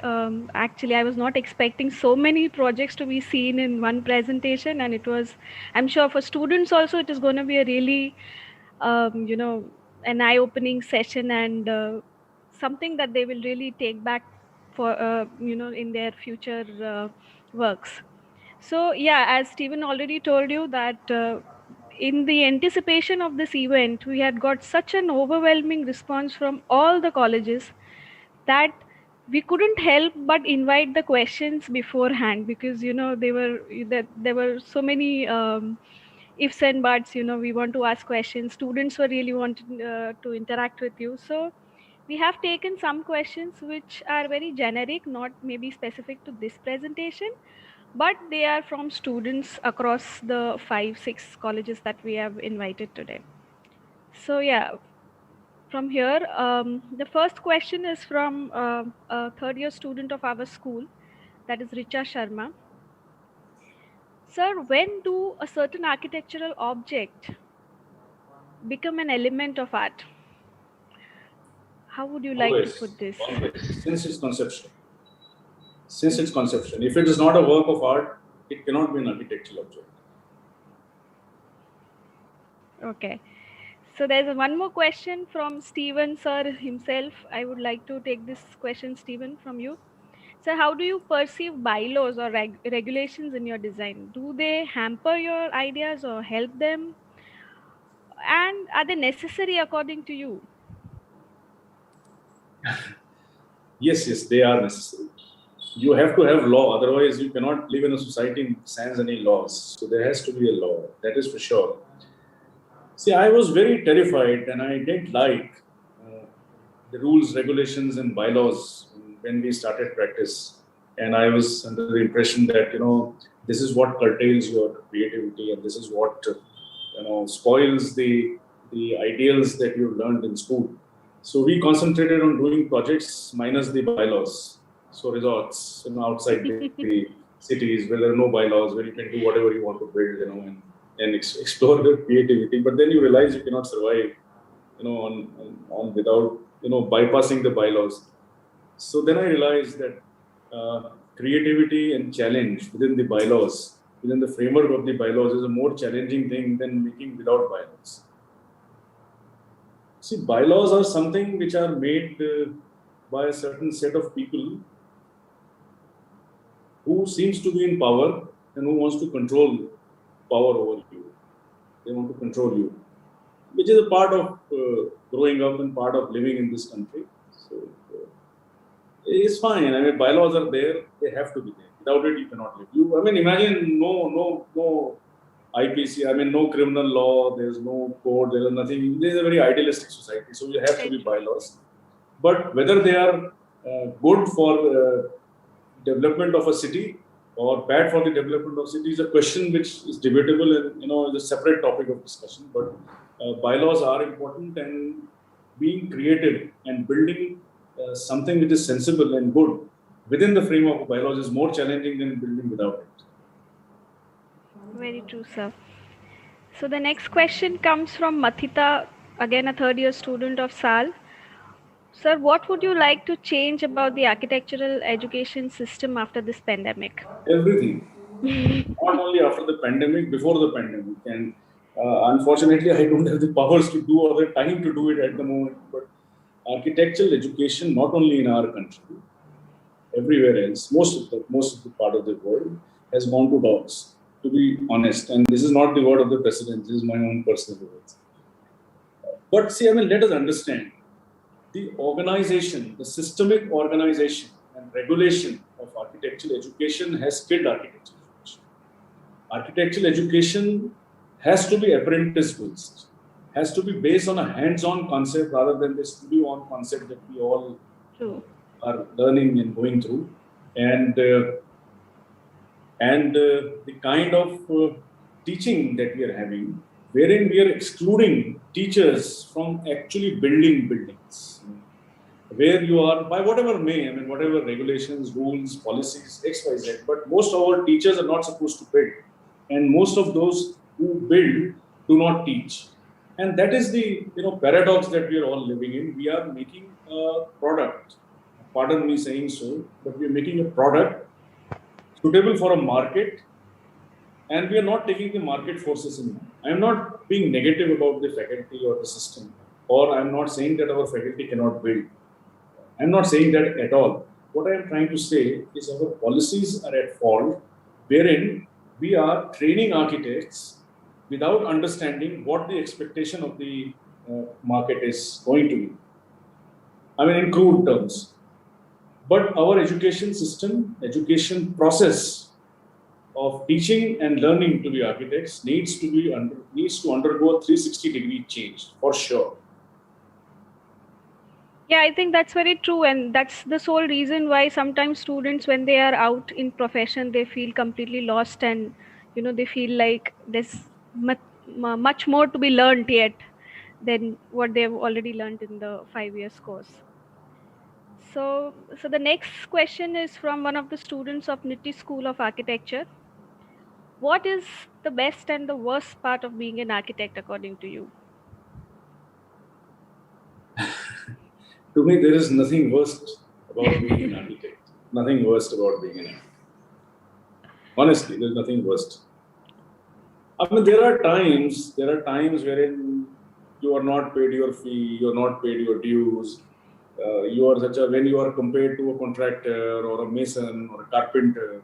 S11: Actually, I was not expecting so many projects to be seen in one presentation. And it was, I'm sure for students also, it is going to be a really, an eye-opening session and something that they will really take back for in their future works. So yeah, as Stephen already told you that in the anticipation of this event, we had got such an overwhelming response from all the colleges that we couldn't help but invite the questions beforehand, because there were so many ifs and buts. We want to ask questions, students were really wanting to interact with you. So we have taken some questions which are very generic, not maybe specific to this presentation, but they are from students across the 5-6 colleges that we have invited today. So yeah, from here, the first question is from a third year student of our school, that is Richa Sharma. Sir, when do a certain architectural object become an element of art? How would you like to put this?
S3: Always, since its conception. Since its conception. If it is not a work of art, it cannot be an architectural object.
S11: Okay. So there's one more question from Stephen sir himself. I would like to take this question, Stephen, from you. So how do you perceive bylaws or regulations in your design? Do they hamper your ideas or help them? And are they necessary according to you?
S3: Yes, they are necessary. You have to have law, otherwise you cannot live in a society sans any laws. So there has to be a law, that is for sure. See, I was very terrified and I didn't like the rules, regulations and bylaws when we started practice. And I was under the impression that, this is what curtails your creativity and this is what, spoils the ideals that you learned in school. So we concentrated on doing projects minus the bylaws. So resorts, outside the cities where there are no bylaws, where you can do whatever you want to build, and explore your creativity. But then you realize you cannot survive, on without, bypassing the bylaws. So then I realized that creativity and challenge within the bylaws, within the framework of the bylaws, is a more challenging thing than making without bylaws. See, bylaws are something which are made by a certain set of people who seems to be in power and who wants to control power over you. They want to control you, which is a part of growing up and part of living in this country. So it's fine. I mean, bylaws are there; they have to be there. Without it, you cannot live. Imagine no IPC. No criminal law. There's no code. There is nothing. This is a very idealistic society. So you have to be bylaws. But whether they are good for development of a city or bad for the development of city is a question which is debatable and is a separate topic of discussion. But bylaws are important, and being creative and building something which is sensible and good within the frame of bylaws is more challenging than building without it.
S11: Very true, sir. So the next question comes from Mathita, again a third year student of SAL. Sir, what would you like to change about the architectural education system after this pandemic?
S3: Everything. Not only after the pandemic, before the pandemic. And unfortunately, I don't have the powers to do or the time to do it at the moment. But architectural education, not only in our country, everywhere else, most of the part of the world has gone to dogs, to be honest. And this is not the word of the president, this is my own personal words. But see, let us understand, the organization, the systemic organization and regulation of architectural education has killed architectural education. architectural education has to be apprentice-based, has to be based on a hands-on concept rather than the studio-on concept that we all are learning and going through. And the kind of teaching that we are having, wherein we are excluding teachers from actually building buildings, where you are, by whatever may, I mean, whatever regulations, rules, policies, X, Y, Z, but most of our teachers are not supposed to build. And most of those who build do not teach. And that is the paradox that we are all living in. We are making a product, pardon me saying so, but we are making a product suitable for a market, and we are not taking the market forces in mind. I am not being negative about the faculty or the system, or I am not saying that our faculty cannot build. I am not saying that at all. What I am trying to say is our policies are at fault, wherein we are training architects without understanding what the expectation of the market is going to be. I mean, in crude terms. But our education system, education process of teaching and learning to be architects needs to undergo a 360-degree change, for sure.
S11: Yeah, I think that's very true, and that's the sole reason why sometimes students, when they are out in profession, they feel completely lost, and they feel like there's much more to be learned yet than what they've already learned in the 5 years course. So the next question is from one of the students of SAL School of Architecture. What is the best and the worst part of being an architect according to you?
S3: To me, there is nothing worst about being an architect. Nothing worst about being an architect. Honestly, there's nothing worst. I mean, there are times wherein you are not paid your fee, you are not paid your dues. You are when you are compared to a contractor or a mason or a carpenter.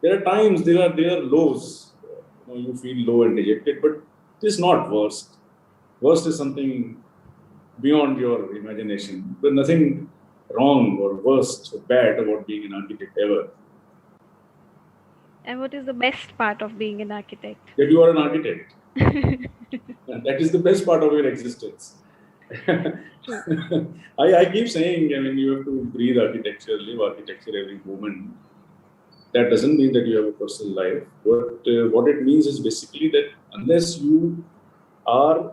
S3: There are times there are lows. You feel low and dejected, but it is not worst. Worst is something beyond your imagination. There's nothing wrong or worst or bad about being an architect ever.
S11: And what is the best part of being an architect?
S3: That you are an architect. And that is the best part of your existence. I keep saying, I mean, you have to breathe architecture, live architecture every moment. That doesn't mean that you have a personal life. But what it means is basically that unless you are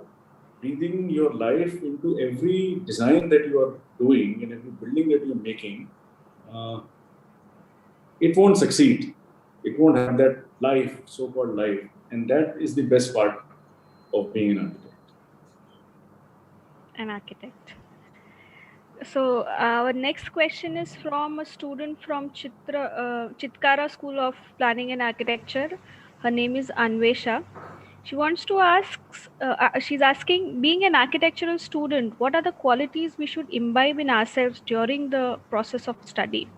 S3: breathing your life into every design that you are doing and every building that you are making, it won't succeed. It won't have that life, so-called life. And that is the best part of being an architect.
S11: An architect. So our next question is from a student from Chitkara School of Planning and Architecture. Her name is Anvesha. She wants to ask, she's asking, being an architectural student, what are the qualities we should imbibe in ourselves during the process of study?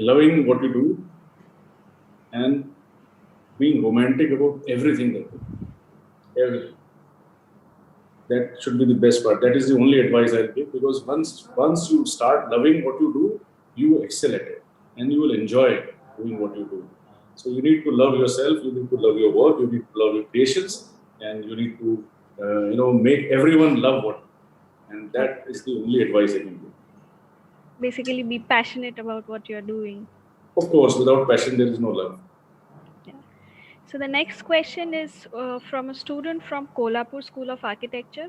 S3: Loving what you do and being romantic about everything that you do. Everything. That should be the best part. That is the only advice I'll give, because once you start loving what you do, you excel at it and you will enjoy doing what you do. So you need to love yourself, you need to love your work, you need to love your patients, and you need to make everyone love what you do. And that is the only advice I can give.
S11: Basically, be passionate about what you're doing.
S3: Of course, without passion, there is no love.
S11: Yeah. So the next question is from a student from Kolhapur School of Architecture.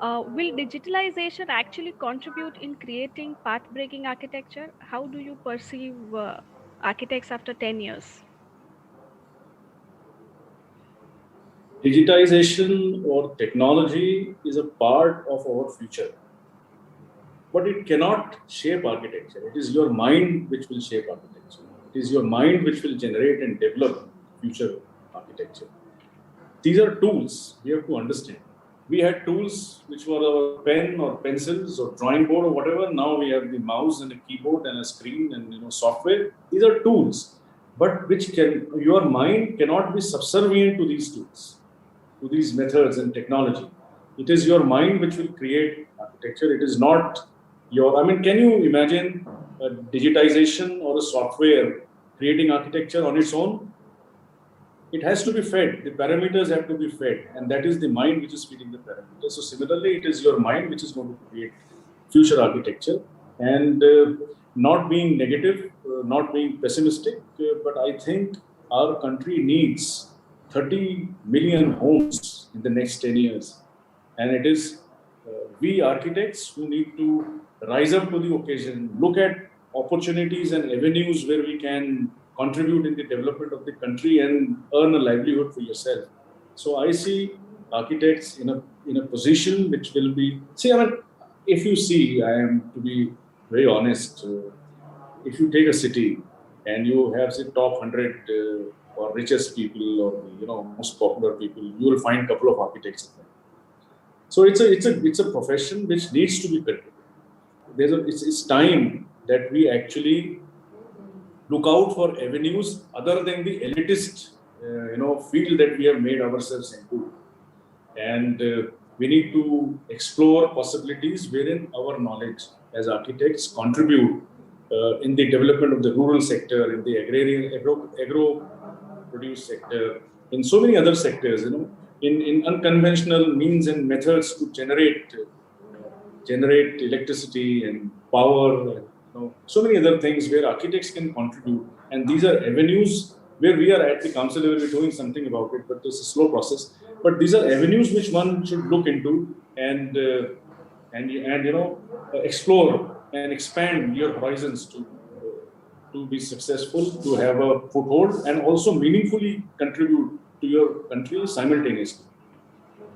S11: Will digitalization actually contribute in creating path-breaking architecture? How do you perceive architects after 10 years?
S3: Digitization or technology is a part of our future, but it cannot shape architecture. It is your mind which will shape architecture. It is your mind which will generate and develop future architecture. These are tools we have to understand. We had tools which were our pen or pencils or drawing board or whatever. Now we have the mouse and a keyboard and a screen and software. These are tools, but your mind cannot be subservient to these tools, to these methods and technology. It is your mind which will create architecture. It is not can you imagine a digitization or a software creating architecture on its own. It has to be fed. The parameters have to be fed, and that is the mind which is feeding the parameters. So similarly, it is your mind which is going to create future architecture, and not being negative, not being pessimistic, but I think our country needs 30 million homes in the next 10 years. And it is we architects who need to rise up to the occasion, look at opportunities and avenues where we can contribute in the development of the country and earn a livelihood for yourself. So I see architects in a position which will be, see, I mean, if you see, I am to be very honest, if you take a city and you have the top 100 or richest people or most popular people, you will find a couple of architects in there. So it's a profession which needs to be cultivated. It's time that we actually look out for avenues other than the elitist field that we have made ourselves into, and we need to explore possibilities wherein our knowledge as architects contribute in the development of the rural sector, in the agrarian agro produce sector, in so many other sectors, in unconventional means and methods to generate electricity and power, so many other things where architects can contribute. And these are avenues where we are at the council where we're doing something about it, but it's a slow process. But these are avenues which one should look into and explore and expand your horizons to be successful, to have a foothold, and also meaningfully contribute to your country simultaneously.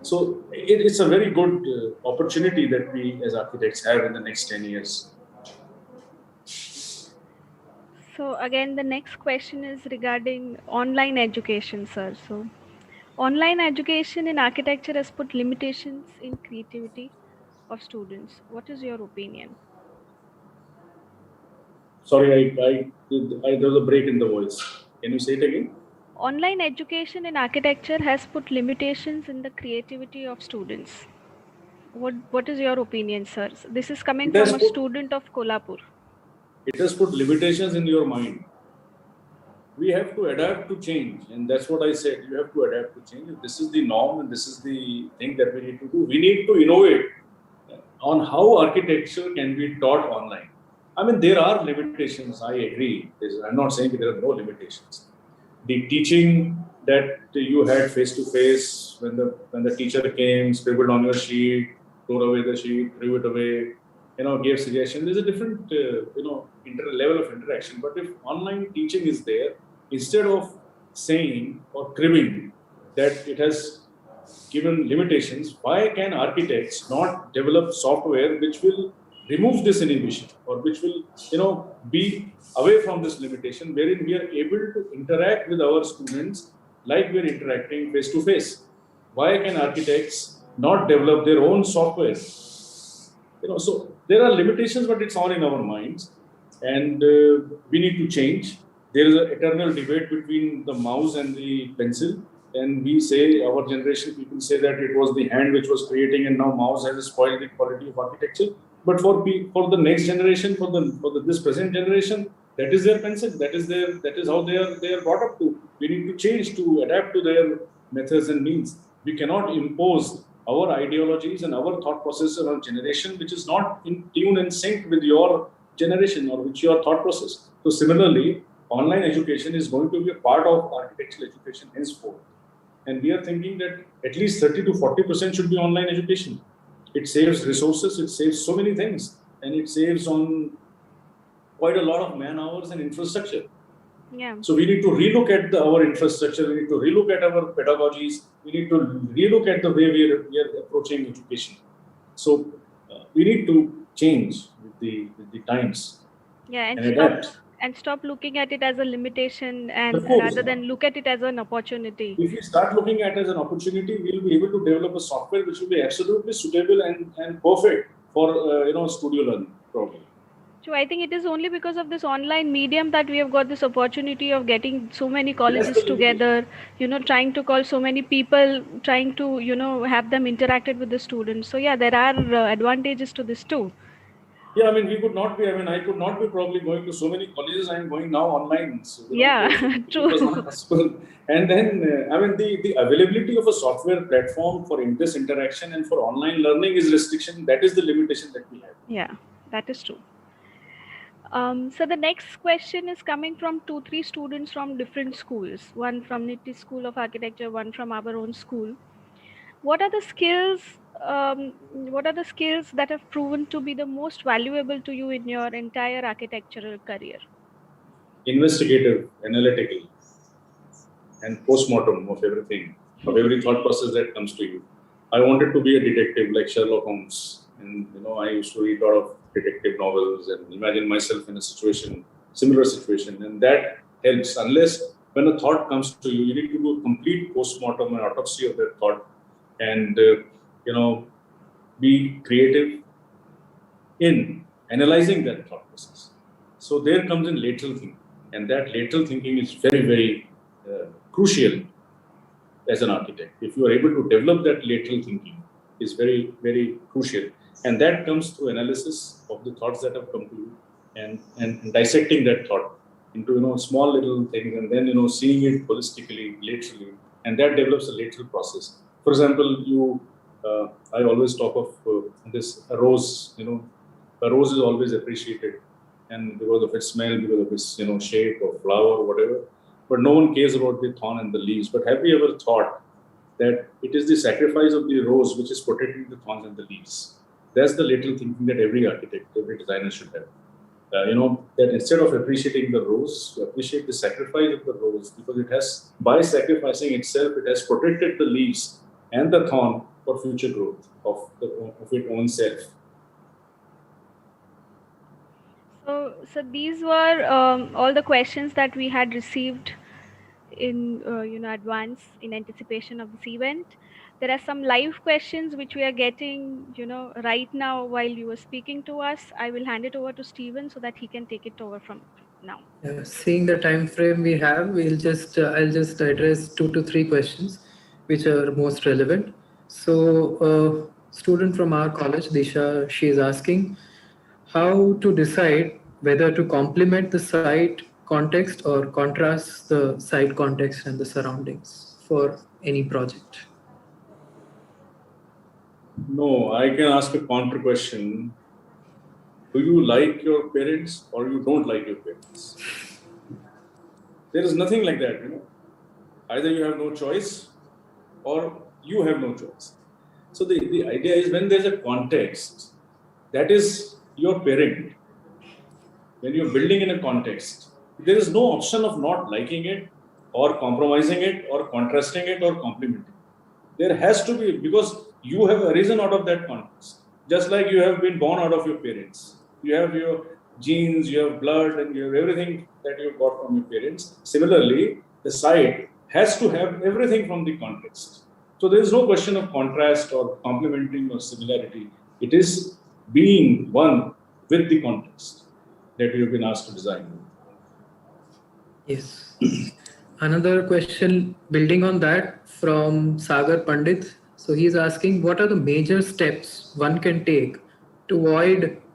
S3: So it's a very good opportunity that we as architects have in the next 10 years.
S11: So again, the next question is regarding online education, sir. So online education in architecture has put limitations in creativity of students. What is your opinion?
S3: Sorry, there was a break in the voice. Can you say it again?
S11: Online education in architecture has put limitations in the creativity of students. What is your opinion, sir? This is coming from a student of Kolhapur.
S3: It has put limitations in your mind. We have to adapt to change, and that's what I said. You have to adapt to change. This is the norm, and this is the thing that we need to do. We need to innovate on how architecture can be taught online. I mean, there are limitations. I agree. I'm not saying there are no limitations. The teaching that you had face to face when the teacher came, scribbled on your sheet, tore away the sheet, threw it away, gave suggestions. There's a different level of interaction. But if online teaching is there, instead of saying or cribbing that it has given limitations, why can architects not develop software which will remove this inhibition, or which will be away from this limitation, wherein we are able to interact with our students like we're interacting face to face? Why can architects not develop their own software? So there are limitations, but it's all in our minds, and we need to change. There is an eternal debate between the mouse and the pencil, and we say, our generation people say that it was the hand which was creating, and now mouse has spoiled the quality of architecture. But for the next generation, for this present generation, that is their pencil. That is how they are brought up to. We need to change to adapt to their methods and means. We cannot impose our ideologies and our thought process on a generation which is not in tune and sync with your generation or with your thought process. So similarly, online education is going to be a part of architectural education henceforth. And we are thinking that at least 30 to 40% should be online education. It saves resources, it saves so many things, and it saves on quite a lot of man hours and infrastructure.
S11: Yeah.
S3: So we need to relook at our infrastructure, we need to relook at our pedagogies, we need to relook at the way we are approaching education. So we need to change with the times.
S11: Yeah,
S3: and adapt.
S11: And stop looking at it as a limitation, and rather than look at it as an opportunity.
S3: If we start looking at it as an opportunity, we'll be able to develop a software which will be absolutely suitable and perfect for studio learning, probably.
S11: So I think it is only because of this online medium that we have got this opportunity of getting so many colleges together, trying to call so many people, trying to, have them interacted with the students. So yeah, there are advantages to this too.
S3: Yeah, I mean, we could not be, I mean, I could not be probably going to so many colleges. I'm going now online. So,
S11: Yeah,
S3: it was not possible. And then, I mean, the availability of a software platform for this interaction and for online learning is restriction. That is the limitation that we have.
S11: Yeah, that is true. So the next question is coming from 2-3 students from different schools. One from Niti School of Architecture, one from our own school. What are the skills? What are the skills that have proven to be the most valuable to you in your entire architectural career?
S3: Investigative, analytical, and post-mortem of everything, of every thought process that comes to you. I wanted to be a detective like Sherlock Holmes, and I used to read a lot of detective novels and imagine myself in a situation, similar situation, and that helps. Unless when a thought comes to you, you need to do a complete post-mortem and autopsy of that thought, and be creative in analyzing that thought process. So there comes in lateral thinking, and that lateral thinking is very, very crucial as an architect. If you are able to develop that lateral thinking, is very, very crucial, and that comes through analysis of the thoughts that have come to you, and dissecting that thought into small little things, and then seeing it holistically, laterally, and that develops a lateral process. For example, I always talk of this rose. A rose is always appreciated, and because of its smell, because of its shape or flower or whatever. But no one cares about the thorn and the leaves. But have you ever thought that it is the sacrifice of the rose which is protecting the thorns and the leaves? That's the little thinking that every architect, every designer should have. That instead of appreciating the rose, you appreciate the sacrifice of the rose, because it has, by sacrificing itself, it has protected the leaves and the thorn for future growth of its own self.
S11: So these were all the questions that we had received in advance in anticipation of this event. There are some live questions which we are getting right now while you were speaking to us. I will hand it over to Stephen so that he can take it over from now.
S2: Yeah, seeing the time frame we have, I'll just address 2 to 3 questions which are most relevant. So student from our college, Disha, she is asking how to decide whether to complement the site context or contrast the site context and the surroundings for any project.
S3: No, I can ask a counter question. Do you like your parents or you don't like your parents? There is nothing like that, Either you have no choice or you have no choice. So the idea is, when there's a context, that is your parent. When you're building in a context, there is no option of not liking it or compromising it or contrasting it or complementing. There has to be, because you have arisen out of that context. Just like you have been born out of your parents. You have your genes, you have blood, and you have everything that you got from your parents. Similarly, the site has to have everything from the context. So there is no question of contrast or complementing or similarity. It is being one with the context that you have been asked to design.
S2: Yes. Another question building on that from Sagar Pandit. So he's asking, what are the major steps one can take to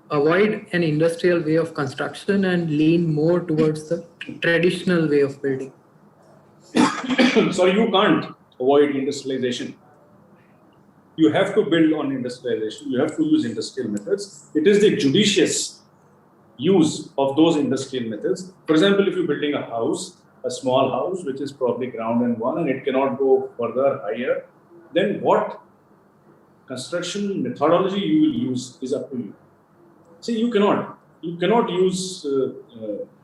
S2: avoid an industrial way of construction and lean more towards the traditional way of building?
S3: So you can't avoid industrialization. You have to build on industrialization. You have to use industrial methods. It is the judicious use of those industrial methods. For example, if you're building a house, a small house, which is probably ground and one, and it cannot go further higher, then what construction methodology you will use is up to you. See, you cannot use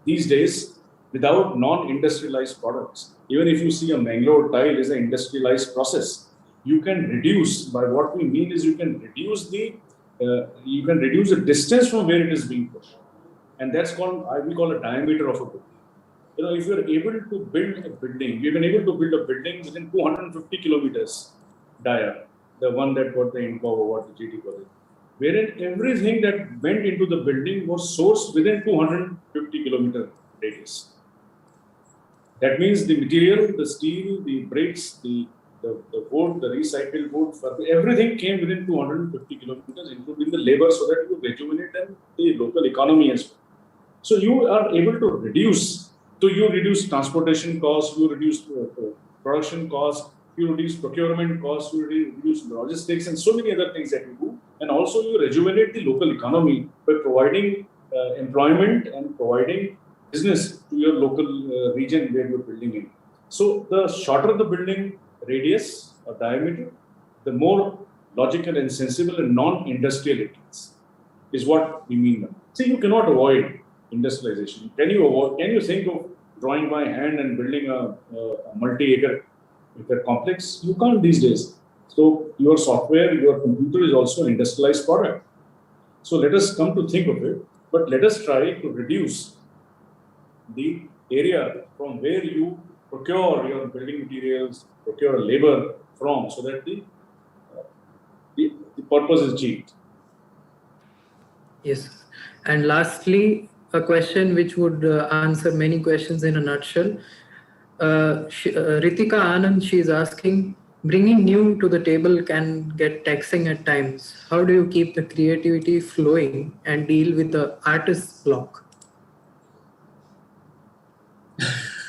S3: these days without non-industrialized products. Even if you see a Mangalore tile is an industrialized process, you can reduce. By what we mean is, you can reduce the distance from where it is being put, and that's called, we call a diameter of a building. If you are able to build a building, we've been able to build a building within 250 kilometers dia, the one that got the INCOV award, the GT project, wherein everything that went into the building was sourced within 250 kilometer radius. That means the material, the steel, the bricks, the the wood, the recycled wood, everything came within 250 kilometers, including the labor, so that you rejuvenate and the local economy as well. So you are able to reduce. So you reduce transportation costs, you reduce production costs, you reduce procurement costs, you reduce logistics, and so many other things that you do. And also you rejuvenate the local economy by providing employment and providing business to your local region where you're building in. So the shorter the building radius or diameter, the more logical and sensible and non-industrial it is what we mean by. See, you cannot avoid industrialization. Can you think of drawing by hand and building a multi-acre complex? You can't these days. So your software, your computer is also an industrialized product. So let us come to think of it, but let us try to reduce the area from where you procure your building materials, procure labor from, so that the purpose is achieved.
S2: Yes. And lastly, a question which would answer many questions in a nutshell. Ritika Anand, she is asking, bringing new to the table can get taxing at times. How do you keep the creativity flowing and deal with the artist's block?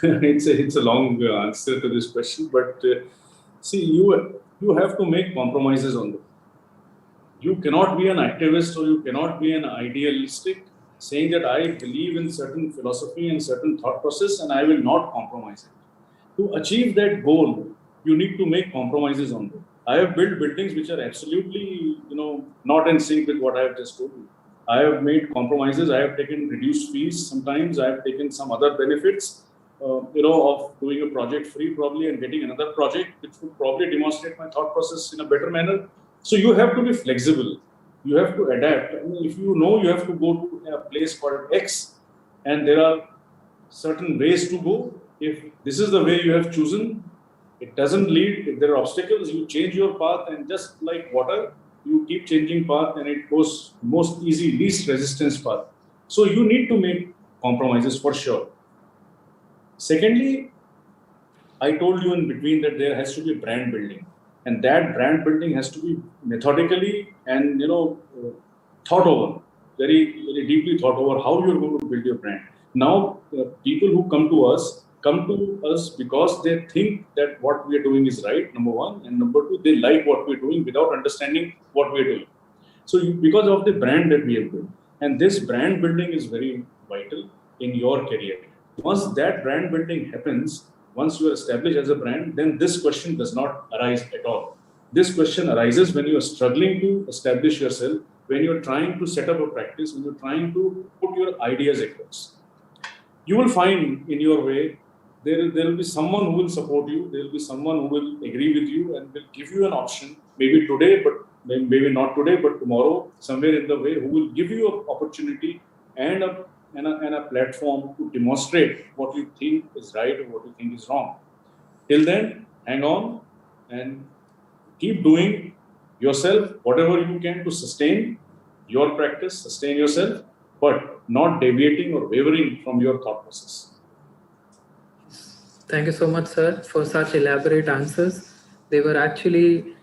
S3: It's a long answer to this question, but see, you have to make compromises on them. You cannot be an activist or you cannot be an idealistic, saying that I believe in certain philosophy and certain thought process and I will not compromise it. To achieve that goal, you need to make compromises on them. I have built buildings which are absolutely, not in sync with what I have just told you. I have made compromises. I have taken reduced fees. Sometimes I have taken some other benefits, of doing a project free probably and getting another project which would probably demonstrate my thought process in a better manner. So you have to be flexible. You have to adapt. I mean, if you know you have to go to a place called X and there are certain ways to go, if this is the way you have chosen, it doesn't lead, if there are obstacles, you change your path, and just like water, you keep changing path and it goes most easy, least resistance path. So you need to make compromises for sure. Secondly, I told you in between that there has to be brand building. And that brand building has to be methodically and thought over, very, very deeply thought over how you're going to build your brand. Now, people who come to us because they think that what we are doing is right, number one, and number two, they like what we're doing without understanding what we're doing. So because of the brand that we have built, and this brand building is very vital in your career. Once that brand building happens, once you are established as a brand, then this question does not arise at all. This question arises when you are struggling to establish yourself, when you are trying to set up a practice, when you are trying to put your ideas across. You will find in your way, there will be someone who will support you, there will be someone who will agree with you and will give you an option, maybe today, but maybe not today, but tomorrow, somewhere in the way, who will give you an opportunity and a platform to demonstrate what you think is right or what you think is wrong. Till then, hang on and keep doing yourself whatever you can to sustain your practice, sustain yourself, but not deviating or wavering from your thought process.
S2: Thank you so much, sir, for such elaborate answers. They were actually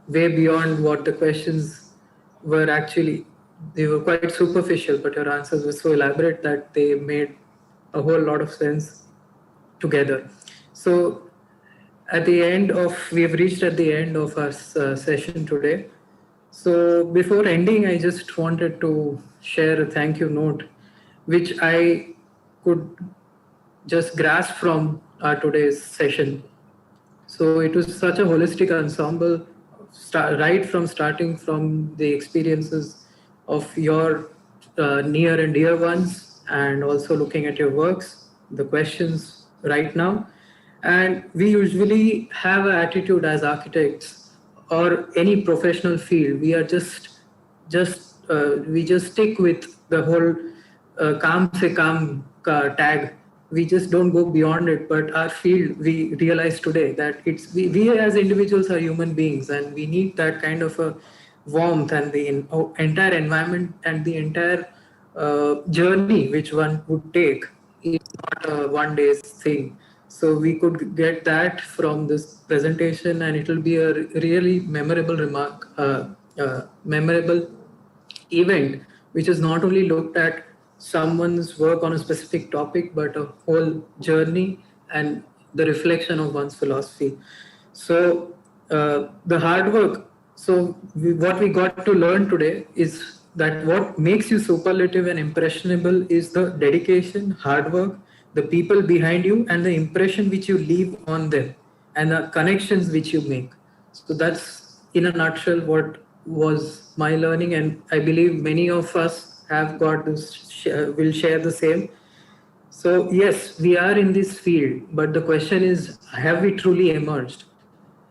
S2: way beyond what the questions were actually. They were quite superficial, but your answers were so elaborate that they made a whole lot of sense together. So we have reached at the end of our session today. So before ending, I just wanted to share a thank you note, which I could just grasp from our today's session. So it was such a holistic ensemble, right from starting from the experiences of your near and dear ones, and also looking at your works, the questions right now. And we usually have an attitude as architects or any professional field. We are we just stick with the whole kaam se kaam tag. We just don't go beyond it. But our field, we realize today that we as individuals are human beings, and we need that kind of a warmth and the entire environment and the entire journey which one would take. It's not a one-day thing. So we could get that from this presentation, and it will be a really memorable memorable event, which is not only looked at someone's work on a specific topic, but a whole journey and the reflection of one's philosophy. So the hard work. So what we got to learn today is that what makes you superlative and impressionable is the dedication, hard work, the people behind you, and the impression which you leave on them, and the connections which you make. So that's in a nutshell what was my learning, and I believe many of us have got this, will share the same. So yes, we are in this field, but the question is, have we truly emerged?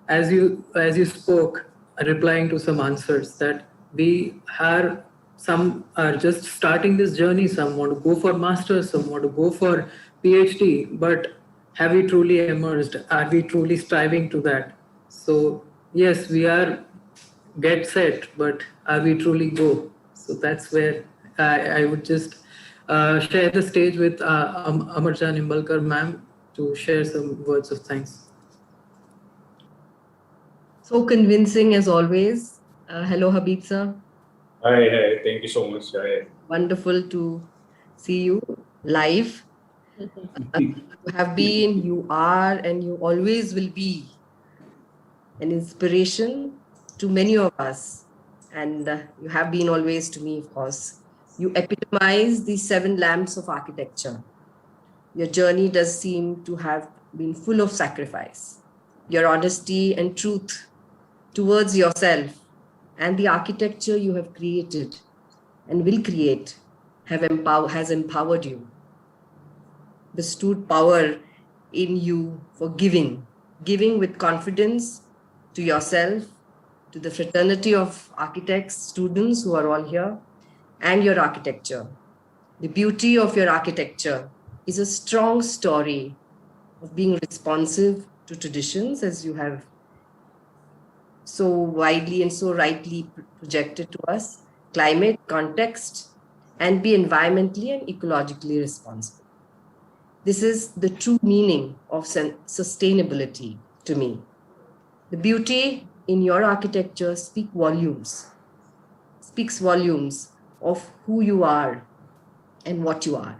S2: As you spoke, replying to some answers, that we are, some are just starting this journey, some want to go for masters, some want to go for PhD, but have we truly emerged? Are we truly striving to that? So yes, we are get set, but are we truly go? So that's where I would just share the stage with Amarjan Imbalkar ma'am to share some words of thanks.
S5: So convincing as always. Hello, Habeen sir.
S3: Hi, thank you so much. Hi.
S5: Wonderful to see you live. You have been, you are, and you always will be an inspiration to many of us. And you have been always to me, of course. You epitomize the 7 lamps of architecture. Your journey does seem to have been full of sacrifice. Your honesty and truth towards yourself and the architecture you have created and will create has empowered you, bestowed power in you for giving with confidence to yourself, to the fraternity of architects, students who are all here, and your architecture. The beauty of your architecture is a strong story of being responsive to traditions, as you have so widely and so rightly projected to us, climate, context, and be environmentally and ecologically responsible. This is the true meaning of sustainability to me. The beauty in your architecture speaks volumes of who you are and what you are.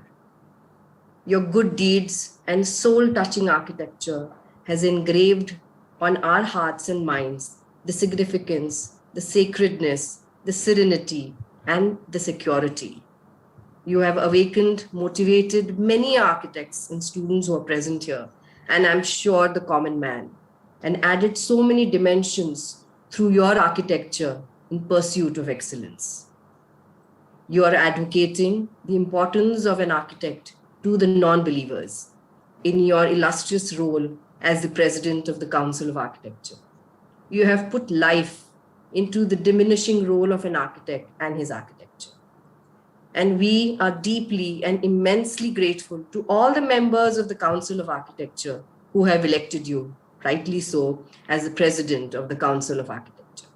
S5: Your good deeds and soul-touching architecture has engraved on our hearts and minds the significance, the sacredness, the serenity, and the security. You have awakened, motivated many architects and students who are present here, and I'm sure the common man, and added so many dimensions through your architecture in pursuit of excellence. You are advocating the importance of an architect to the non-believers in your illustrious role as the president of the Council of Architecture. You have put life into the diminishing role of an architect and his architecture. And we are deeply and immensely grateful to all the members of the Council of Architecture who have elected you, rightly so, as the president of the Council of Architecture.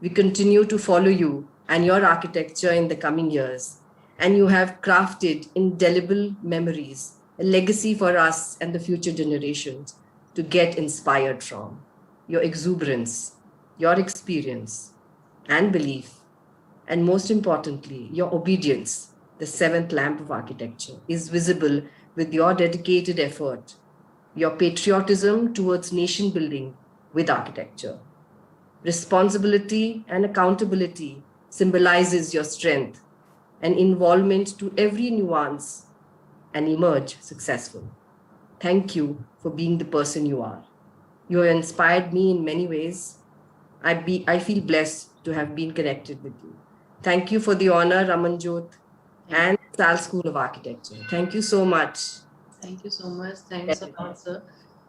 S5: We continue to follow you and your architecture in the coming years, and you have crafted indelible memories, a legacy for us and the future generations to get inspired from. Your exuberance, your experience and belief, and most importantly, your obedience, the 7th lamp of architecture, is visible with your dedicated effort, your patriotism towards nation building with architecture. Responsibility and accountability symbolizes your strength and involvement to every nuance and emerge successful. Thank you for being the person you are. You have inspired me in many ways. I feel blessed to have been connected with you. Thank you for the honor, Ramanjot, and SAL School of Architecture. Thank you so much.
S4: Thank you so much. Thanks a lot, sir.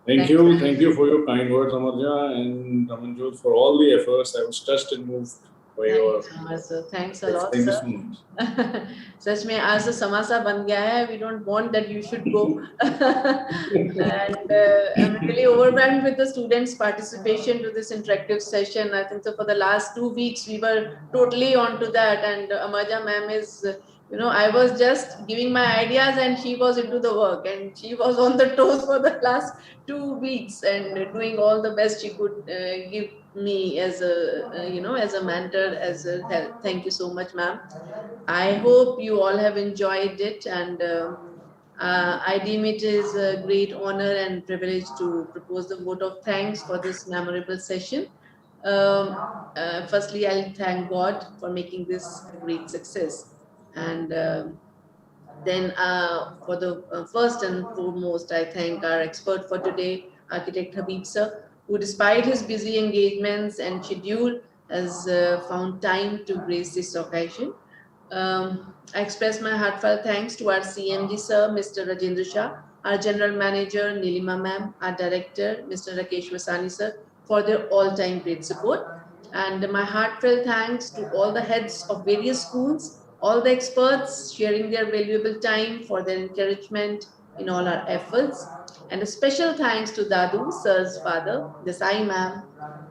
S3: Thank you for your kind words, Amarja and Ramanjot, for all the efforts. I was touched and moved by your.
S4: Thank you so much, sir. Thanks a lot,
S3: Thank
S4: sir.
S3: you so much.
S4: सच में आज से समासा बन गया है. We don't want that you should go. And I'm really overwhelmed with the students' participation to this interactive session. I think so for the last 2 weeks we were totally onto that, and Amaja ma'am is I was just giving my ideas and she was into the work, and she was on the toes for the last 2 weeks and doing all the best she could give me as as a mentor, as a help. Thank you so much, ma'am. I hope you all have enjoyed it, and I deem it is a great honor and privilege to propose the vote of thanks for this memorable session. Firstly, I'll thank God for making this a great success. And then, for the first and foremost, I thank our expert for today, Architect Habib sir, who, despite his busy engagements and schedule, has found time to grace this occasion. I express my heartfelt thanks to our CMD sir, Mr. Rajendra Shah, our General Manager, Nilima ma'am, our Director, Mr. Rakesh Vasani sir, for their all-time great support. And my heartfelt thanks to all the heads of various schools, all the experts sharing their valuable time for their encouragement in all our efforts. And a special thanks to Dadu, sir's father, Desai ma'am,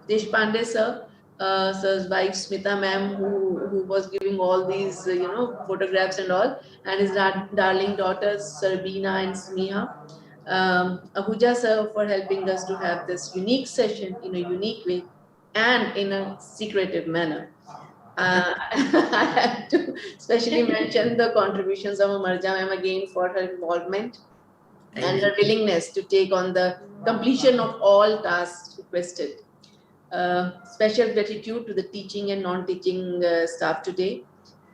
S4: Deshpande sir, sir's wife Smita ma'am, who was giving all these photographs and all, and his darling daughters Sarbina and Smiha. Ahuja sir for helping us to have this unique session in a unique way and in a secretive manner. I have to especially mention the contributions of Amarja ma'am again for her involvement and her willingness to take on the completion of all tasks requested. Special gratitude to the teaching and non-teaching staff today,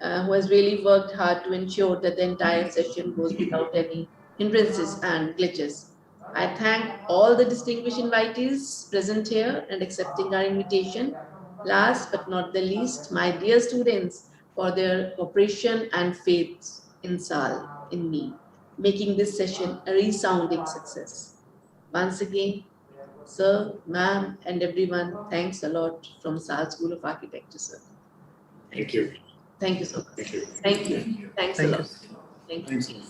S4: who has really worked hard to ensure that the entire session goes without any hindrances and glitches. I thank all the distinguished invitees present here and accepting our invitation. Last but not the least, my dear students, for their cooperation and faith in SAL, in me, making this session a resounding success. Once again, sir, ma'am, and everyone, thanks a lot from SAL School of Architecture, sir.
S3: Thank you.
S4: Thank you so much.
S3: Thank you.
S4: Thank you. Thanks
S2: Thank
S4: a
S2: you.
S4: lot. Thank you.
S3: Thanks a lot.